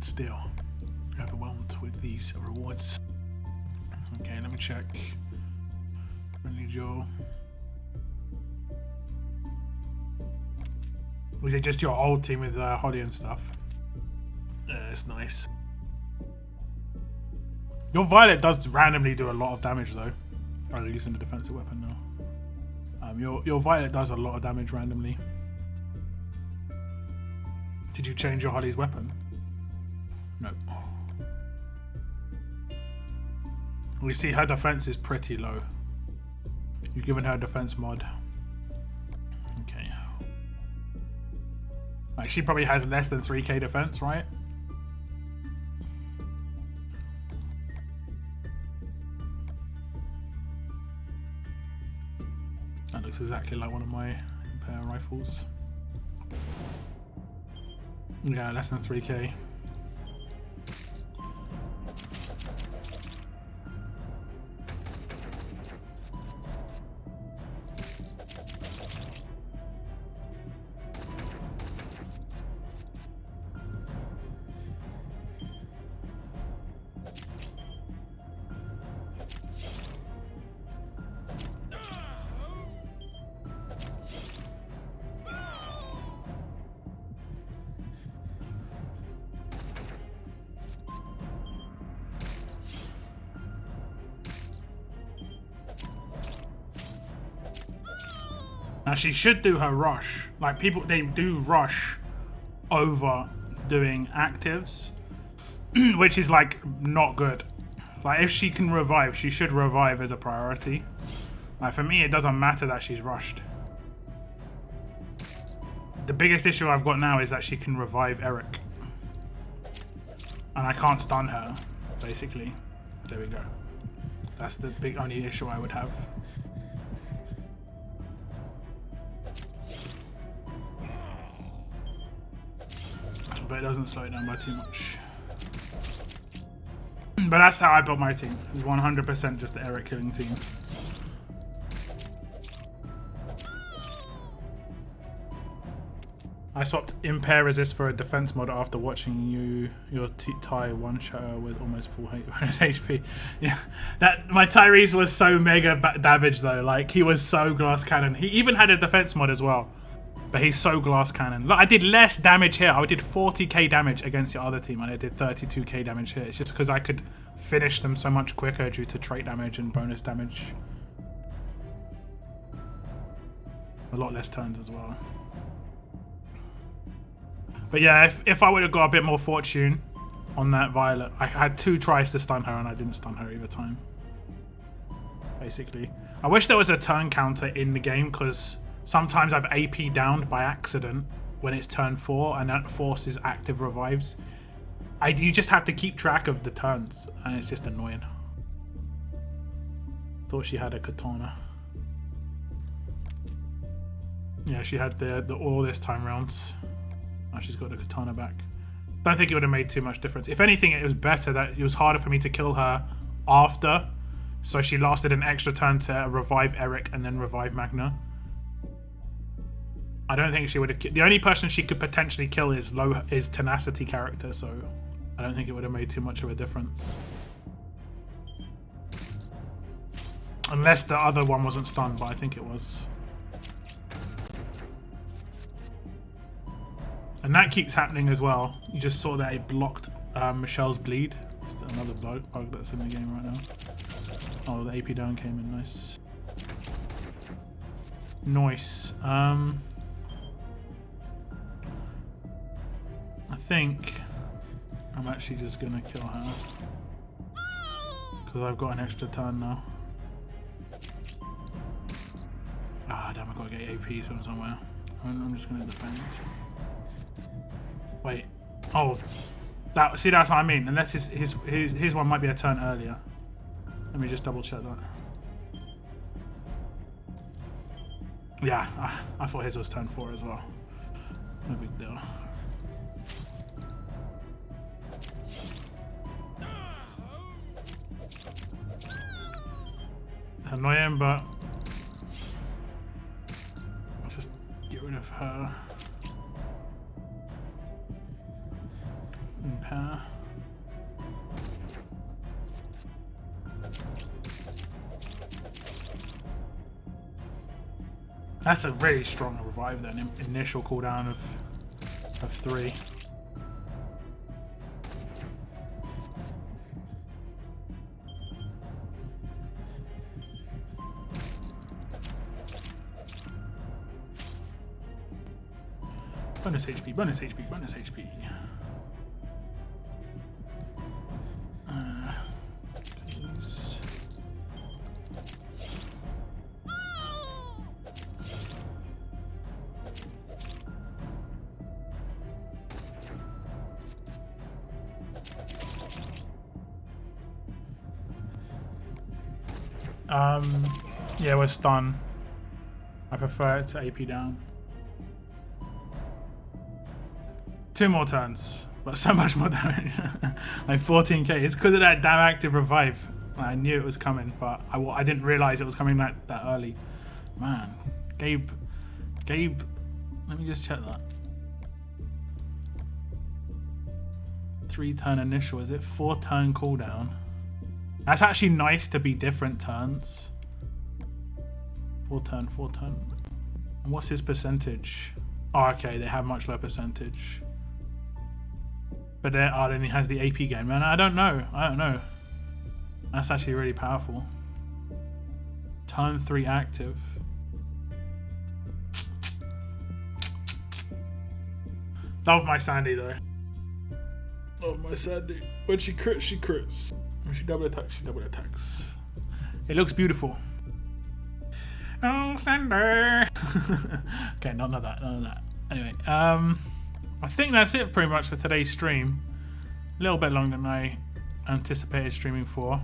Still overwhelmed with these rewards. Okay, let me check. Friendly Joe. Was it just your old team with Holly and stuff? Yeah, it's nice. Your Violet does randomly do a lot of damage though. I'm using the defensive weapon now. Your Violet does a lot of damage randomly. Did you change your Holly's weapon? No. We see her defense is pretty low. You've given her a defense mod. Okay. Like she probably has less than 3k defense, right? That looks exactly like one of my Imperial rifles. Yeah, less than 3k. Now she should do her rush. Like people, they do rush over doing actives, which is like not good. Like if she can revive, she should revive as a priority. Like for me, it doesn't matter that she's rushed. The biggest issue I've got now is that she can revive Eric. And I can't stun her, basically. There we go. That's the only issue I would have. But it doesn't slow it down by too much. But that's how I built my team. It's 100% just the Eric killing team. I swapped impair resist for a defense mod after watching your Ty one shot with almost full HP. Yeah, that my Tyrese was so mega damage though. Like he was so glass cannon. He even had a defense mod as well, but he's so glass cannon. Look, I did less damage here. I did 40k damage against your other team, and I did 32k damage here. It's just because I could finish them so much quicker due to trait damage and bonus damage. A lot less turns as well. But yeah, if I would have got a bit more fortune on that Violet, I had 2 tries to stun her and I didn't stun her either time. Basically. I wish there was a turn counter in the game because sometimes I've AP downed by accident when it's turn 4 and that forces active revives. You just have to keep track of the turns and it's just annoying. Thought she had a katana. Yeah, she had the all this time round. Now she's got the katana back. Don't think it would have made too much difference. If anything, it was better that it was harder for me to kill her after. So she lasted an extra turn to revive Eric and then revive Magna. I don't think she would have... The only person she could potentially kill is Tenacity character, so I don't think it would have made too much of a difference. Unless the other one wasn't stunned, but I think it was. And that keeps happening as well. You just saw that it blocked Michelle's bleed. It's another bug that's in the game right now. Oh, the AP down came in. Nice. Nice. I think I'm actually just going to kill her. Because I've got an extra turn now. Ah, damn, I've got to get AP from somewhere. I'm just going to defend. Wait. Oh. See, that's what I mean. Unless his one might be a turn earlier. Let me just double check that. Yeah, I thought his was turn 4 as well. No big deal. Annoying, but let's just get rid of her. Impair. That's a really strong revive then. Initial cooldown of 3. Bonus HP, bonus HP, bonus HP. Please. Yeah, we're stun. I prefer it to AP down. 2 more turns, but so much more damage. Like 14k. It's because of that damn active revive. I knew it was coming, but I didn't realize it was coming that early. Man, Gabe, let me just check that. 3 turn initial, is it 4 turn cooldown? That's actually nice to be different turns. 4 turn. And what's his percentage? Oh, okay, they have much lower percentage. But then he has the AP game, man. I don't know. That's actually really powerful. Turn 3 active. Love my Sandy though. Love my Sandy. When she crits, she crits. When she double attacks, she double attacks. It looks beautiful. Oh, Sander. Okay, none of that. Anyway, I think that's it pretty much for today's stream. A little bit longer than I anticipated streaming for.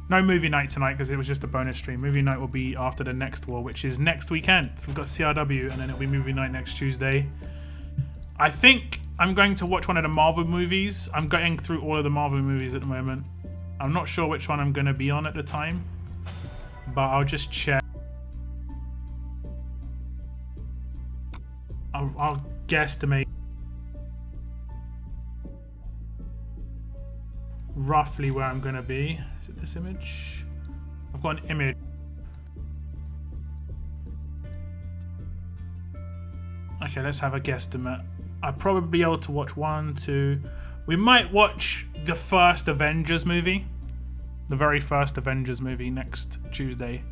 No movie night tonight because it was just a bonus stream. Movie night will be after the next war, which is next weekend. So we've got CRW and then it'll be movie night next Tuesday. I think I'm going to watch one of the Marvel movies. I'm going through all of the Marvel movies at the moment. I'm not sure which one I'm going to be on at the time, but I'll just check. I'll guesstimate roughly where I'm gonna be. Is it this image? I've got an image. Okay, let's have a guesstimate. I'd probably be able to watch 1, 2. We might watch the first Avengers movie. The very first Avengers movie next Tuesday.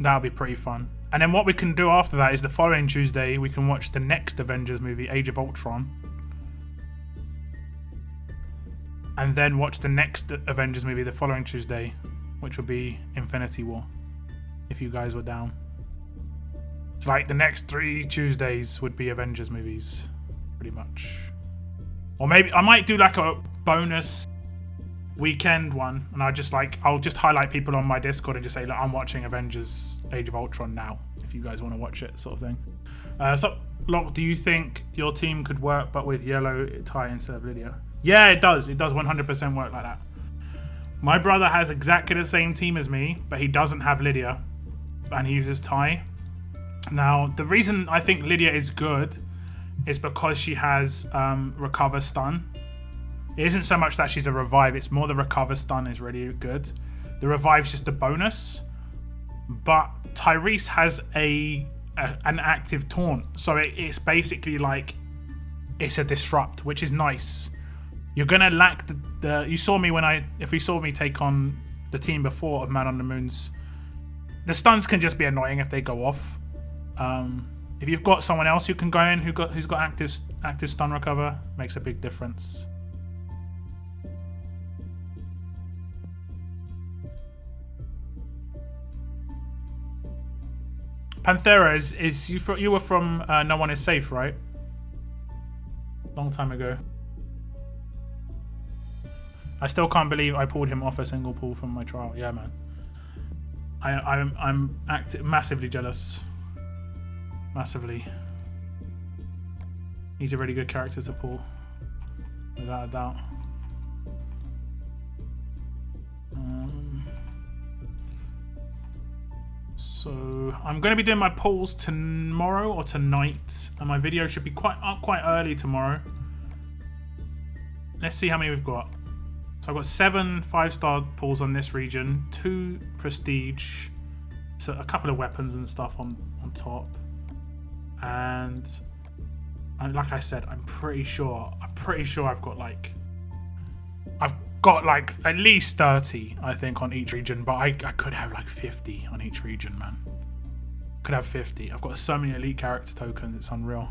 That'll be pretty fun. And then what we can do after that is the following Tuesday, we can watch the next Avengers movie, Age of Ultron. And then watch the next Avengers movie the following Tuesday, which will be Infinity War, if you guys were down. So like the next 3 Tuesdays would be Avengers movies, pretty much. Or maybe I might do like a bonus weekend one, and I'll just highlight people on my Discord and just say, look, I'm watching Avengers Age of Ultron now, if you guys want to watch it, sort of thing. So Locke, do you think your team could work but with yellow tie instead of Lydia? Yeah, it does 100% work like that. My brother has exactly the same team as me, but he doesn't have Lydia and he uses Ty. Now the reason I think Lydia is good is because she has recover stun. It isn't so much that she's a revive, it's more the recover stun is really good. The revive's just a bonus. But Tyrese has an active taunt. So it's basically like it's a disrupt, which is nice. You're gonna lack the you saw me if you saw me take on the team before of Man on the Moons. The stuns can just be annoying if they go off. If you've got someone else who can go in who's got active stun recover, makes a big difference. Panthera is you were from No One Is Safe, right? Long time ago. I still can't believe I pulled him off a single pull from my trial. Yeah, man. I'm massively jealous. Massively. He's a really good character to pull, without a doubt. So I'm going to be doing my polls tomorrow or tonight, and my video should be quite early tomorrow. Let's see how many we've got. So I've got 7 5-star pulls on this region, 2 prestige, so a couple of weapons and stuff on top, and like I said, I'm pretty sure I've got like at least 30, I think, on each region, but I could have like 50 on each region, man. Could have 50. I've got so many elite character tokens, it's unreal.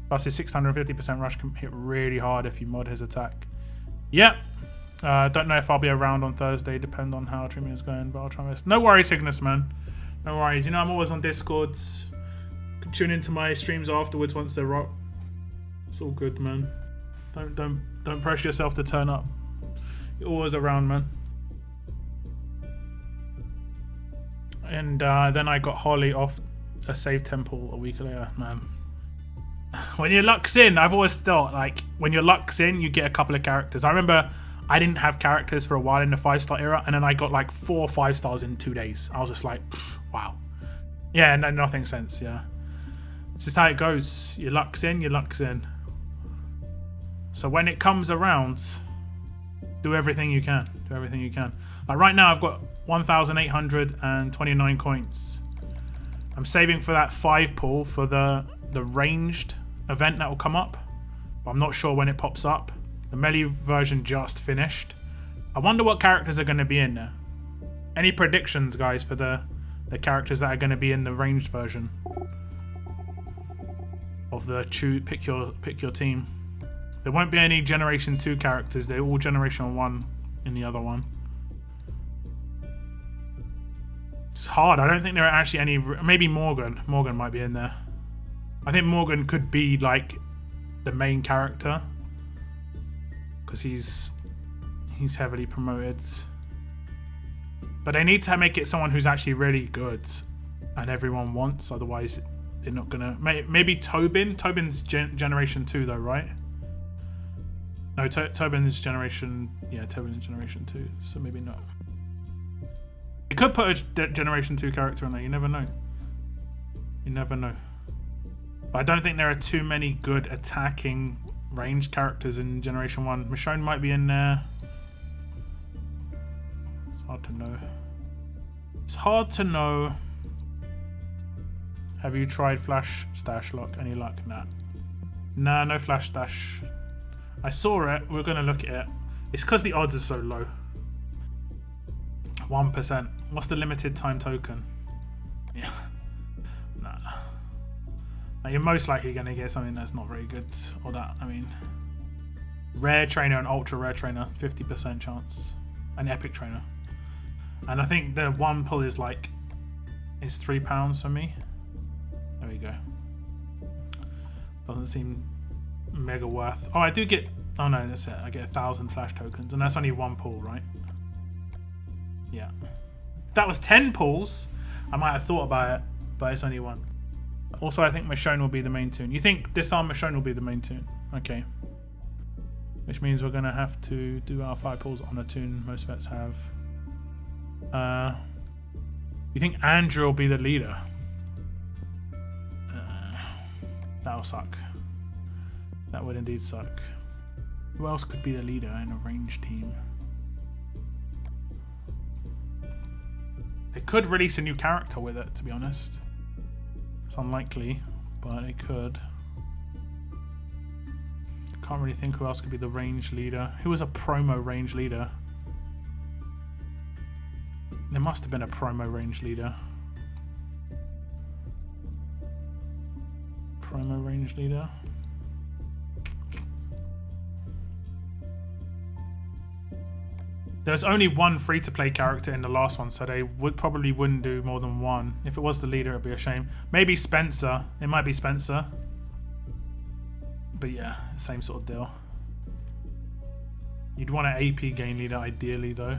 Plus his 650% rush can hit really hard if you mod his attack. Yep. Don't know if I'll be around on Thursday, depend on how streaming is going, but I'll try my best. No worries, Cygnus, man. No worries. You know, I'm always on Discords. You can tune into my streams afterwards once they're up. It's all good, man. Don't pressure yourself to turn up. You're always around, man. And then I got Holly off a save temple a week later, man. When your luck's in, I've always thought, like, when your luck's in, you get a couple of characters. I remember I didn't have characters for a while in the 5-star era, and then I got like 4 5-stars in 2 days. I was just like, wow. Yeah, no, nothing sense, yeah. It's just how it goes. Your luck's in, your luck's in. So when it comes around, do everything you can. Do everything you can. Like right now, I've got 1,829 coins. I'm saving for that 5 pull for the ranged event that will come up, but I'm not sure when it pops up. The melee version just finished. I wonder what characters are going to be in there. Any predictions, guys, for the characters that are going to be in the ranged version of the pick your team? There won't be any Generation 2 characters. They're all Generation 1 in the other one. It's hard. I don't think there are actually any. Maybe Morgan. Morgan might be in there. I think Morgan could be like the main character because he's heavily promoted. But they need to make it someone who's actually really good and everyone wants. Otherwise, they're not gonna. Maybe Tobin. Tobin's Generation 2 though, right? No, Tobin's Generation. Yeah, Tobin's Generation 2. So maybe not. You could put a Generation 2 character in there. You never know. You never know. But I don't think there are too many good attacking ranged characters in Generation 1. Michonne might be in there. It's hard to know. It's hard to know. Have you tried Flash Stash Lock? Any luck? Nah, no Flash Stash. I saw it. We're going to look at it. It's because the odds are so low. 1%. What's the limited time token? Yeah. Nah. Now you're most likely going to get something that's not very good. Or that, I mean... Rare Trainer and Ultra Rare Trainer. 50% chance. An Epic Trainer. And I think the one pull is like... It's £3 for me. There we go. Doesn't seem mega worth. Oh, I do get... Oh no, that's it. I get 1,000 Flash tokens. And that's only one pull, right? Yeah. If that was 10 pulls, I might have thought about it, but it's only one. Also, I think Michonne will be the main tune. You think Disarm Michonne will be the main tune? Okay. Which means we're going to have to do our 5 pulls on a tune most vets have. You think Andrew will be the leader? That'll suck. That would indeed suck. Who else could be the leader in a ranged team? They could release a new character with it, to be honest. It's unlikely, but they could. Can't really think who else could be the range leader. Who was a promo range leader? There must have been a promo range leader. Promo range leader. There's only one free-to-play character in the last one, so they probably wouldn't do more than one. If it was the leader, it'd be a shame. Maybe Spencer. It might be Spencer. But yeah, same sort of deal. You'd want an AP game leader, ideally, though.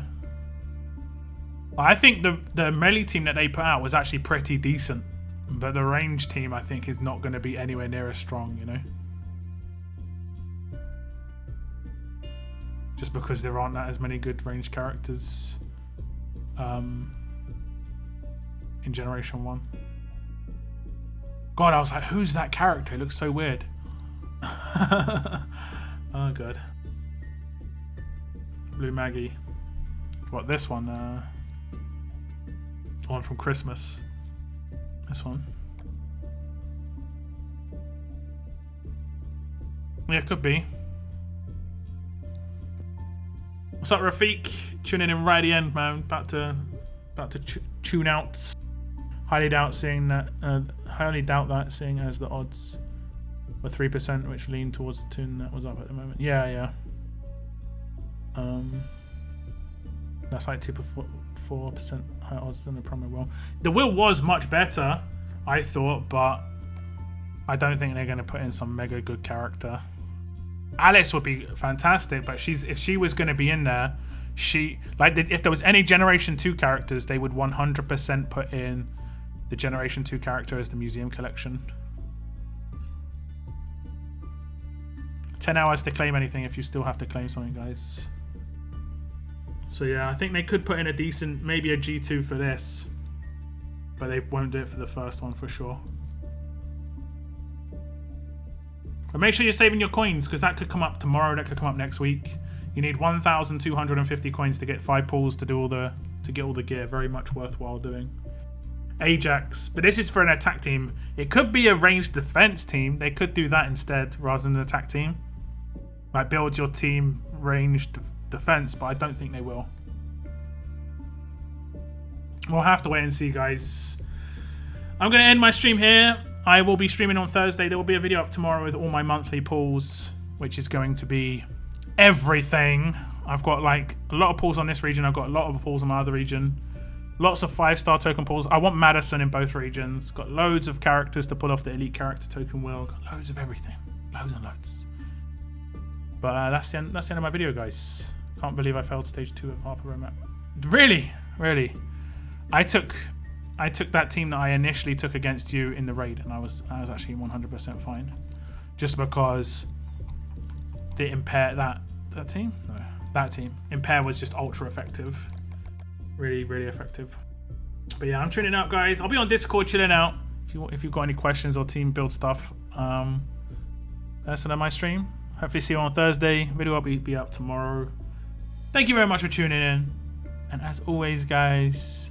I think the melee team that they put out was actually pretty decent. But the range team, I think, is not going to be anywhere near as strong, you know? Just because there aren't that as many good ranged characters in Generation 1. God, I was like, who's that character? It looks so weird. Oh, God. Blue Maggie. What, this one? The one from Christmas. This one. Yeah, it could be. What's up, Rafiq? Tuning in right at the end, man. About to tune out. Highly doubt seeing that. Highly doubt that, seeing as the odds were 3%, which lean towards the tune that was up at the moment. Yeah. That's like 4% higher odds than the promo will. The will was much better, I thought, but I don't think they're going to put in some mega good character. Alice would be fantastic, but if she was going to be in there, if there was any Generation 2 characters, they would 100% put in the Generation 2 character as the museum collection. 10 hours to claim anything if you still have to claim something, guys. So yeah, I think they could put in a decent, maybe a G2 for this, but they won't do it for the first one for sure. But make sure you're saving your coins, because that could come up tomorrow, that could come up next week. You need 1,250 coins to get 5 pulls to get all the gear. Very much worthwhile doing. Ajax, but this is for an attack team. It could be a ranged defense team. They could do that instead rather than an attack team. Like build your team ranged defense, but I don't think they will. We'll have to wait and see, guys. I'm going to end my stream here. I will be streaming on Thursday. There will be a video up tomorrow with all my monthly pulls, which is going to be everything. I've got like a lot of pulls on this region. I've got a lot of pulls on my other region. Lots of 5-star token pulls. I want Madison in both regions. Got loads of characters to pull off the elite character token wheel. Got loads of everything. Loads and loads. But that's the end of my video, guys. Can't believe I failed stage 2 of Harper Roadmap. Really? I took that team that I initially took against you in the raid, and I was actually 100% fine. Just because the Impair that team? No. That team. Impair was just ultra effective. Really, really effective. But yeah, I'm tuning out, guys. I'll be on Discord chilling out. If you've got any questions or team build stuff, That's another my stream. Hopefully see you on Thursday. Video will be up tomorrow. Thank you very much for tuning in. And as always, guys,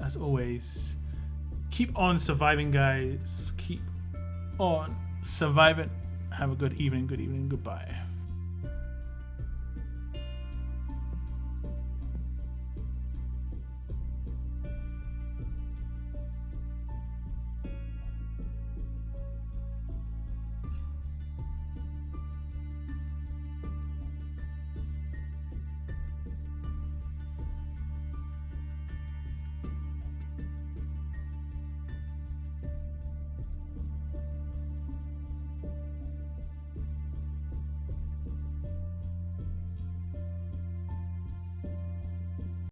keep on surviving, guys. Keep on surviving. Have a good evening. Goodbye.